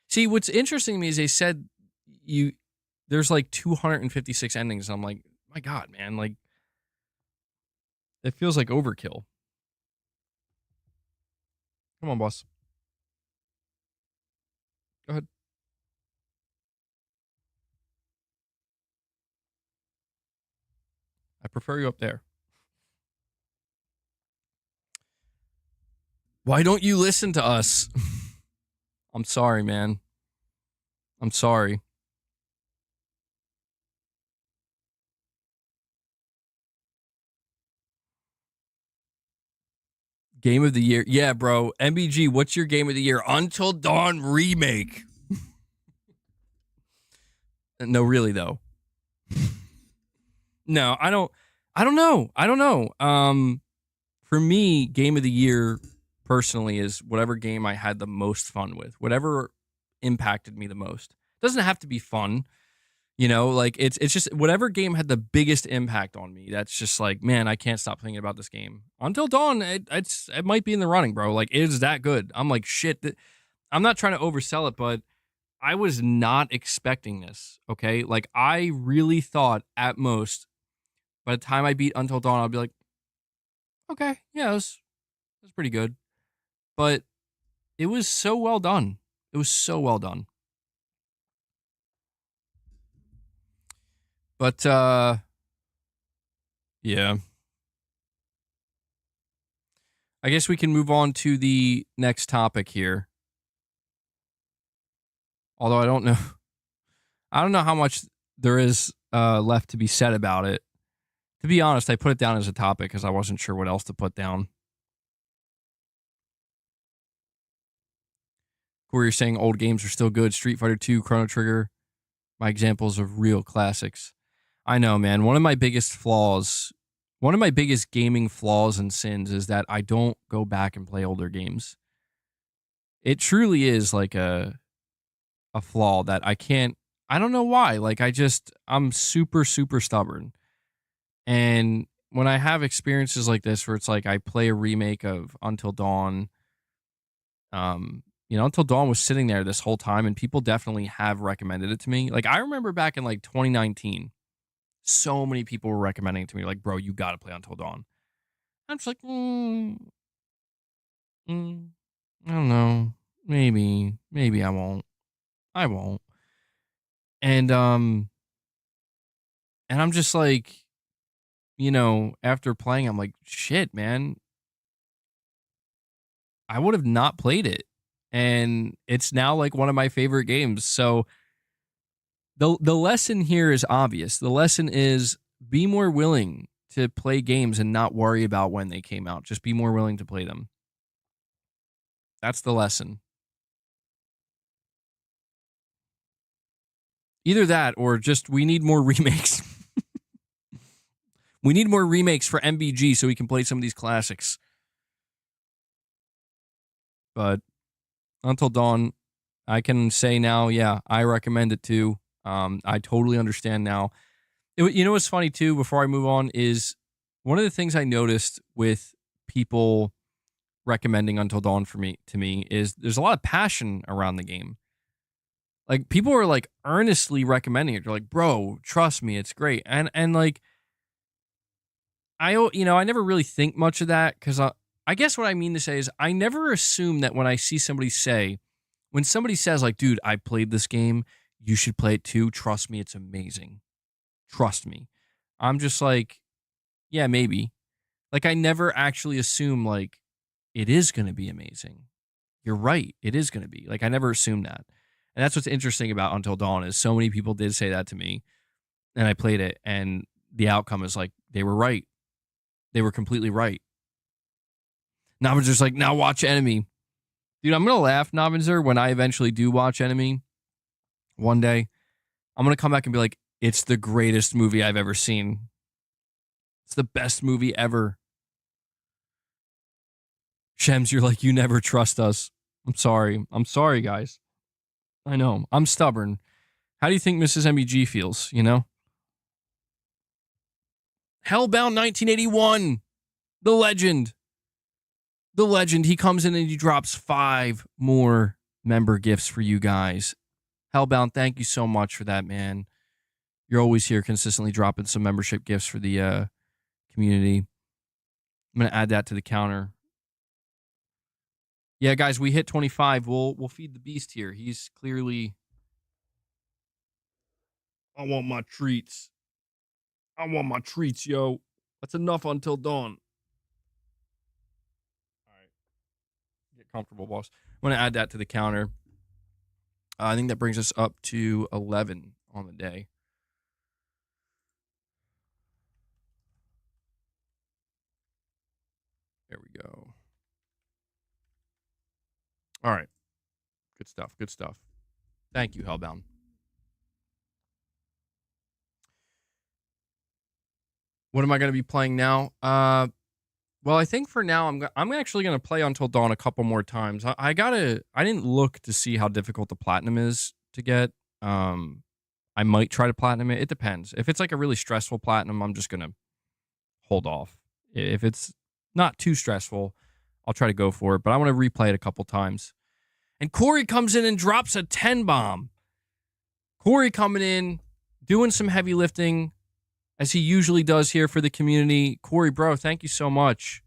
See, what's interesting to me is they said there's like 256 endings. And I'm like, my God, man, like it feels like overkill. Come on, boss. Go ahead. I prefer you up there. Why don't you listen to us? I'm sorry, man. I'm sorry. Game of the year. Yeah, bro. MBG, what's your game of the year? Until Dawn remake. No, really though. No, I don't know. For me, game of the year personally is whatever game I had the most fun with. Whatever impacted me the most. Doesn't have to be fun. You know, like it's just whatever game had the biggest impact on me. That's just like, man, I can't stop thinking about this game. Until Dawn, it might be in the running, bro. Like it is that good. I'm like, shit. I'm not trying to oversell it, but I was not expecting this. Okay, like I really thought at most by the time I beat Until Dawn, I'll be like, okay, yeah, it was pretty good. But it was so well done. It was so well done. But yeah. I guess we can move on to the next topic here. Although I don't know how much there is left to be said about it. To be honest, I put it down as a topic because I wasn't sure what else to put down. Corey, you're saying old games are still good. Street Fighter 2, Chrono Trigger, my examples of real classics. I know, man. One of my biggest gaming flaws and sins is that I don't go back and play older games. It truly is like a flaw that I don't know why. Like I'm super, super stubborn. And when I have experiences like this where it's like I play a remake of Until Dawn, Until Dawn was sitting there this whole time and people definitely have recommended it to me. Like I remember back in like 2019, so many people were recommending it to me, like, bro, you gotta play Until Dawn. I'm just like, I don't know. Maybe I won't. I won't. And I'm just like, after playing, I'm like, shit, man. I would have not played it. And it's now like one of my favorite games. So the lesson here is obvious. The lesson is be more willing to play games and not worry about when they came out. Just be more willing to play them. That's the lesson. Either that or just we need more remakes. We need more remakes for MBG so we can play some of these classics. But Until Dawn, I can say now, yeah, I recommend it too. I totally understand now. What's funny too, before I move on, is one of the things I noticed with people recommending Until Dawn to me is there's a lot of passion around the game. Like people are like earnestly recommending it. They're like, bro, trust me, it's great. And like I never really think much of that because I guess what I mean to say is I never assume that when I see somebody say, when somebody says like, dude, I played this game, you should play it too. Trust me, it's amazing. Trust me. I'm just like, yeah, maybe. Like I never actually assume like it is going to be amazing. You're right. It is going to be. Like I never assumed that. And that's what's interesting about Until Dawn is so many people did say that to me and I played it and the outcome is like they were right. They were completely right. Novinzer's like, now watch Enemy. Dude, I'm going to laugh, Novinzer, when I eventually do watch Enemy one day. I'm going to come back and be like, it's the greatest movie I've ever seen. It's the best movie ever. Shems, you're like, you never trust us. I'm sorry. I'm sorry, guys. I know. I'm stubborn. How do you think Mrs. MEG feels, you know? Hellbound 1981. The legend. The legend. He comes in and he drops 5 more member gifts for you guys. Hellbound, thank you so much for that, man. You're always here consistently dropping some membership gifts for the community. I'm going to add that to the counter. Yeah, guys, we hit 25. We'll feed the beast here. He's clearly... I want my treats. I want my treats, yo. That's enough Until Dawn. All right. Get comfortable, boss. I'm going to add that to the counter. I think that brings us up to 11 on the day. There we go. All right. Good stuff. Good stuff. Thank you, Hellbound. What am I going to be playing now? Well, I think for now I'm actually going to play Until Dawn a couple more times. I didn't look to see how difficult the platinum is to get. I might try to platinum it. It depends. If it's like a really stressful platinum, I'm just going to hold off. If it's not too stressful, I'll try to go for it, but I want to replay it a couple times. And Corey comes in and drops a 10 bomb. Corey coming in, doing some heavy lifting, as he usually does here for the community. Corey, bro, thank you so much.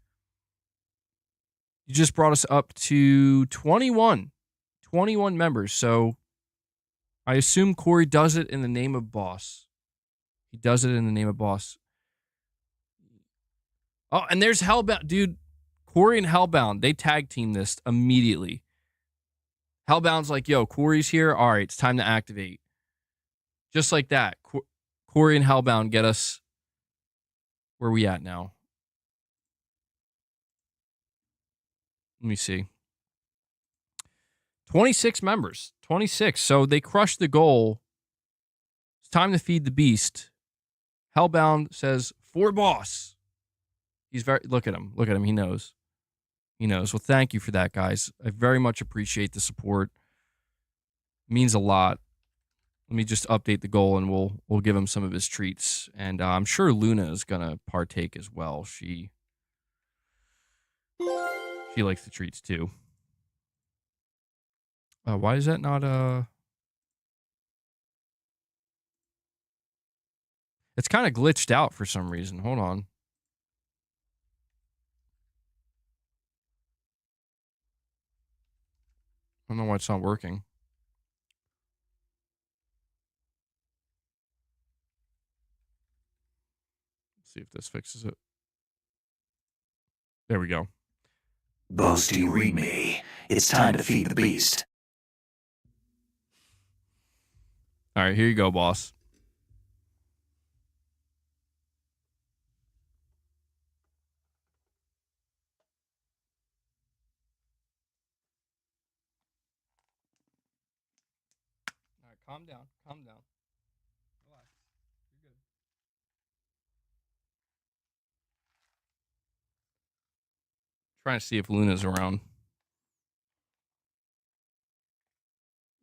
You just brought us up to 21 members. So I assume Corey does it in the name of Boss. He does it in the name of Boss. Oh, and there's Hellbound. Dude, Corey and Hellbound, they tag team this immediately. Hellbound's like, yo, Corey's here. All right, it's time to activate. Just like that. Corey and Hellbound get us where we at now. Let me see. 26 members. 26. So they crushed the goal. It's time to feed the beast. Hellbound says, for Boss. He's very, look at him. Look at him. He knows. He knows. Well, thank you for that, guys. I very much appreciate the support. It means a lot. Let me just update the goal and we'll give him some of his treats. And I'm sure Luna is going to partake as well. She likes the treats too. Why is that not It's kind of glitched out for some reason. Hold on. I don't know why it's not working. Let's see if this fixes it. There we go. Boss, do you read me? It's time to feed the beast. All right, here you go, boss. All right, calm down. Calm down. Relax. You're good. Trying to see if Luna's around.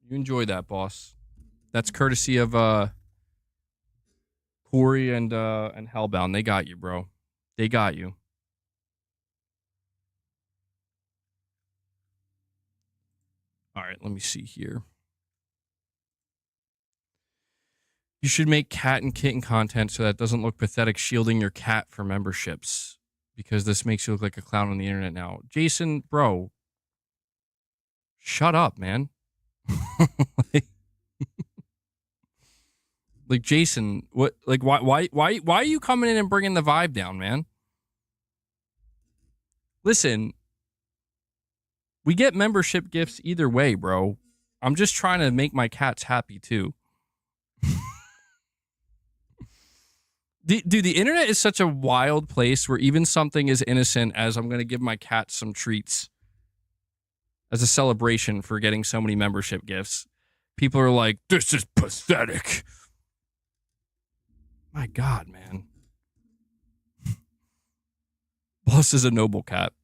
You enjoy that, boss. That's courtesy of Corey and Hellbound. They got you, bro. They got you. All right, let me see here. You should make cat and kitten content so that it doesn't look pathetic shielding your cat for memberships. because this makes you look like a clown on the internet now. Jason, bro, shut up, man. like Jason, what? Like why are you coming in and bringing the vibe down, man? Listen, we get membership gifts either way, bro. I'm just trying to make my cats happy too. Dude, the internet is such a wild place where even something as innocent as I'm going to give my cat some treats as a celebration for getting so many membership gifts, people are like, this is pathetic. My God, man. Boss is a noble cat.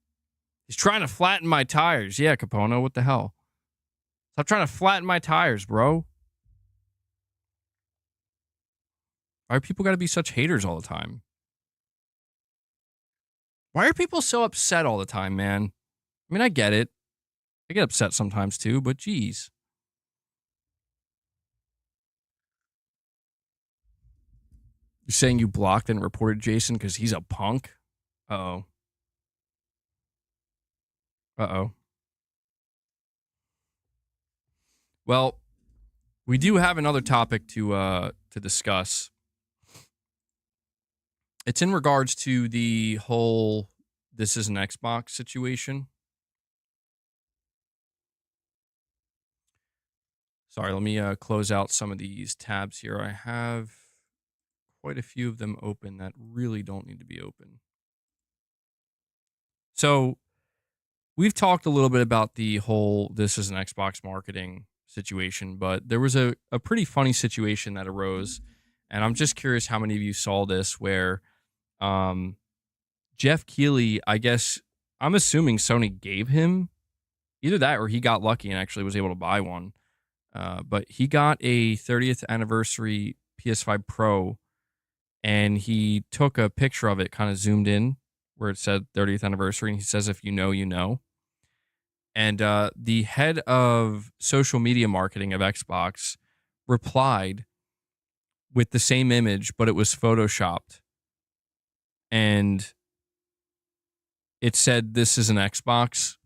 He's trying to flatten my tires. Yeah, Capono, what the hell? Stop trying to flatten my tires, bro. Why are people got to be such haters all the time? Why are people so upset all the time, man? I mean, I get it. I get upset sometimes too, but geez. You're saying you blocked and reported Jason because he's a punk? Uh-oh. Uh-oh. Well, we do have another topic to discuss. It's in regards to the whole this is an Xbox situation. Sorry, let me close out some of these tabs here. I have quite a few of them open that really don't need to be open. So we've talked a little bit about the whole this is an Xbox marketing situation, but there was a pretty funny situation that arose, and I'm just curious how many of you saw this where Jeff Keighley, I guess, I'm assuming Sony gave him either that or he got lucky and actually was able to buy one. But he got a 30th anniversary PS5 Pro, and he took a picture of it, kind of zoomed in where it said 30th anniversary, and he says, if you know, you know. And the head of social media marketing of Xbox replied with the same image, but it was photoshopped. And it said, this is an Xbox.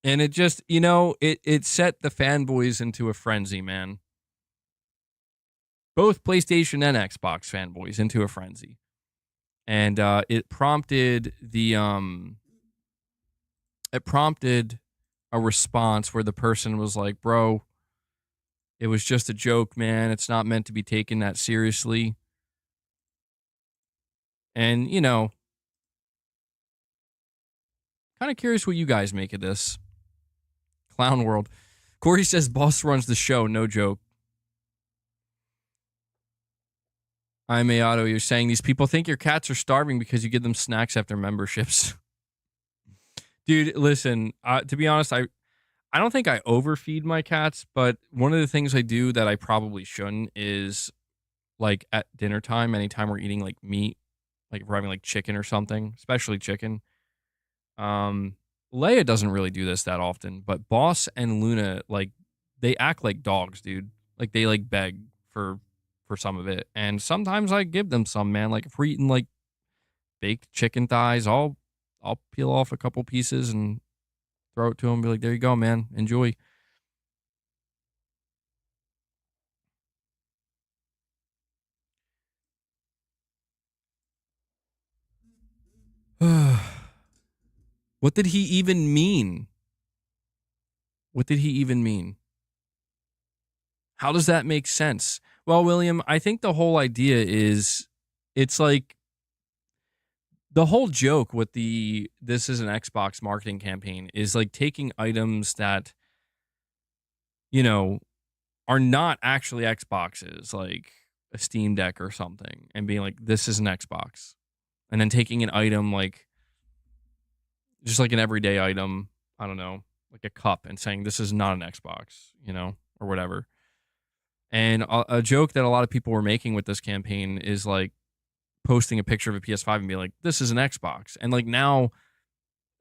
And it just, it set the fanboys into a frenzy, man. Both PlayStation and Xbox fanboys into a frenzy. And it prompted a response where the person was like, bro, it was just a joke, man. It's not meant to be taken that seriously. And, kind of curious what you guys make of this. Clown world. Corey says boss runs the show. No joke. I'm Aoto. You're saying these people think your cats are starving because you give them snacks after memberships. Dude, listen, to be honest, I don't think I overfeed my cats, but one of the things I do that I probably shouldn't is like at dinner time, anytime we're eating like meat, like if we're having like chicken or something, especially chicken. Leia doesn't really do this that often, but Boss and Luna, like, they act like dogs, dude. Like, they, like, beg for some of it. And sometimes I give them some, man. Like, if we're eating, like, baked chicken thighs, I'll peel off a couple pieces and throw it to them. Be like, there you go, man. Enjoy. What did he even mean? What did he even mean? How does that make sense? Well, William, I think the whole idea is it's like the whole joke with this is an Xbox marketing campaign is like taking items that, are not actually Xboxes, like a Steam Deck or something, and being like, this is an Xbox. And then taking an item like, just like an everyday item, I don't know, like a cup, and saying this is not an Xbox, or whatever. And a joke that a lot of people were making with this campaign is like posting a picture of a PS5 and being like, this is an Xbox. And like now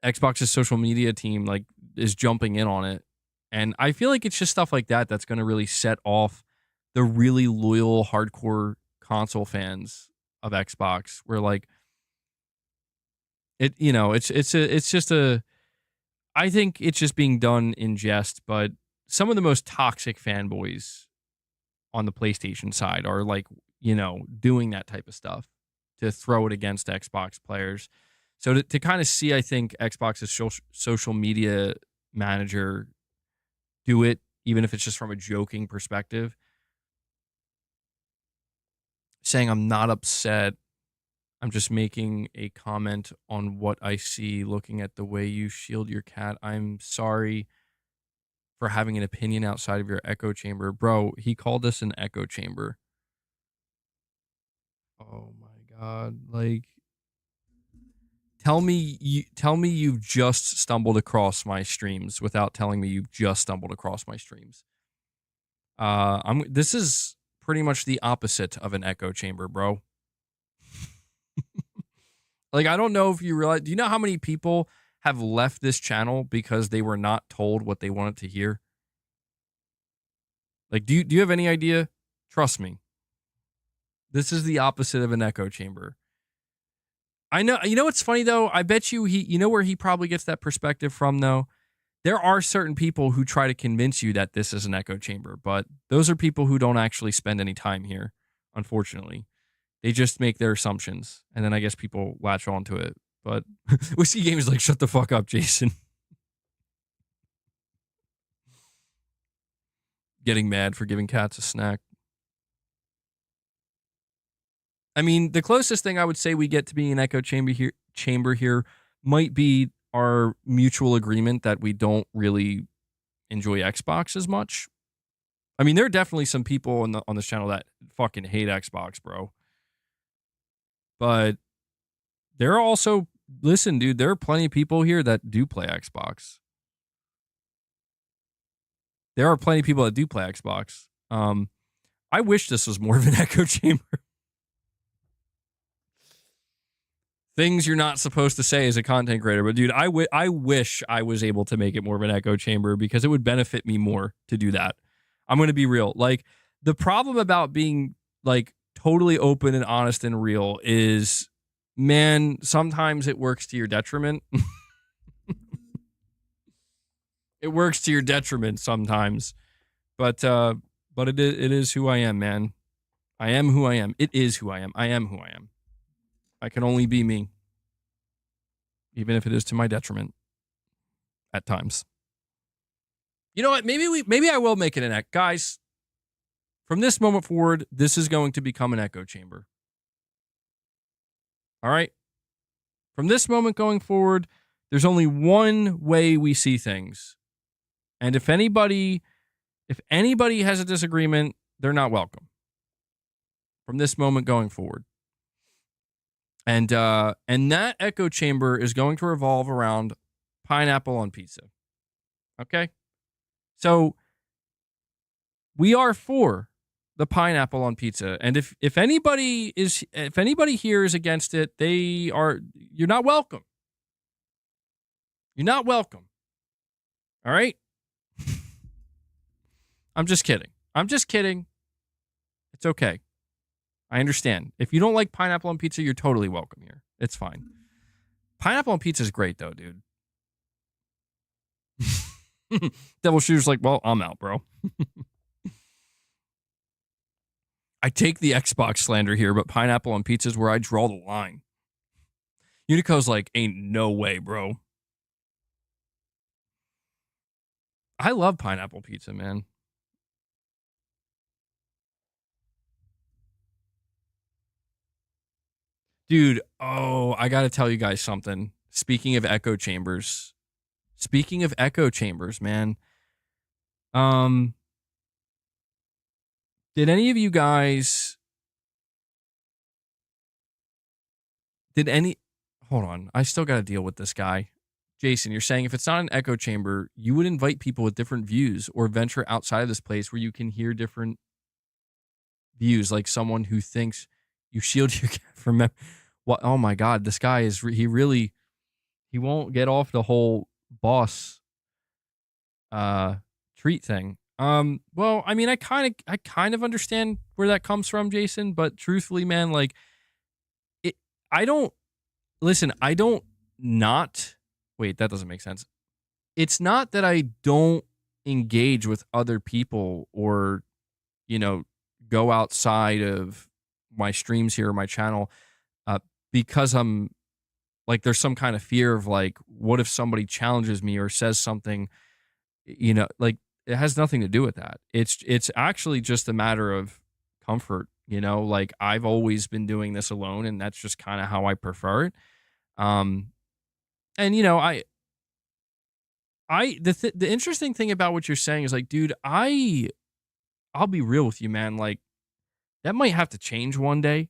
Xbox's social media team like is jumping in on it. And I feel like it's just stuff like that that's going to really set off the really loyal hardcore console fans of Xbox, where like it, you know, it's just a. I think it's just being done in jest, but some of the most toxic fanboys on the PlayStation side are like, you know, doing that type of stuff to throw it against Xbox players. So to kind of see, I think Xbox's social media manager do it, even if it's just from a joking perspective, saying, I'm not upset. I'm just making a comment on what I see looking at the way you shield your cat. I'm sorry for having an opinion outside of your echo chamber. Bro, he called us an echo chamber. Oh my God. Like, tell me you've just stumbled across my streams without telling me you've just stumbled across my streams. This is pretty much the opposite of an echo chamber, bro. Like, I don't know if you realize, do you know how many people have left this channel because they were not told what they wanted to hear? Like, do you have any idea? Trust me. This is the opposite of an echo chamber. I know, you know what's funny though? I bet you you know where he probably gets that perspective from though? There are certain people who try to convince you that this is an echo chamber, but those are people who don't actually spend any time here, unfortunately. They just make their assumptions, and then I guess people latch onto it. But Whiskey Game is like, shut the fuck up, Jason. Getting mad for giving cats a snack. I mean, the closest thing I would say we get to being an echo chamber here might be our mutual agreement that we don't really enjoy Xbox as much. I mean, there are definitely some people on this channel that fucking hate Xbox, bro. But there are also, listen, dude, there are plenty of people here that do play Xbox. There are plenty of people that do play Xbox. I wish this was more of an echo chamber. Things you're not supposed to say as a content creator. But, dude, I wish I was able to make it more of an echo chamber because it would benefit me more to do that. I'm going to be real. Like, the problem about being, like, totally open and honest and real is, man, sometimes it works to your detriment. It works to your detriment sometimes. But it is who I am, man. I am who I am. It is who I am. I am who I am. I can only be me. Even if it is to my detriment. At times. You know what? Maybe I will make it an echo. Guys, from this moment forward, this is going to become an echo chamber. All right? From this moment going forward, there's only one way we see things. And if anybody has a disagreement, they're not welcome. From this moment going forward. And that echo chamber is going to revolve around pineapple on pizza. Okay? So we are for the pineapple on pizza. And if anybody here is against it, you're not welcome. You're not welcome. All right? I'm just kidding. It's okay. I understand. If you don't like pineapple on pizza, you're totally welcome here. It's fine. Pineapple on pizza is great, though, dude. Devil Shooter's like, well, I'm out, bro. I take the Xbox slander here, but pineapple on pizza is where I draw the line. Unico's like, ain't no way, bro. I love pineapple pizza, man. Dude, I gotta tell you guys something. Speaking of echo chambers, man. Did any of you guys... Hold on. I still gotta deal with this guy. Jason, you're saying if it's not an echo chamber, you would invite people with different views or venture outside of this place where you can hear different views, like someone who thinks you shield your cat from what? Oh my God, this guy is he won't get off the whole boss treat thing. Well, I mean, I kind of understand where that comes from, Jason, but truthfully, man, like I don't listen. I don't not wait. That doesn't make sense. It's not that I don't engage with other people or, you know, go outside of my streams here or my channel uh, because I'm like, there's some kind of fear of like, what if somebody challenges me or says something, like it has nothing to do with that. It's actually just a matter of comfort, like I've always been doing this alone and that's just kind of how I prefer it. Um, and the interesting thing about what you're saying is like, dude, I'll be real with you, man. Like that might have to change one day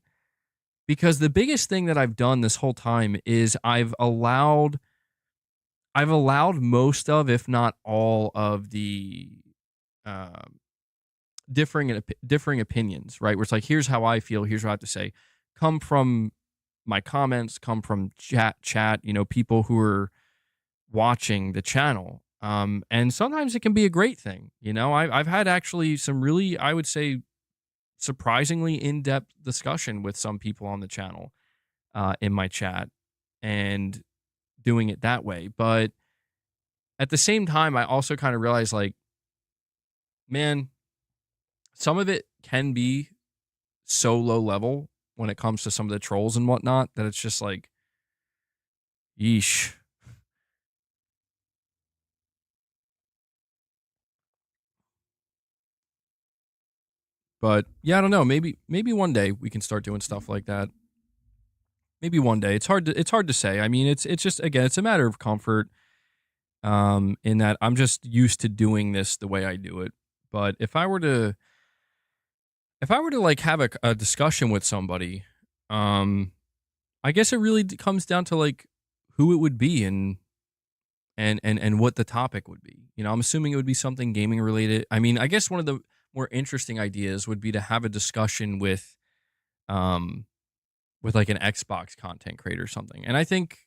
because the biggest thing that I've done this whole time is I've allowed most of, if not all of the um, differing opinions, right? Where it's like, here's how I feel, here's what I have to say, come from my comments, come from chat, people who are watching the channel. And sometimes it can be a great thing. I've had actually some really, I would say, surprisingly in-depth discussion with some people on the channel in my chat and doing it that way. But at the same time, I also kind of realized like, man, some of it can be so low level when it comes to some of the trolls and whatnot that it's just like, yeesh. But yeah, I don't know. Maybe one day we can start doing stuff like that. Maybe one day. It's hard to say. I mean, it's just, again, it's a matter of comfort. In that I'm just used to doing this the way I do it. But if I were to like have a discussion with somebody, I guess it really comes down to like who it would be and what the topic would be. I'm assuming it would be something gaming related. I mean, I guess one of the more interesting ideas would be to have a discussion um with like an Xbox content creator or something. And I think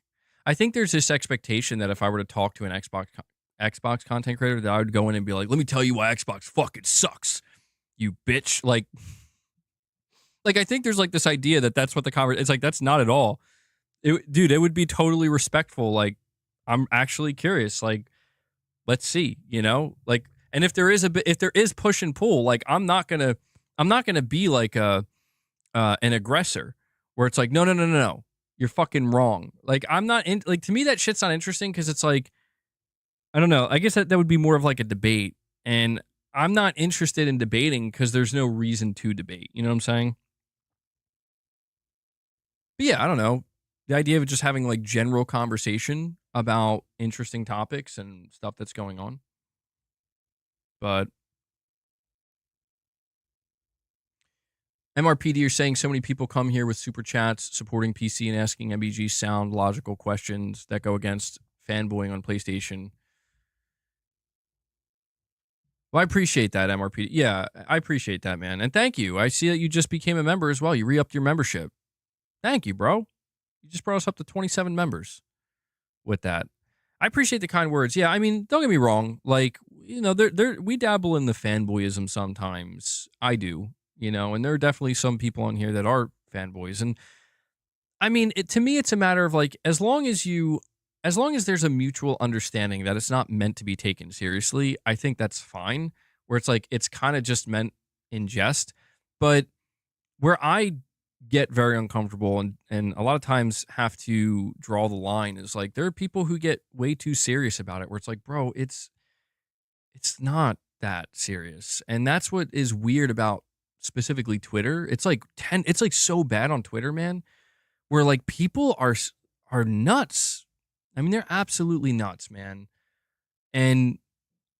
there's this expectation that if I were to talk to an Xbox content creator, that I would go in and be like, "Let me tell you why Xbox fucking sucks, you bitch." Like I think there's like this idea that that's what the conversation. It's like that's not at all. Dude, it would be totally respectful. Like I'm actually curious. Like let's see, like, and if there is push and pull, like I'm not gonna be like an aggressor where it's like no, no, no, no, no, you're fucking wrong. Like I'm not in, like, to me that shit's not interesting because it's like, I don't know, I guess that would be more of like a debate, and I'm not interested in debating because there's no reason to debate, you know what I'm saying? But yeah, I don't know, the idea of just having like general conversation about interesting topics and stuff that's going on. But MRPD, you're saying so many people come here with super chats supporting PC and asking MBG sound logical questions that go against fanboying on PlayStation. Well, I appreciate that, MRPD. Yeah, I appreciate that, man. And thank you. I see that you just became a member as well. You re-upped your membership. Thank you, bro. You just brought us up to 27 members with that. I appreciate the kind words. Yeah, I mean, don't get me wrong. Like, we dabble in the fanboyism sometimes. I do, and there are definitely some people on here that are fanboys. And I mean, to me, it's a matter of like, as long as there's a mutual understanding that it's not meant to be taken seriously, I think that's fine. Where it's like, it's kind of just meant in jest. But where I get very uncomfortable and a lot of times have to draw the line is like, there are people who get way too serious about it where it's like, bro, it's not that serious. And that's what is weird about specifically Twitter. It's like so bad on Twitter, man, where like people are nuts. I mean, they're absolutely nuts, man. And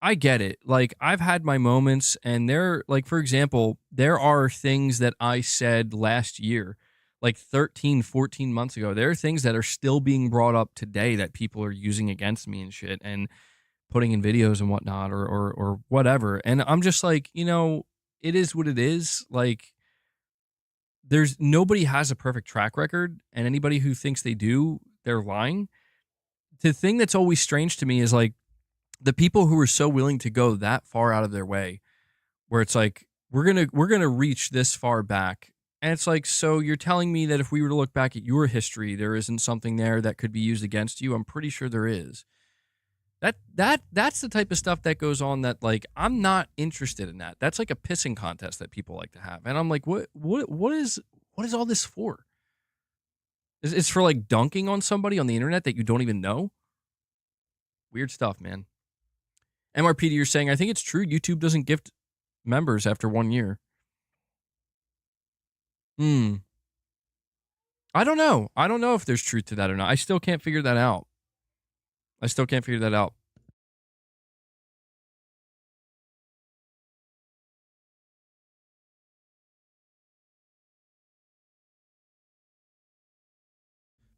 I get it. Like I've had my moments and like, for example, there are things that I said last year, like 13, 14 months ago. There are things that are still being brought up today that people are using against me and shit and putting in videos and whatnot or whatever. And I'm just like, it is what it is. Like nobody has a perfect track record, and anybody who thinks they do, they're lying. The thing that's always strange to me is like the people who are so willing to go that far out of their way, where it's like we're gonna reach this far back And it's like, so you're telling me that if we were to look back at your history, there isn't something there that could be used against you? I'm pretty sure there is. That's the type of stuff that goes on that, like, I'm not interested in that. That's like a pissing contest that people like to have. And I'm like, what is all this for? It's for like dunking on somebody on the internet that you don't even know? Weird stuff, man. MRPD, you're saying, I think it's true. YouTube doesn't gift members after 1 year. I don't know. I don't know if there's truth to that or not. I still can't figure that out.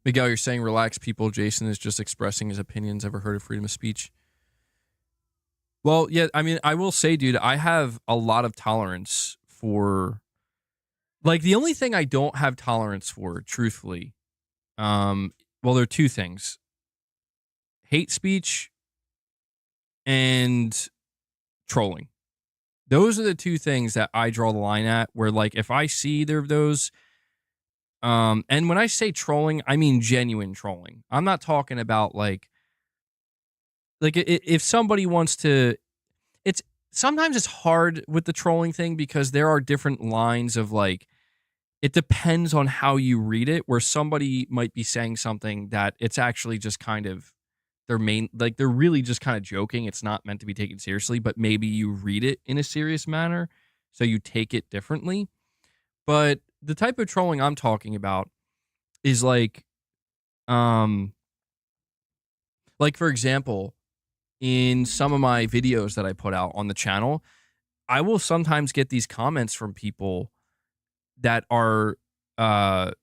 Miguel, you're saying relax people. Jason is just expressing his opinions. Ever heard of freedom of speech? Well, yeah, I mean, I will say, dude, I have a lot of tolerance for, like, the only thing I don't have tolerance for, truthfully, well, there are two things: hate speech and trolling. Those are the two things that I draw the line at, where, like, if I see either of those, and when I say trolling, I mean genuine trolling. I'm not talking about if somebody wants to, it's sometimes it's hard with the trolling thing because there are different lines of, like, it depends on how you read it, where somebody might be saying something that it's actually just kind of they're really just kind of joking. It's not meant to be taken seriously, but maybe you read it in a serious manner, so you take it differently. But the type of trolling I'm talking about is like, for example, in some of my videos that I put out on the channel, I will sometimes get these comments from people that are, I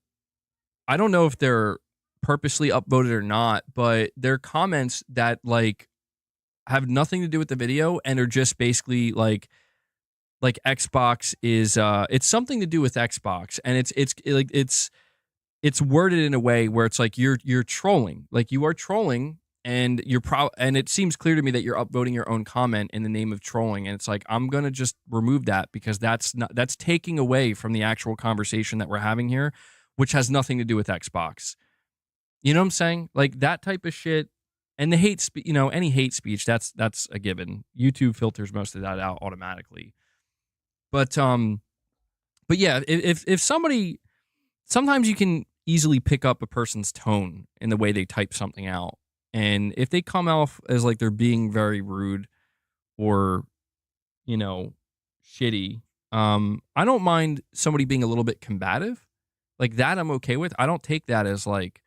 don't know if they're purposely upvoted or not, but they're comments that, like, have nothing to do with the video and are just basically like Xbox is it's something to do with Xbox, and it's worded in a way where it's like you're trolling. Like, you are trolling, and and it seems clear to me that you're upvoting your own comment in the name of trolling, and it's like, I'm going to just remove that because that's taking away from the actual conversation that we're having here, which has nothing to do with Xbox. You know what I'm saying? Like, that type of shit. And the hate speech, any hate speech, that's a given. YouTube filters most of that out automatically. But yeah, if somebody, sometimes you can easily pick up a person's tone in the way they type something out. And if they come off as like they're being very rude or, shitty, I don't mind somebody being a little bit combative. Like, that I'm okay with. I don't take that as like,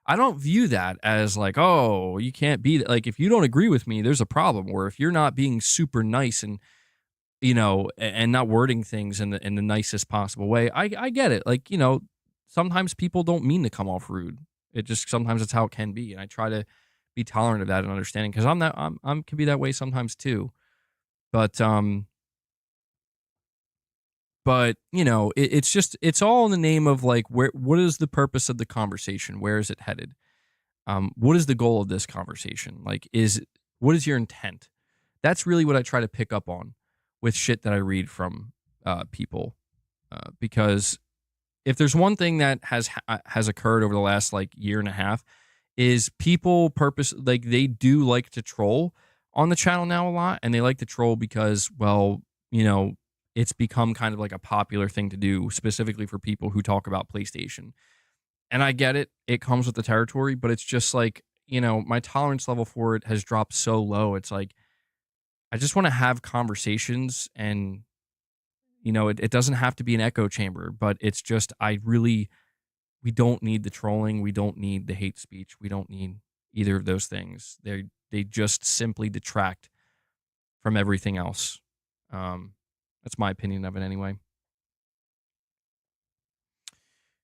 I don't view that as like, oh, you can't be like, if you don't agree with me, there's a problem. Or if you're not being super nice and, and not wording things in the nicest possible way. I get it. Like, sometimes people don't mean to come off rude. It just, sometimes it's how it can be. And I try to be tolerant of that and understanding, because I'm can be that way sometimes too. But it's just, it's all in the name of like, what is the purpose of the conversation? Where is it headed? What is the goal of this conversation? Like, what is your intent? That's really what I try to pick up on with shit that I read from people, because if there's one thing that has occurred over the last like year and a half, is people they do like to troll on the channel now a lot, and they like to troll because, well, it's become kind of like a popular thing to do, specifically for people who talk about PlayStation. And I get it. It comes with the territory, but it's just like, my tolerance level for it has dropped so low. It's like, I just want to have conversations, and, it doesn't have to be an echo chamber, but it's just, we don't need the trolling. We don't need the hate speech. We don't need either of those things. They just simply detract from everything else. That's my opinion of it anyway.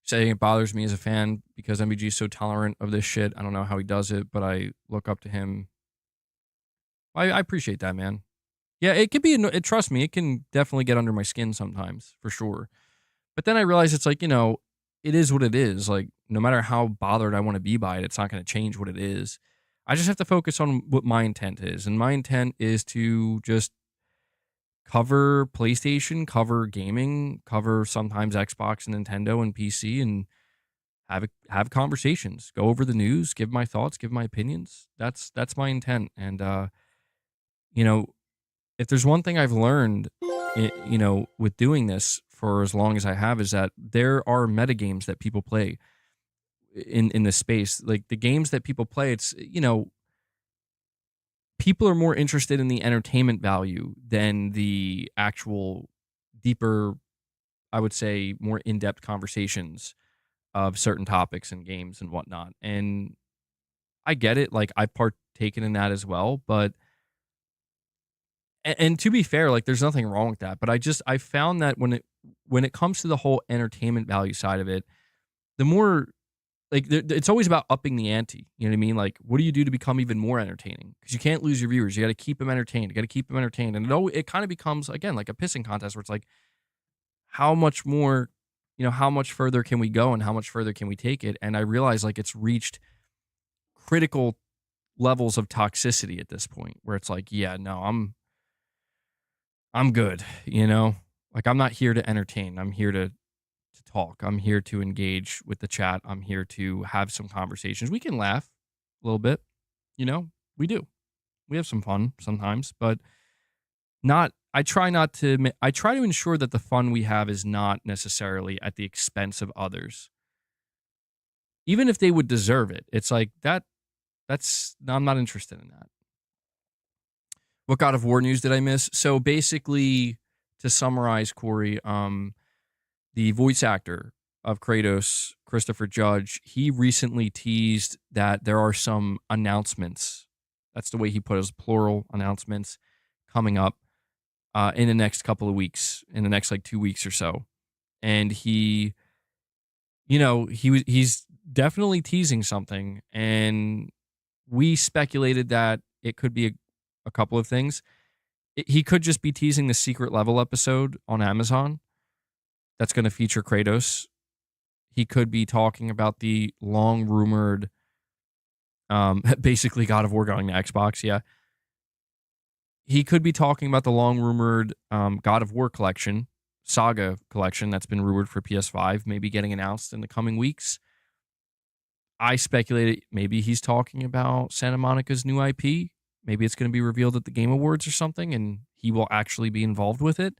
Saying it bothers me as a fan because MBG is so tolerant of this shit. I don't know how he does it, but I look up to him. I appreciate that, man. Yeah, it could be, trust me, it can definitely get under my skin sometimes, for sure. But then I realize it's like, it is what it is. Like, no matter how bothered I want to be by it, it's not going to change what it is. I just have to focus on what my intent is. And my intent is to just cover PlayStation, cover gaming, cover sometimes Xbox and Nintendo and PC, and have conversations, go over the news, give my thoughts, give my opinions. That's my intent. And you know, if there's one thing I've learned, with doing this for as long as I have, is that there are metagames that people play in this space. Like the games that people play, it's people are more interested in the entertainment value than the actual deeper, I would say, more in-depth conversations of certain topics and games and whatnot. And I get it. Like I've partaken in that as well, but and to be fair, like there's nothing wrong with that. But I found that when it comes to the whole entertainment value side of it, the more like it's always about upping the ante. You know what I mean? Like, what do you do to become even more entertaining? Because you can't lose your viewers. You got to keep them entertained. You got to keep them entertained. And it kind of becomes again like a pissing contest where it's like, how much more, how much further can we go and how much further can we take it? And I realize like it's reached critical levels of toxicity at this point where it's like, yeah, no, I'm good. Like I'm not here to entertain. I'm here to talk. I'm here to engage with the chat. I'm here to have some conversations. We can laugh a little bit. We do. We have some fun sometimes, but I try to ensure that the fun we have is not necessarily at the expense of others. Even if they would deserve it. It's like I'm not interested in that. What God of War news did I miss? So basically, to summarize, Corey, the voice actor of Kratos, Christopher Judge, he recently teased that there are some announcements. That's the way he put it, plural announcements coming up in the next couple of weeks, in the next like 2 weeks or so. And he's definitely teasing something. And we speculated that it could be a couple of things. He could just be teasing the secret level episode on Amazon that's going to feature Kratos. He could be talking about the long rumored, basically God of War going to Xbox. Yeah. He could be talking about the long rumored God of War collection, Saga collection that's been rumored for PS5, maybe getting announced in the coming weeks. I speculated maybe he's talking about Santa Monica's new IP. Maybe it's going to be revealed at the Game Awards or something, and he will actually be involved with it.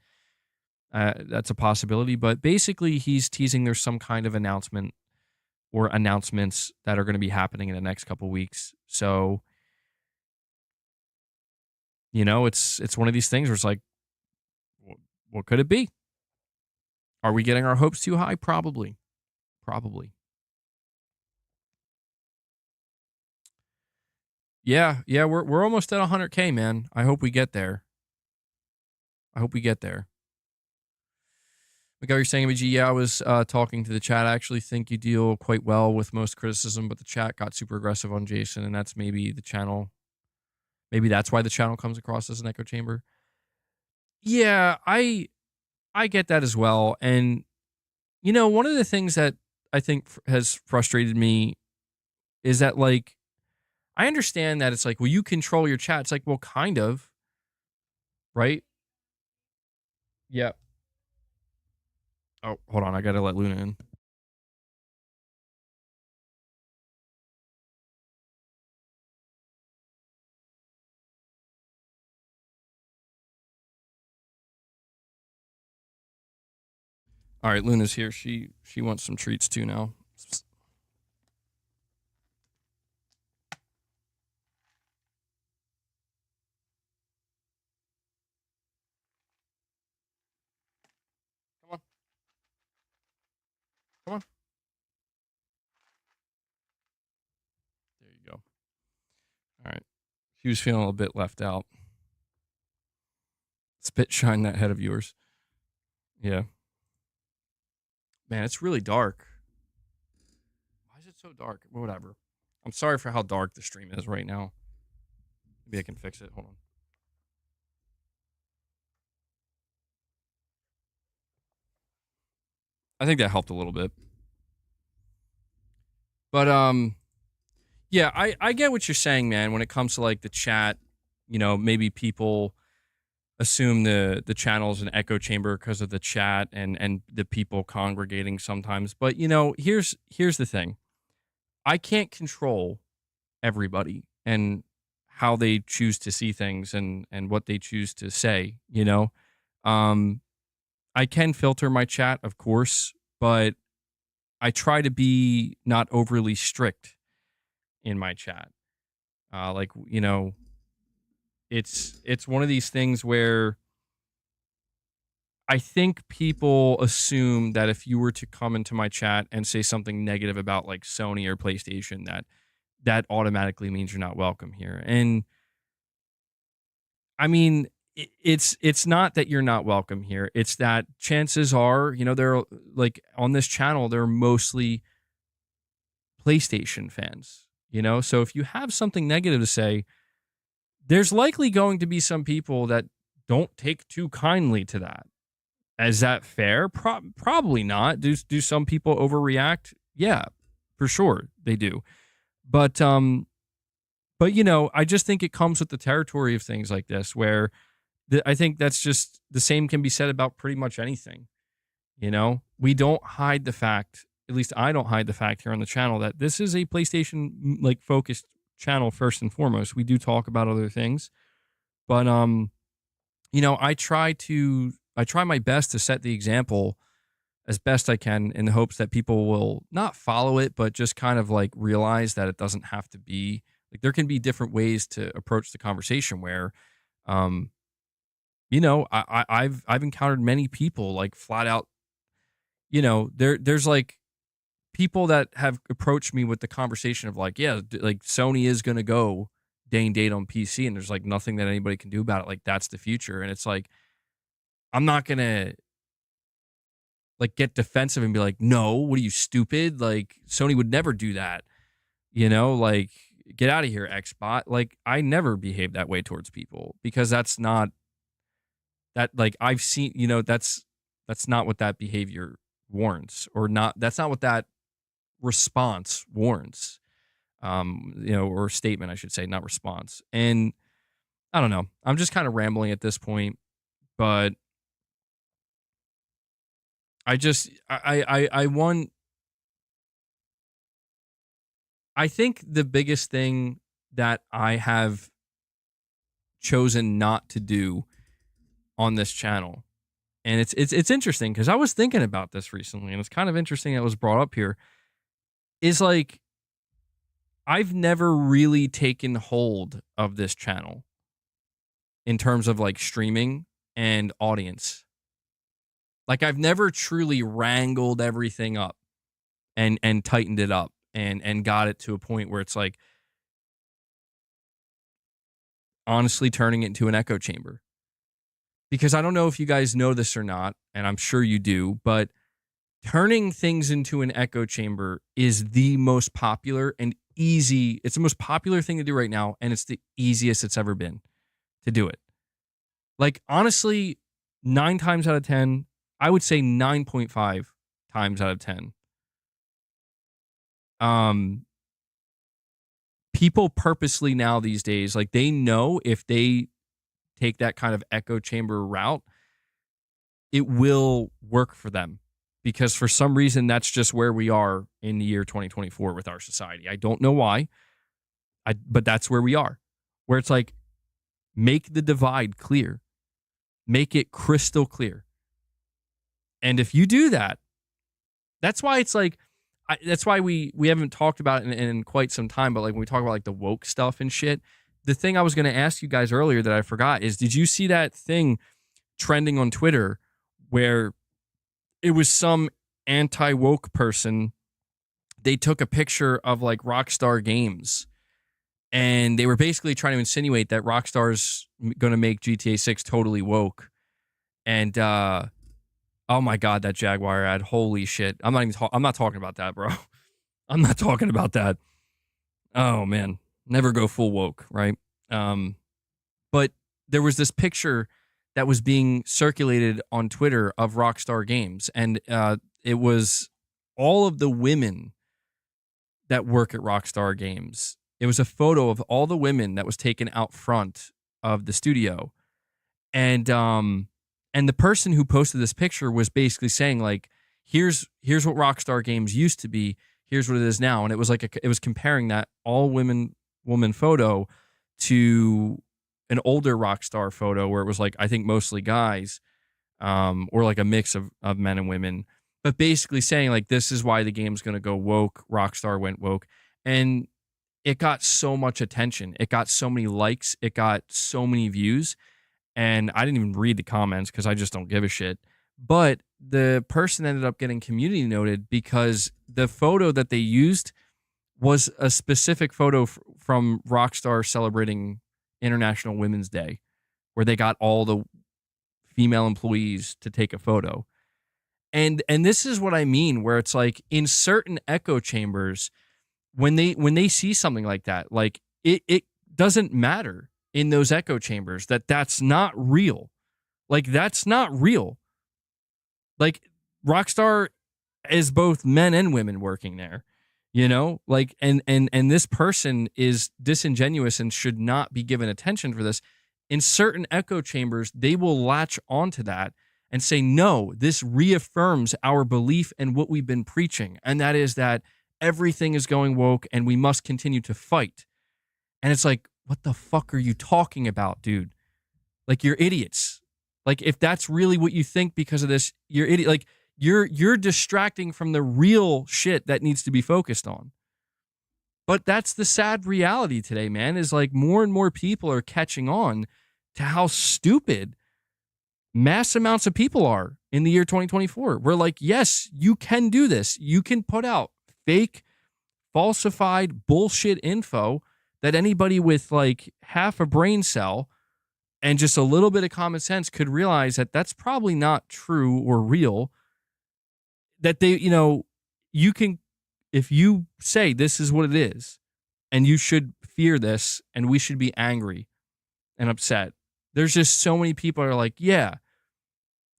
That's a possibility. But basically, he's teasing there's some kind of announcement or announcements that are going to be happening in the next couple weeks. So, it's one of these things where it's like, what could it be? Are we getting our hopes too high? Probably. Yeah, we're almost at 100K, man. I hope we get there. Like you're saying, MG, yeah, I was talking to the chat. I actually think you deal quite well with most criticism, but the chat got super aggressive on Jason, and that's maybe the channel. Maybe that's why the channel comes across as an echo chamber. Yeah, I get that as well. And, one of the things that I think has frustrated me is that, like, I understand that it's like, well, you control your chat. It's like, well, kind of, right? Yeah. Oh, hold on. I got to let Luna in. All right, Luna's here. She wants some treats too now. Come on. There you go. All right. She was feeling a bit left out. Spit shine that head of yours. Yeah. Man, it's really dark. Why is it so dark? Whatever. I'm sorry for how dark the stream is right now. Maybe I can fix it. Hold on. I think that helped a little bit. But yeah, I get what you're saying, man, when it comes to like the chat, maybe people assume the channel is an echo chamber because of the chat and the people congregating sometimes. But here's the thing. I can't control everybody and how they choose to see things and what they choose to say. Um I can filter my chat, of course, but I try to be not overly strict in my chat. Like, it's one of these things where I think people assume that if you were to come into my chat and say something negative about like Sony or PlayStation, that automatically means you're not welcome here. And I mean, it's not that you're not welcome here. It's that chances are, they're like on this channel, they're mostly PlayStation fans. So if you have something negative to say, there's likely going to be some people that don't take too kindly to that. Is that fair? Probably not. Do some people overreact? Yeah, for sure they do. But I just think it comes with the territory of things like this, where I think that's just the same can be said about pretty much anything. We don't hide the fact. At least I don't hide the fact here on the channel that this is a PlayStation like focused channel first and foremost. We do talk about other things, but I try my best to set the example as best I can in the hopes that people will not follow it, but just kind of like realize that it doesn't have to be like there can be different ways to approach the conversation where, I've encountered many people like flat out, there's like people that have approached me with the conversation of like, yeah, like Sony is going to go day and date on PC and there's like nothing that anybody can do about it. Like that's the future. And it's like, I'm not going to like get defensive and be like, no, what are you, stupid? Like Sony would never do that. Like get out of here, Xbot. Like I never behave that way towards people because that's not that like I've seen, that's not what that behavior warrants or not. That's not what that response warrants. Or statement, I should say, not response. And I don't know. I'm just kind of rambling at this point, but I think the biggest thing that I have chosen not to do on this channel, and it's interesting because I was thinking about this recently, and it's kind of interesting that it was brought up here, is like I've never really taken hold of this channel in terms of like streaming and audience. Like I've never truly wrangled everything up and tightened it up and got it to a point where it's like honestly turning it into an echo chamber. Because I don't know if you guys know this or not, and I'm sure you do, but turning things into an echo chamber is the most popular and easy. It's the most popular thing to do right now, and it's the easiest it's ever been to do it. Like honestly, 9 times out of 10, I would say 9.5 times out of 10. People purposely now these days, like they know if they take that kind of echo chamber route, it will work for them because for some reason that's just where we are in the year 2024 with our society. I don't know why, but that's where we are, where it's like make the divide clear, make it crystal clear. And if you do that, that's why it's like, that's why we haven't talked about it in quite some time. But like when we talk about like the woke stuff and shit, the thing I was going to ask you guys earlier that I forgot is, did you see that thing trending on Twitter where it was some anti-woke person? They took a picture of like Rockstar Games and they were basically trying to insinuate that Rockstar's going to make GTA 6 totally woke. And, oh my God, that Jaguar ad. Holy shit. I'm not talking about that, bro. I'm not talking about that. Oh man. Never go full woke, right? But there was this picture that was being circulated on Twitter of Rockstar Games. And it was all of the women that work at Rockstar Games. It was a photo of all the women that was taken out front of the studio. And the person who posted this picture was basically saying like, here's what Rockstar Games used to be, here's what it is now. And it was like it was comparing that all woman photo to an older Rockstar photo where it was like, I think mostly guys, or like a mix of men and women, but basically saying like, this is why the game's going to go woke. Rockstar went woke. And it got so much attention. It got so many likes. It got so many views. And I didn't even read the comments because I just don't give a shit. But the person ended up getting community noted because the photo that they used was a specific photo from Rockstar celebrating International Women's Day, where they got all the female employees to take a photo. And this is what I mean, where it's like in certain echo chambers, when they see something like that, like it doesn't matter in those echo chambers that's not real. Like that's not real. Like Rockstar is both men and women working there, you know? Like and this person is disingenuous and should not be given attention for this. In certain echo chambers, they will latch onto that and say, no, this reaffirms our belief in what we've been preaching. And that is that everything is going woke and we must continue to fight. And it's like, what the fuck are you talking about, dude? Like, you're idiots. Like, if that's really what you think because of this, you're idiot. Like, you're distracting from the real shit that needs to be focused on. But that's the sad reality today, man, is like more and more people are catching on to how stupid mass amounts of people are in the year 2024. We're like, yes, you can do this. You can put out fake, falsified bullshit info that anybody with like half a brain cell and just a little bit of common sense could realize that that's probably not true or real. That they, you know, you can, if you say this is what it is and you should fear this and we should be angry and upset, there's just so many people are like, yeah.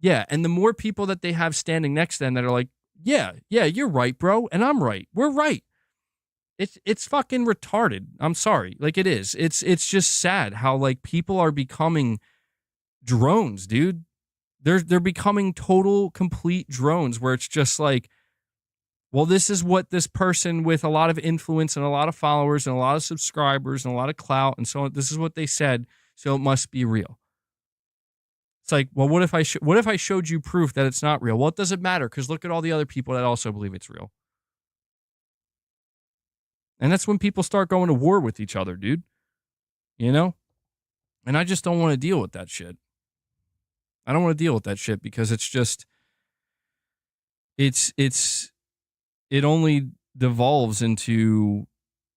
And the more people that they have standing next to them that are like, yeah, you're right, bro. And I'm right. We're right. It's fucking retarded. I'm sorry. Like it is. It's just sad how like people are becoming drones, dude. They're becoming total complete drones where it's just like, well, this is what this person with a lot of influence and a lot of followers and a lot of subscribers and a lot of clout and so on, this is what they said, so it must be real. It's like, well, what if I showed you proof that it's not real? Well, it doesn't matter because look at all the other people that also believe it's real. And that's when people start going to war with each other, dude. You know? And I just don't want to deal with that shit. I don't want to deal with that shit because it's just, it only devolves into,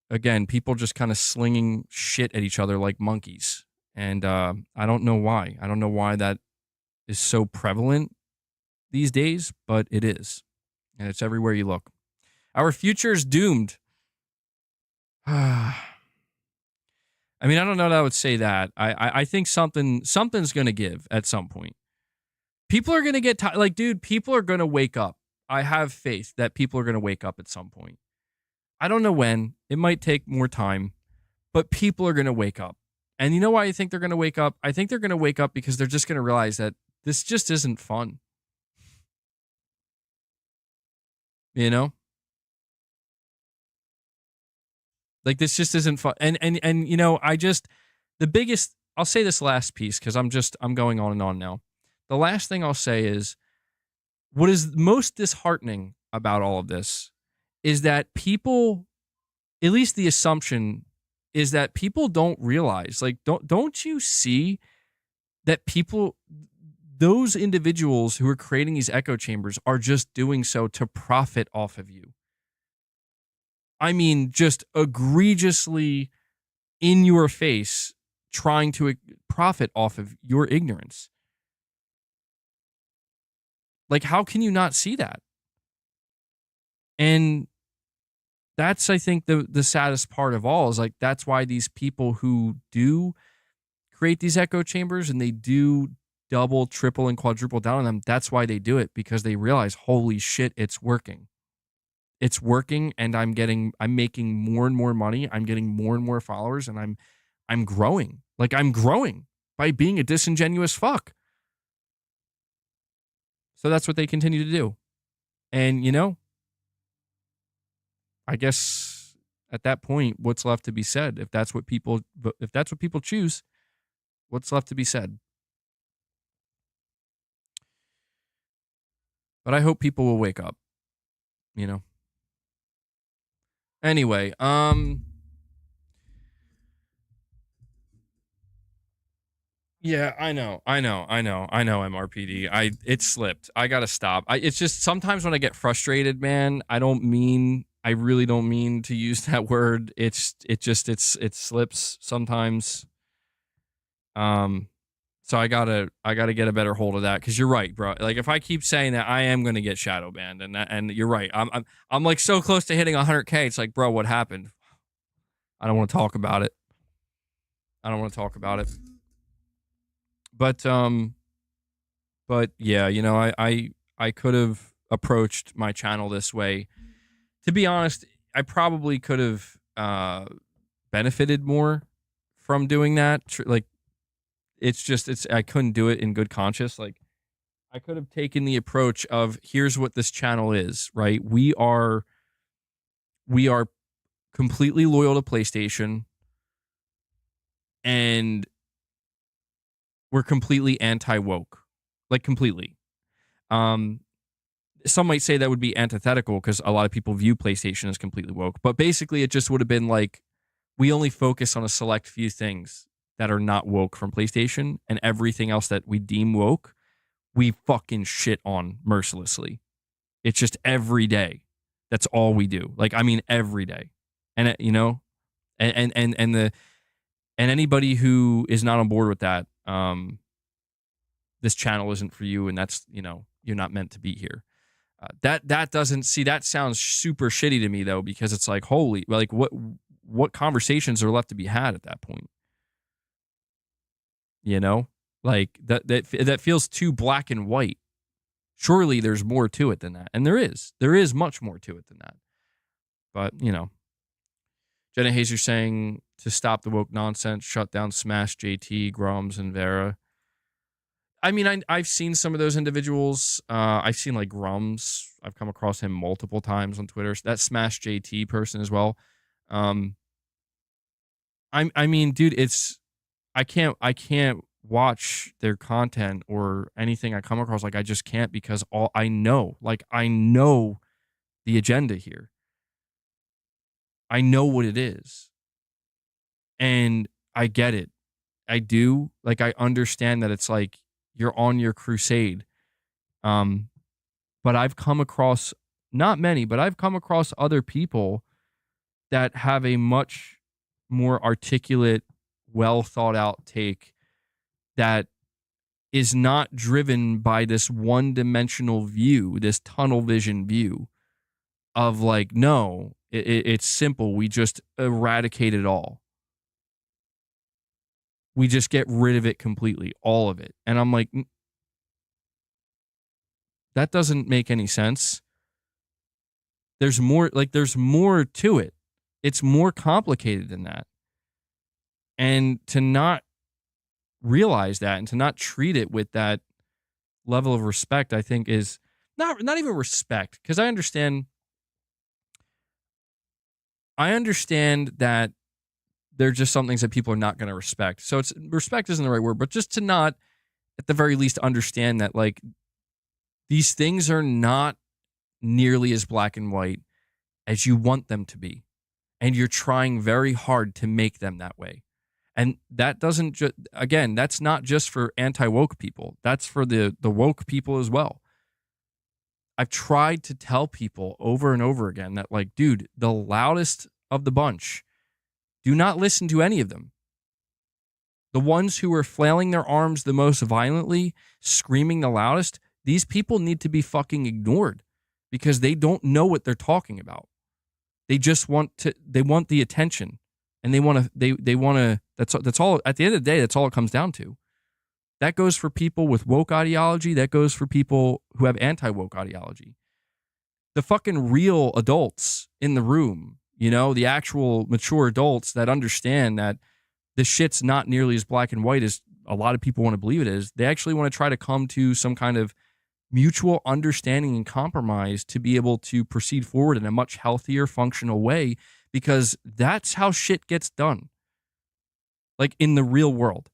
again, people just kind of slinging shit at each other like monkeys. And I don't know why. I don't know why that is so prevalent these days, but it is. And it's everywhere you look. Our future is doomed. I mean, I don't know that I would say that. I think something's going to give at some point. People are going to get tired. Like, dude, people are going to wake up. I have faith that people are going to wake up at some point. I don't know when. It might take more time, but people are going to wake up. And you know why I think they're going to wake up? I think they're going to wake up because they're just going to realize that this just isn't fun. You know? Like, this just isn't fun. And you know, I'll say this last piece because I'm going on and on now. The last thing I'll say is what is most disheartening about all of this is that people, at least the assumption is that people don't realize, like, don't you see that people, those individuals who are creating these echo chambers are just doing so to profit off of you. I mean, just egregiously in your face, trying to profit off of your ignorance. Like, how can you not see that? And that's, I think, the saddest part of all is like, that's why these people who do create these echo chambers and they do double, triple, and quadruple down on them, that's why they do it, because they realize, holy shit, it's working. It's working, and I'm making more and more money. I'm getting more and more followers, and I'm growing. Like, I'm growing. by being a disingenuous fuck. So that's what they continue to do. And, I guess at that point, what's left to be said? If that's what people choose, what's left to be said? But I hope people will wake up, Anyway, yeah, I know, MRPD. It slipped. I gotta stop. It's just sometimes when I get frustrated, man, I really don't mean to use that word. It slips sometimes. So I gotta get a better hold of that, because you're right, bro. Like, if I keep saying that, I am gonna get shadow banned, and you're right. I'm like so close to hitting 100K. It's like, bro, what happened? I don't want to talk about it. But yeah, I could have approached my channel this way. To be honest, I probably could have benefited more from doing that. Like, I couldn't do it in good conscience. Like, I could have taken the approach of, here's what this channel is, right? We are completely loyal to PlayStation, and we're completely anti-woke. Like, completely. Some might say that would be antithetical, because a lot of people view PlayStation as completely woke. But basically, it just would have been like, we only focus on a select few things that are not woke from PlayStation, and everything else that we deem woke, we fucking shit on mercilessly. It's just every day. That's all we do. Like, I mean, every day. And and anybody who is not on board with that, this channel isn't for you, and that's, you're not meant to be here. That sounds super shitty to me, though, because it's like, holy, like, what conversations are left to be had at that point? Like, that feels too black and white. Surely there's more to it than that. And there is much more to it than that. But, Jenna Hazer saying to stop the woke nonsense, shut down Smash, JT, Grums, and Vera. I mean, I've seen some of those individuals. I've seen, like, Grums. I've come across him multiple times on Twitter. That Smash JT person as well. I mean, dude, I can't watch their content or anything I come across. Like, I just can't, because I know the agenda here. I know what it is. And I get it. I do. Like, I understand that it's like, you're on your crusade. But I've come across, not many, but I've come across other people that have a much more articulate, well thought out take that is not driven by this one-dimensional view, this tunnel vision view of, like, no, it's simple. We just eradicate it all. We just get rid of it completely, all of it. And I'm like, that doesn't make any sense. There's more to it. It's more complicated than that. And to not realize that, and to not treat it with that level of respect, I think is not even respect, because I understand that they're just some things that people are not going to respect. So respect isn't the right word, but just to not, at the very least, understand that, like, these things are not nearly as black and white as you want them to be. And you're trying very hard to make them that way. And that doesn't again, that's not just for anti-woke people. That's for the woke people as well. I've tried to tell people over and over again that, like, dude, the loudest of the bunch, do not listen to any of them. The ones who are flailing their arms the most violently, screaming the loudest, these people need to be fucking ignored, because they don't know what they're talking about. They just want the attention, and they want to, that's all, at the end of the day, that's all it comes down to. That goes for people with woke ideology. That goes for people who have anti-woke ideology. The fucking real adults in the room, the actual mature adults that understand that this shit's not nearly as black and white as a lot of people want to believe it is, they actually want to try to come to some kind of mutual understanding and compromise to be able to proceed forward in a much healthier, functional way, because that's how shit gets done. Like in the real world,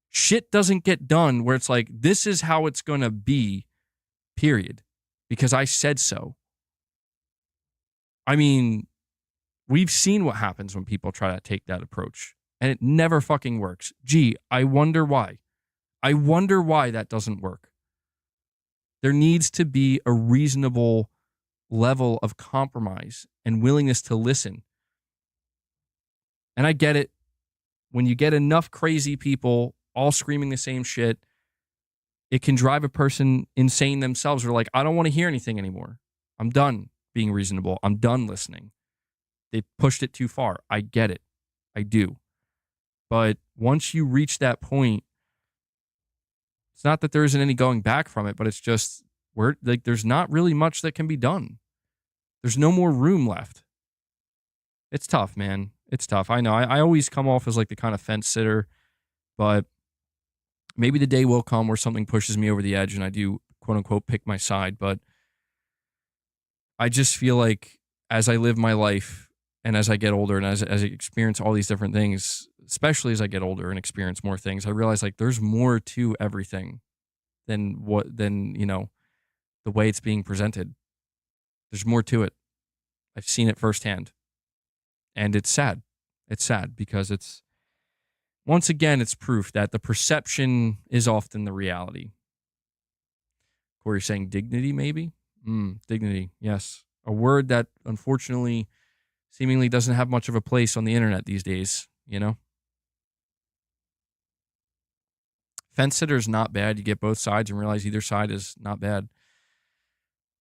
shit doesn't get done where it's like, this is how it's going to be, period, because I said so. I mean, we've seen what happens when people try to take that approach, and it never fucking works. Gee, I wonder why. I wonder why that doesn't work. There needs to be a reasonable level of compromise and willingness to listen. And I get it. When you get enough crazy people all screaming the same shit, it can drive a person insane themselves. They're like, I don't want to hear anything anymore. I'm done being reasonable. I'm done listening. They pushed it too far. I get it. I do. But once you reach that point, it's not that there isn't any going back from it, but it's just there's not really much that can be done. There's no more room left. It's tough, man. It's tough. I know. I always come off as like the kind of fence sitter, but maybe the day will come where something pushes me over the edge and I do, quote unquote, pick my side. But I just feel like as I live my life and as I get older and as I experience all these different things, especially as I get older and experience more things, I realize like there's more to everything than the way it's being presented. There's more to it. I've seen it firsthand. And it's sad. It's sad because once again, it's proof that the perception is often the reality. Corey's saying dignity, maybe? Dignity, yes. A word that unfortunately seemingly doesn't have much of a place on the internet these days, you know? Fence sitter's not bad. You get both sides and realize either side is not bad.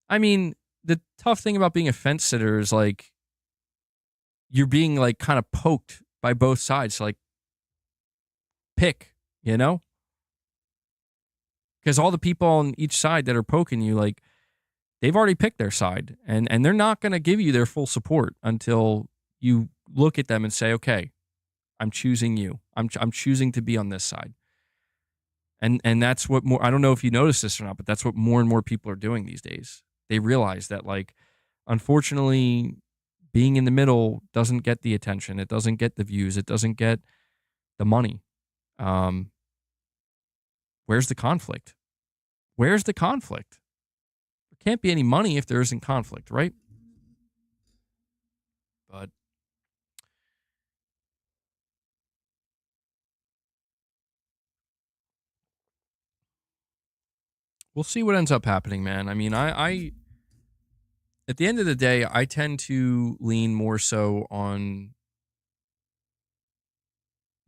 I mean, the tough thing about being a fence sitter is like, you're being like kind of poked by both sides. So like, pick, you know? Because all the people on each side that are poking you, like, they've already picked their side. And they're not going to give you their full support until you look at them and say, okay, I'm choosing you. I'm choosing to be on this side. And that's what more, I don't know if you notice this or not, but that's what more and more people are doing these days. They realize that, like, unfortunately, being in the middle doesn't get the attention. It doesn't get the views. It doesn't get the money. Where's the conflict? Where's the conflict? There can't be any money if there isn't conflict, right? But we'll see what ends up happening, man. I mean, I at the end of the day, I tend to lean more so on,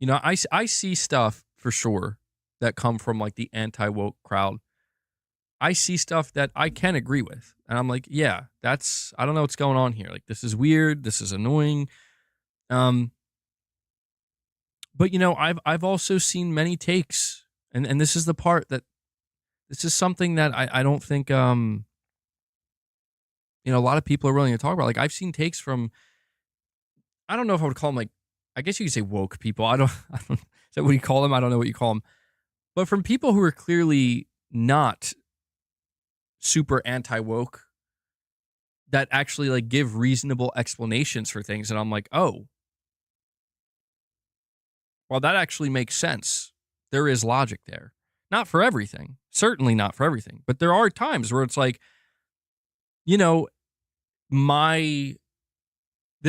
I see stuff for sure that come from like the anti-woke crowd. I see stuff that I can agree with. And I'm like, yeah, I don't know what's going on here. Like, this is weird. This is annoying. But I've also seen many takes, and this is the part that this is something that I don't think, a lot of people are willing to talk about. Like, I've seen takes from, I don't know if I would call them, like, I guess you could say woke people. I don't, is that what you call them? I don't know what you call them. But from people who are clearly not super anti-woke, that actually like give reasonable explanations for things. And I'm like, oh, well, that actually makes sense. There is logic there. Not for everything. Certainly not for everything. But there are times where it's like, the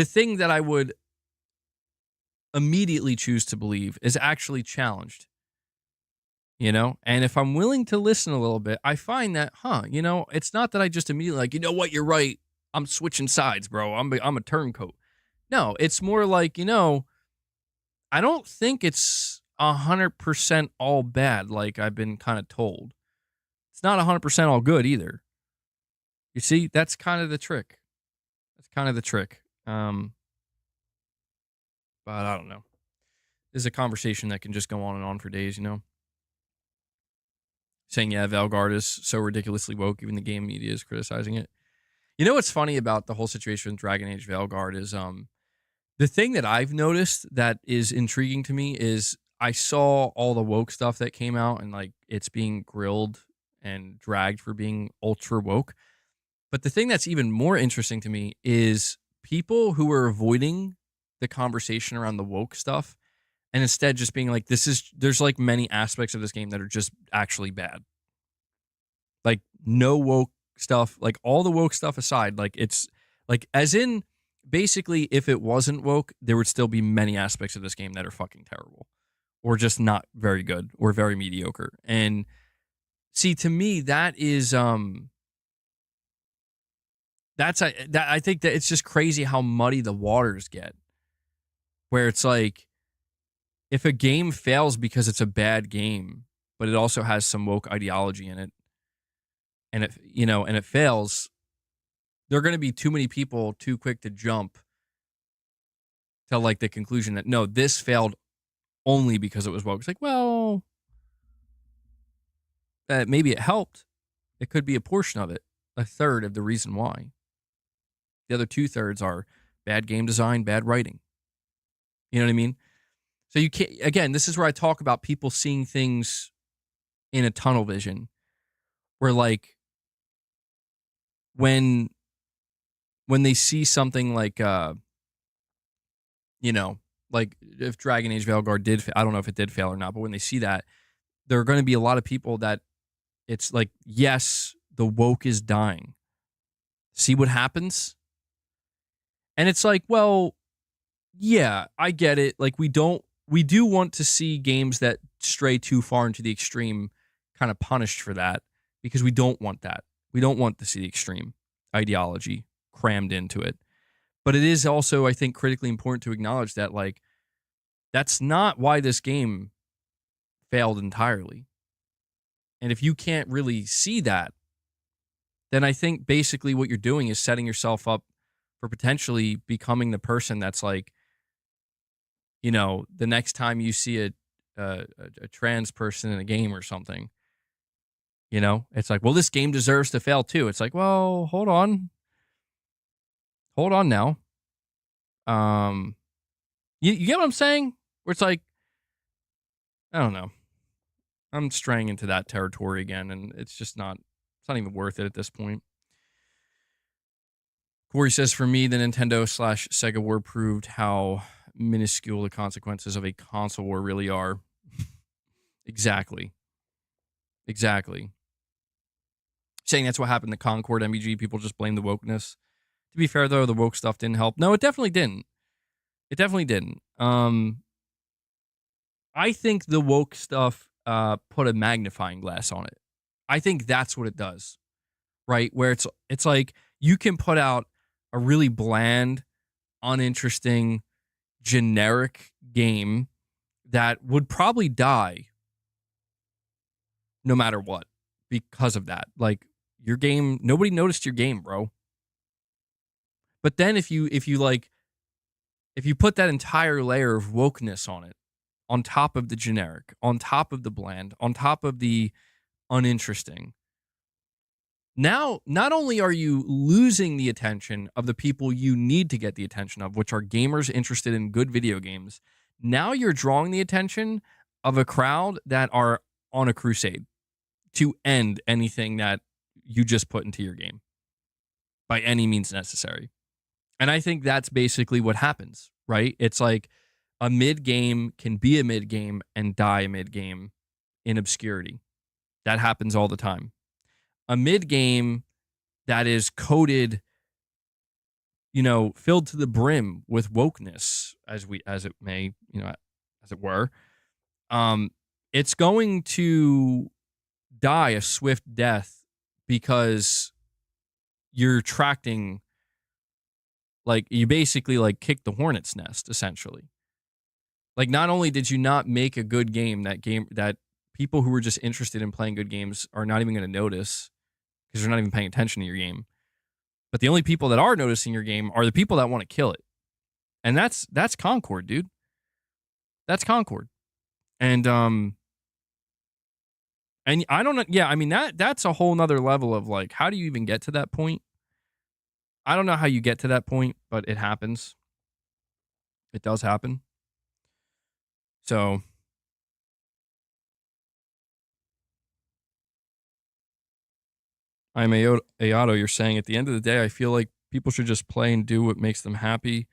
thing that I would immediately choose to believe is actually challenged. And if I'm willing to listen a little bit, I find that, it's not that I just immediately like, you know what, you're right. I'm switching sides, bro. I'm a turncoat. No, it's more like, I don't think it's 100% all bad like I've been kind of told. It's not 100% all good either. You see, that's kind of the trick. But I don't know. This is a conversation that can just go on and on for days, Saying, yeah, Valgard is so ridiculously woke, even the game media is criticizing it. You know what's funny about the whole situation with Dragon Age Valgard is the thing that I've noticed that is intriguing to me is I saw all the woke stuff that came out and like it's being grilled and dragged for being ultra woke. But the thing that's even more interesting to me is people who are avoiding the conversation around the woke stuff and instead just being like, there's like many aspects of this game that are just actually bad. Like, no woke stuff, like all the woke stuff aside, like it's like, as in, basically, if it wasn't woke, there would still be many aspects of this game that are fucking terrible or just not very good or very mediocre. And see, to me, I think that it's just crazy how muddy the waters get. Where it's like, if a game fails because it's a bad game, but it also has some woke ideology in it, and it fails, there are going to be too many people too quick to jump to like the conclusion that no, this failed only because it was woke. It's like, well, maybe it helped. It could be a portion of it, a third of the reason why. The other 2/3 are bad game design, bad writing. You know what I mean? So you can't, again, this is where I talk about people seeing things in a tunnel vision, where like when they see something like like if Dragon Age Veilguard did, I don't know if it did fail or not, but when they see that, there are going to be a lot of people that it's like, yes, the woke is dying. See what happens? And it's like, well, yeah, I get it. Like we do want to see games that stray too far into the extreme kind of punished for that, because we don't want that. We don't want to see the extreme ideology crammed into it. But it is also, I think, critically important to acknowledge that, like, that's not why this game failed entirely. And if you can't really see that, then I think basically what you're doing is setting yourself up for potentially becoming the person that's like, the next time you see a trans person in a game or something, it's like, well, this game deserves to fail too. It's like, well, hold on now. You get what I'm saying? Where it's like, I don't know. I'm straying into that territory again, and it's not even worth it at this point. Corey says, for me, the Nintendo/Sega war proved how minuscule the consequences of a console war really are. Exactly. Saying that's what happened to Concord MBG. People just blame the wokeness. To be fair, though, the woke stuff didn't help. No, it definitely didn't. I think the woke stuff put a magnifying glass on it. I think that's what it does, right? Where it's like you can put out a really bland, uninteresting, generic game that would probably die no matter what because of that. Like, your game, nobody noticed your game, bro. But then if you put that entire layer of wokeness on it, on top of the generic, on top of the bland, on top of the uninteresting, now not only are you losing the attention of the people you need to get the attention of, which are gamers interested in good video games, now you're drawing the attention of a crowd that are on a crusade to end anything that you just put into your game by any means necessary. And I think that's basically what happens, right? It's like a mid game can be a mid game and die mid game in obscurity. That happens all the time. A mid game that is coated, filled to the brim with wokeness, as it may, as it were, it's going to die a swift death because you're attracting, like, you basically like kick the hornet's nest, essentially. Like, not only did you not make a good game that people who were just interested in playing good games are not even going to notice because they're not even paying attention to your game, but the only people that are noticing your game are the people that want to kill it. And that's Concord, dude. That's Concord. And I don't know. Yeah, I mean, that's a whole nother level of like, how do you even get to that point? I don't know how you get to that point, but it happens. It does happen. So I'm Aoto. You're saying at the end of the day, I feel like people should just play and do what makes them happy.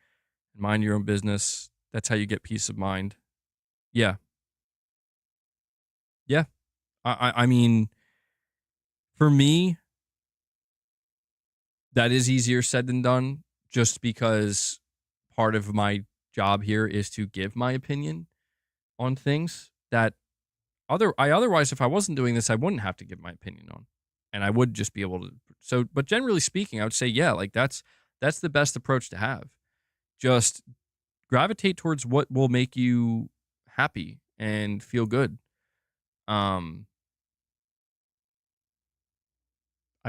Mind your own business. That's how you get peace of mind. Yeah. Yeah. I mean, for me, that is easier said than done just because part of my job here is to give my opinion on things that otherwise, if I wasn't doing this, I wouldn't have to give my opinion on. And I would just be able to. So, but generally speaking, I would say, yeah, like that's the best approach to have. Just gravitate towards what will make you happy and feel good. I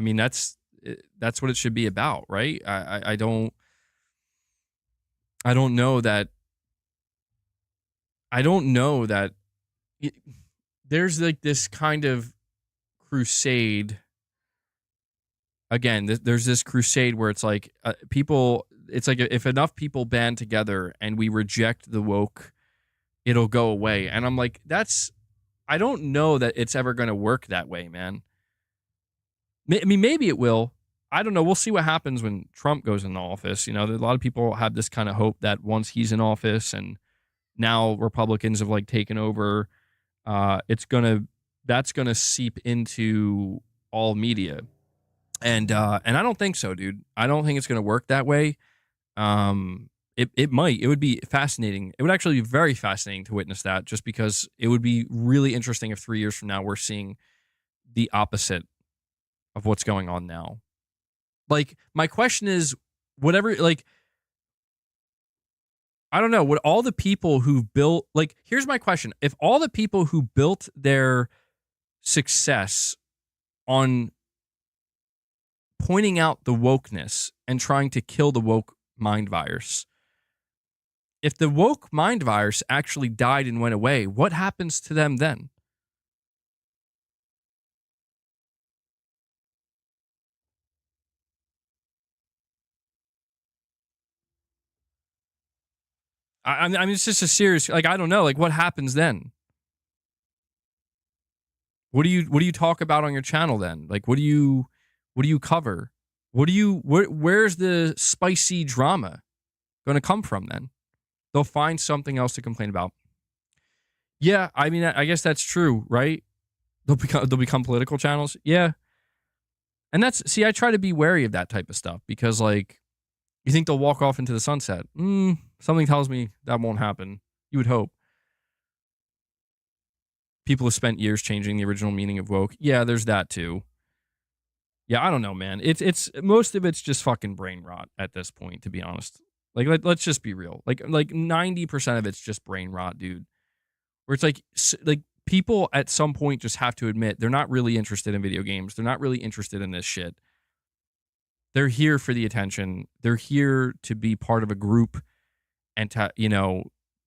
mean, that's what it should be about, right? I don't know that. I don't know that there's like this kind of crusade. Again, there's this crusade where it's like people. It's like if enough people band together and we reject the woke, it'll go away. And I'm like, I don't know that it's ever going to work that way, man. I mean, maybe it will. I don't know. We'll see what happens when Trump goes into office. You know, a lot of people have this kind of hope that once he's in office and now Republicans have like taken over, that's gonna seep into all media, and I don't think so, dude. I don't think it's gonna work that way. It might. It would be fascinating. It would actually be very fascinating to witness that, just because it would be really interesting if 3 years from now we're seeing the opposite of what's going on now. Like, my question is, whatever, like, I don't know, would all the people who built, like, here's my question. If all the people who built their success on pointing out the wokeness and trying to kill the woke mind virus, if the woke mind virus actually died and went away, what happens to them then? I mean, it's just a serious, like, I don't know, like, what happens then? What do you talk about on your channel then? Like, what do you cover? Where's the spicy drama going to come from then? They'll find something else to complain about. Yeah, I mean, I guess that's true, right? They'll become political channels. Yeah. And I try to be wary of that type of stuff because, like, you think they'll walk off into the sunset? Something tells me that won't happen. You would hope. People have spent years changing the original meaning of woke. Yeah, there's that too. Yeah, I don't know, man. It's most of it's just fucking brain rot at this point, to be honest. Like, let's just be real. Like 90% of it's just brain rot, dude. Where it's like people at some point just have to admit they're not really interested in video games. They're not really interested in this shit. They're here for the attention. They're here to be part of a group and to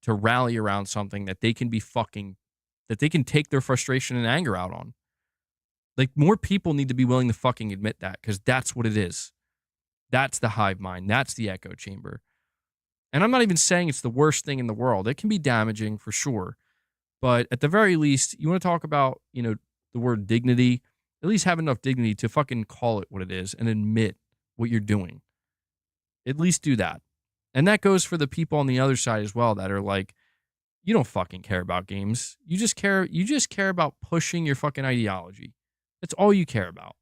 rally around something that they can that they can take their frustration and anger out on. Like, more people need to be willing to fucking admit that, because that's what it is. That's the hive mind. That's the echo chamber. And I'm not even saying it's the worst thing in the world. It can be damaging for sure. But at the very least, you want to talk about, the word dignity, at least have enough dignity to fucking call it what it is and admit what you're doing. At least do that. And that goes for the people on the other side as well that are like, you don't fucking care about games. You just care about pushing your fucking ideology. That's all you care about.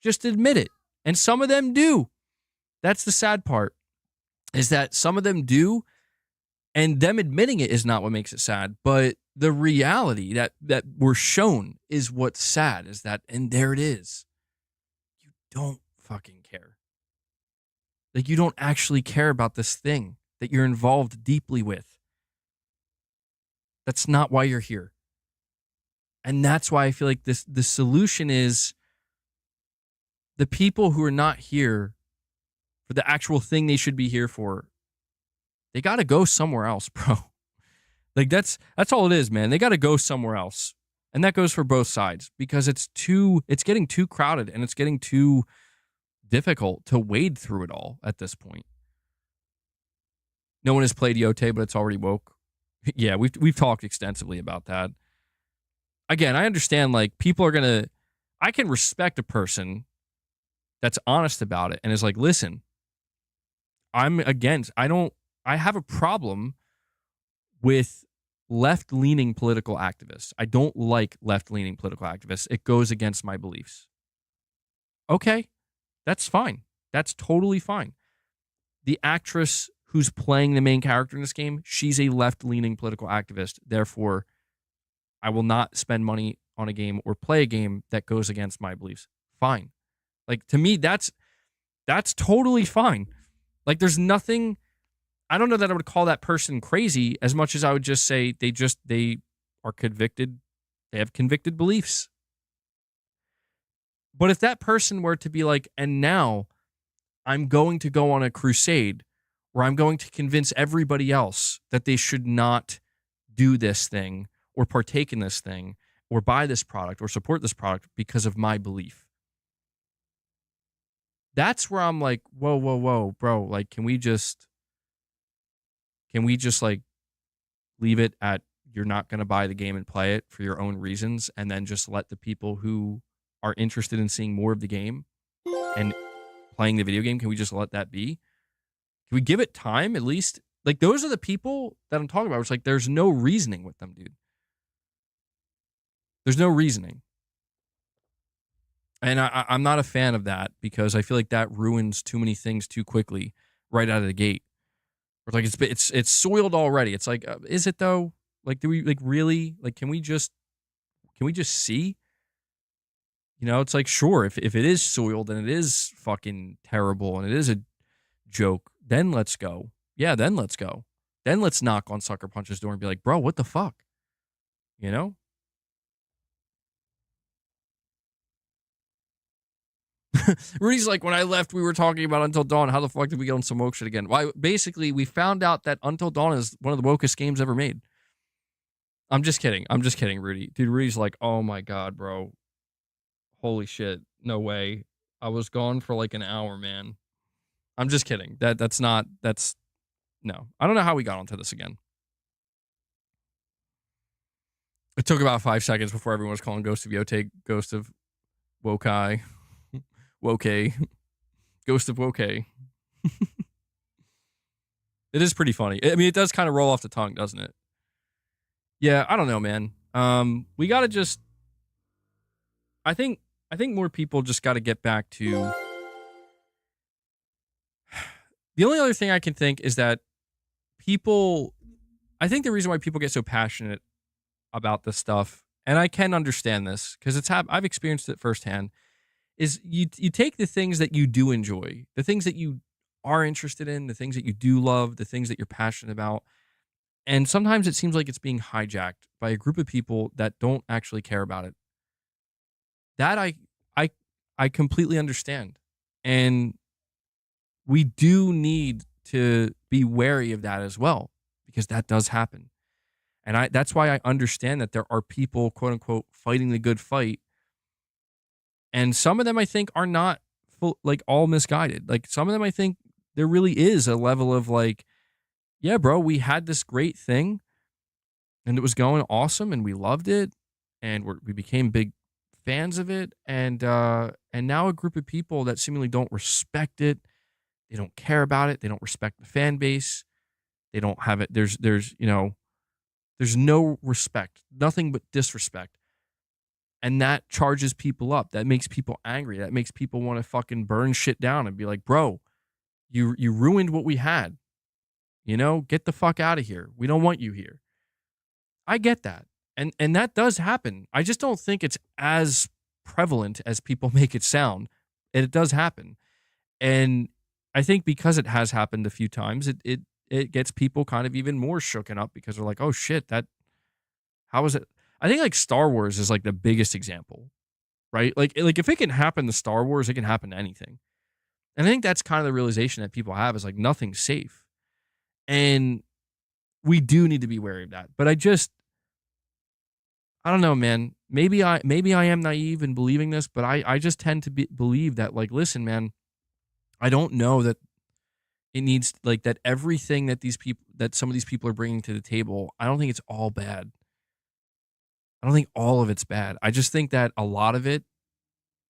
Just admit it. And some of them do. That's the sad part, is that some of them do, and them admitting it is not what makes it sad, but the reality that we're shown is what's sad, is that, and there it is. You don't fucking care. Like, you don't actually care about this thing that you're involved deeply with. That's not why you're here. And that's why I feel like the solution is the people who are not here for the actual thing they should be here for, they got to go somewhere else, bro. Like, that's all it is, man. They got to go somewhere else. And that goes for both sides, because it's getting too crowded and it's getting too difficult to wade through it all at this point. No one has played Yote, but it's already woke. Yeah, we've talked extensively about that. Again, I understand, like, people are I can respect a person that's honest about it and is like, listen, I have a problem with left-leaning political activists. I don't like left-leaning political activists. It goes against my beliefs. Okay, that's fine. That's totally fine. The actress who's playing the main character in this game, she's a left-leaning political activist. Therefore, I will not spend money on a game or play a game that goes against my beliefs. Fine. Like, to me, that's totally fine. Like, there's nothing. I don't know that I would call that person crazy as much as I would just say they are convicted. They have convicted beliefs. But if that person were to be like, and now I'm going to go on a crusade where I'm going to convince everybody else that they should not do this thing or partake in this thing or buy this product or support this product because of my belief. That's where I'm like, whoa, bro. Like, can we just like leave it at you're not going to buy the game and play it for your own reasons and then just let the people who are interested in seeing more of the game and playing the video game, can we just let that be? Can we give it time at least? Like, those are the people that I'm talking about. It's like there's no reasoning with them, dude. There's no reasoning. And I'm not a fan of that because I feel like that ruins too many things too quickly right out of the gate. Or like it's soiled already. It's like, is it though? Like, do we like really like? Can we just see? You know, it's like, sure, if it is soiled and it is fucking terrible and it is a joke, then let's go. Yeah, then let's go. Then let's knock on Sucker Punch's door and be like, bro, what the fuck? You know? Rudy's like, when I left, we were talking about Until Dawn. How the fuck did we get on some woke shit again? Why? Basically, we found out that Until Dawn is one of the wokest games ever made. I'm just kidding, Rudy. Dude, Rudy's like, oh my God, bro. Holy shit. No way. I was gone for like an hour, man. I'm just kidding. That's no. I don't know how we got onto this again. It took about 5 seconds before everyone was calling Ghost of Yote Ghost of Wokai. Woke. Ghost of Woke. It is pretty funny. I mean, it does kind of roll off the tongue, doesn't it? Yeah, I don't know, man. We gotta just. I think more people just got to get back to. The only other thing I can think is that people. I think the reason why people get so passionate about this stuff, and I can understand this because I've experienced it firsthand, is you take the things that you do enjoy, the things that you are interested in, the things that you do love, the things that you're passionate about, and sometimes it seems like it's being hijacked by a group of people that don't actually care about it. That I completely understand, and we do need to be wary of that as well because that does happen. And that's why I understand that there are people, quote unquote, fighting the good fight. And some of them I think are not like all misguided. Like some of them I think there really is a level of like, yeah, bro, we had this great thing and it was going awesome and we loved it and we became big fans of it. And now a group of people that seemingly don't respect it. They don't care about it. They don't respect the fan base. They don't have it. There's no respect, nothing but disrespect. And that charges people up. That makes people angry. That makes people want to fucking burn shit down and be like, bro, you ruined what we had. You know, get the fuck out of here. We don't want you here. I get that. And that does happen. I just don't think it's as prevalent as people make it sound. And it does happen. And I think because it has happened a few times, it gets people kind of even more shooken up because they're like, oh shit, how is it? I think like Star Wars is like the biggest example, right? Like if it can happen to Star Wars, it can happen to anything. And I think that's kind of the realization that people have is like nothing's safe. And we do need to be wary of that. But I don't know, man. Maybe I am naive in believing this, but I just tend to believe that like, listen, man, I don't know that it needs like that everything that some of these people are bringing to the table. I don't think it's all bad. I don't think all of it's bad. I just think that a lot of it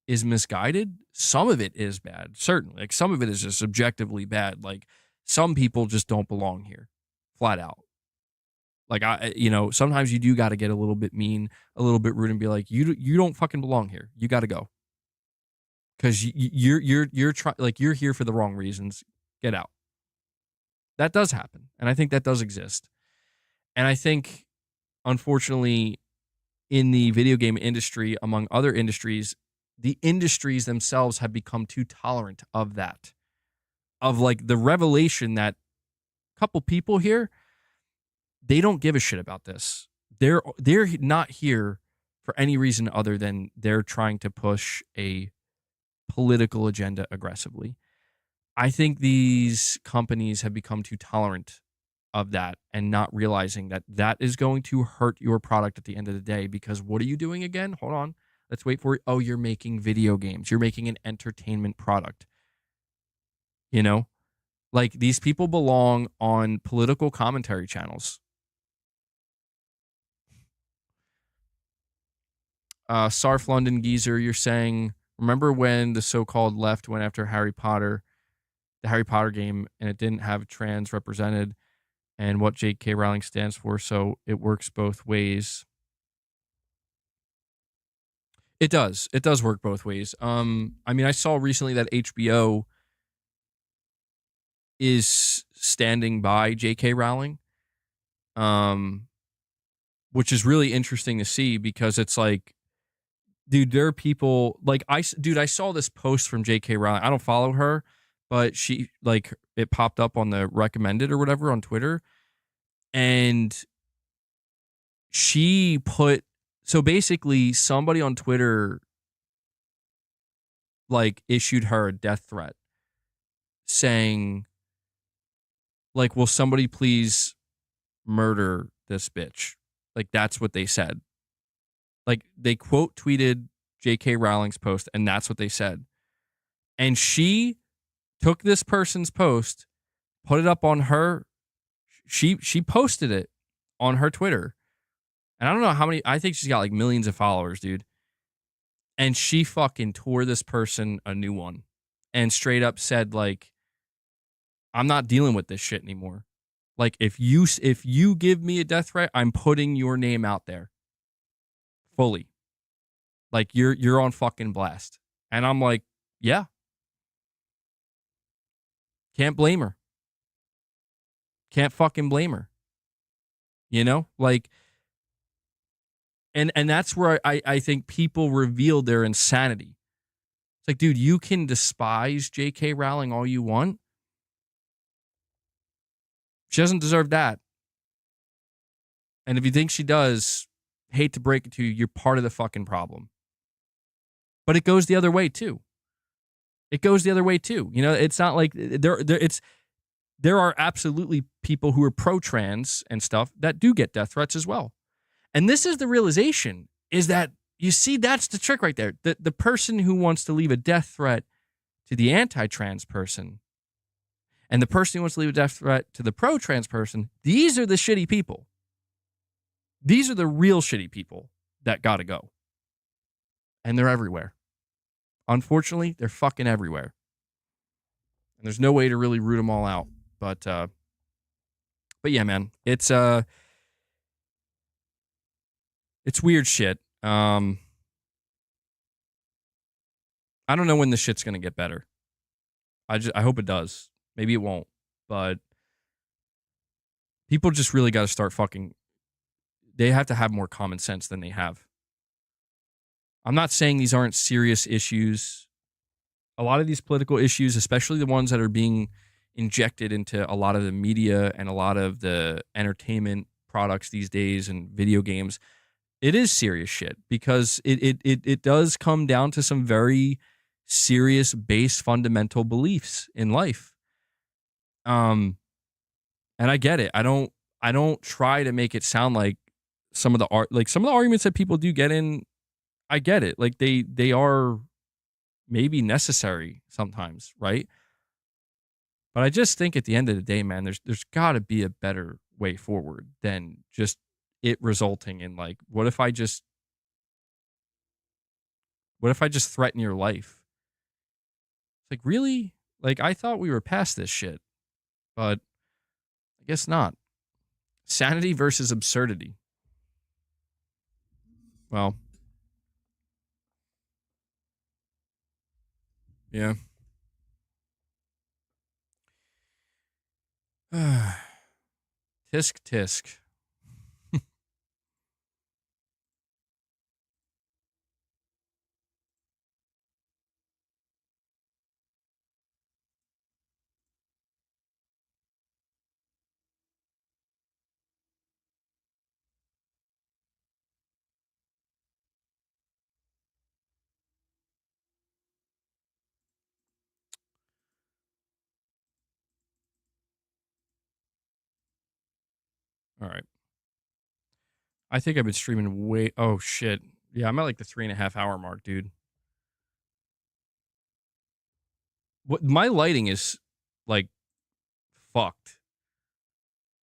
is misguided. Some of it is bad, certainly. Like some of it is just objectively bad. Like some people just don't belong here, flat out. Like sometimes you do got to get a little bit mean, a little bit rude, and be like, you don't fucking belong here. You got to go because you're here for the wrong reasons. Get out. That does happen, and I think that does exist. And I think, unfortunately, in the video game industry, among other industries, the industries themselves have become too tolerant of that, of like the revelation that a couple people here, they don't give a shit about this. They're not here for any reason other than they're trying to push a political agenda aggressively. I think these companies have become too tolerant of that and not realizing that that is going to hurt your product at the end of the day, because what are you doing again? Hold on. Let's wait for it. Oh, you're making video games. You're making an entertainment product. You know, like these people belong on political commentary channels. Sarf London Geezer, you're saying, remember when the so-called left went after Harry Potter, the Harry Potter game, and it didn't have trans represented and what J.K. Rowling stands for, so it works both ways. It does. It does work both ways. I mean, I saw recently that HBO is standing by J.K. Rowling, which is really interesting to see because it's like, dude, there are people like I saw this post from J.K. Rowling. I don't follow her, but she like it popped up on the recommended or whatever on Twitter, and she put so basically somebody on Twitter like issued her a death threat saying like, will somebody please murder this bitch? Like that's what they said. Like they quote tweeted J.K. Rowling's post, and that's what they said. And she took this person's post, put it up on her. She posted it on her Twitter. And I don't know how many, I think she's got like millions of followers, dude. And she fucking tore this person a new one and straight up said like, I'm not dealing with this shit anymore. Like if you give me a death threat, I'm putting your name out there. Fully. Like you're on fucking blast. And I'm like, yeah. Can't blame her. Can't fucking blame her. You know? Like and that's where I think people reveal their insanity. It's like, dude, you can despise J.K. Rowling all you want. She doesn't deserve that. And if you think she does, hate to break it to you, you're part of the fucking problem. But it goes the other way too. It goes the other way too. You know, it's not like there are absolutely people who are pro-trans and stuff that do get death threats as well. And this is the realization, is that, you see, that's the trick right there. The person who wants to leave a death threat to the anti-trans person and the person who wants to leave a death threat to the pro-trans person, these are the shitty people. These are the real shitty people that gotta go. And they're everywhere. Unfortunately, they're fucking everywhere. And there's no way to really root them all out. But yeah, man, it's weird shit. I don't know when this shit's gonna get better. I hope it does. Maybe it won't. But people just really got to start fucking. They have to have more common sense than they have. I'm not saying these aren't serious issues. A lot of these political issues, especially the ones that are being injected into a lot of the media and a lot of the entertainment products these days and video games, it is serious shit because it does come down to some very serious base fundamental beliefs in life. And I get it. I don't try to make it sound like some of the arguments that people do get in. I get it. Like they are maybe necessary sometimes, right? But I just think at the end of the day, man, there's got to be a better way forward than just it resulting in like, what if I just What if I just threaten your life? It's like, really? Like, I thought we were past this shit, but I guess not. Sanity versus absurdity. Well, yeah. Tisk tisk. All right. I think I've been streaming way. Oh shit. Yeah, I'm at like the 3.5 hour mark, dude. What my lighting is like fucked.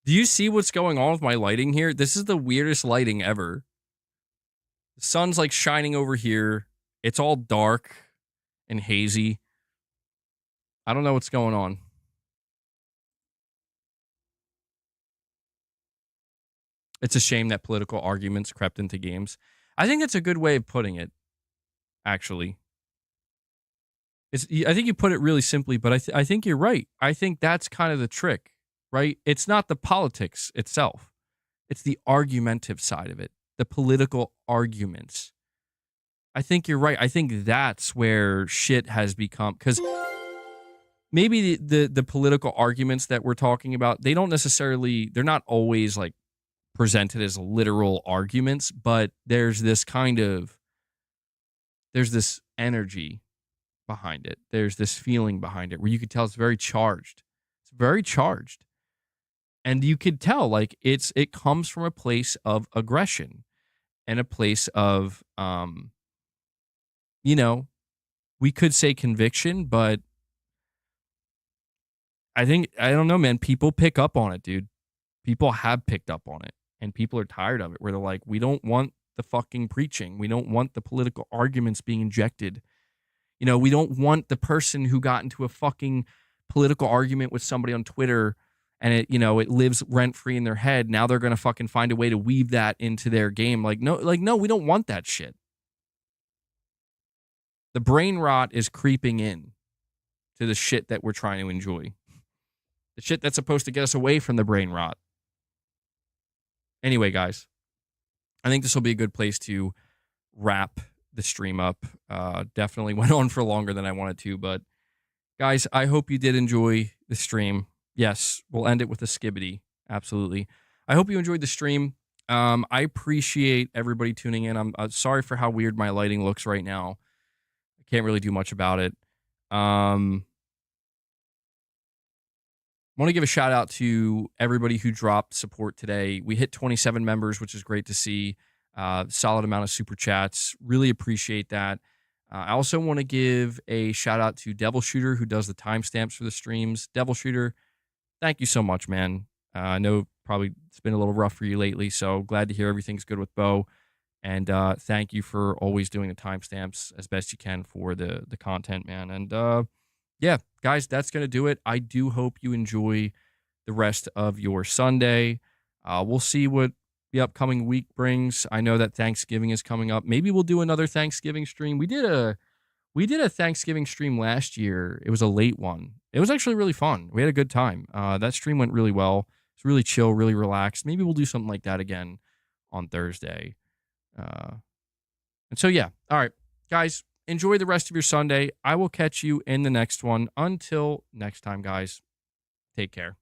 Do you see what's going on with my lighting here? This is the weirdest lighting ever. The sun's like shining over here. It's all dark and hazy. I don't know what's going on. It's a shame that political arguments crept into games. I think that's a good way of putting it, actually. I think you put it really simply, but I think you're right. I think that's kind of the trick, right? It's not the politics itself. It's the argumentative side of it, the political arguments. I think you're right. I think that's where shit has become, because maybe the political arguments that we're talking about, they don't necessarily, they're not always like presented as literal arguments, but there's this energy behind it. There's this feeling behind it where you could tell it's very charged. It's very charged. And you could tell like it comes from a place of aggression and a place of we could say conviction, but I don't know, man, people pick up on it, dude. People have picked up on it, and people are tired of it, where they're like, we don't want the fucking preaching. We don't want the political arguments being injected. We don't want the person who got into a fucking political argument with somebody on Twitter and it lives rent free in their head. Now they're going to fucking find a way to weave that into their game. No, we don't want that shit. The brain rot is creeping in to the shit that we're trying to enjoy. The shit that's supposed to get us away from the brain rot. Anyway, guys, I think this will be a good place to wrap the stream up. Definitely went on for longer than I wanted to, but guys, I hope you did enjoy the stream. Yes, we'll end it with a skibbity. Absolutely. I hope you enjoyed the stream. I appreciate everybody tuning in. I'm sorry for how weird my lighting looks right now. I can't really do much about it. Want to give a shout out to everybody who dropped support today. We hit 27 members, which is great to see. Solid amount of super chats. Really appreciate that. I also want to give a shout out to Devil Shooter, who does the timestamps for the streams. Devil Shooter, thank you so much, man. I know probably it's been a little rough for you lately, so glad to hear everything's good with Bo. And thank you for always doing the timestamps as best you can for the content, man. And yeah, guys, that's going to do it. I do hope you enjoy the rest of your Sunday. We'll see what the upcoming week brings. I know that Thanksgiving is coming up. Maybe we'll do another Thanksgiving stream. We did a Thanksgiving stream last year. It was a late one. It was actually really fun. We had a good time. That stream went really well. It's really chill, really relaxed. Maybe we'll do something like that again on Thursday. And so, yeah. All right, guys, enjoy the rest of your Sunday. I will catch you in the next one. Until next time, guys, take care.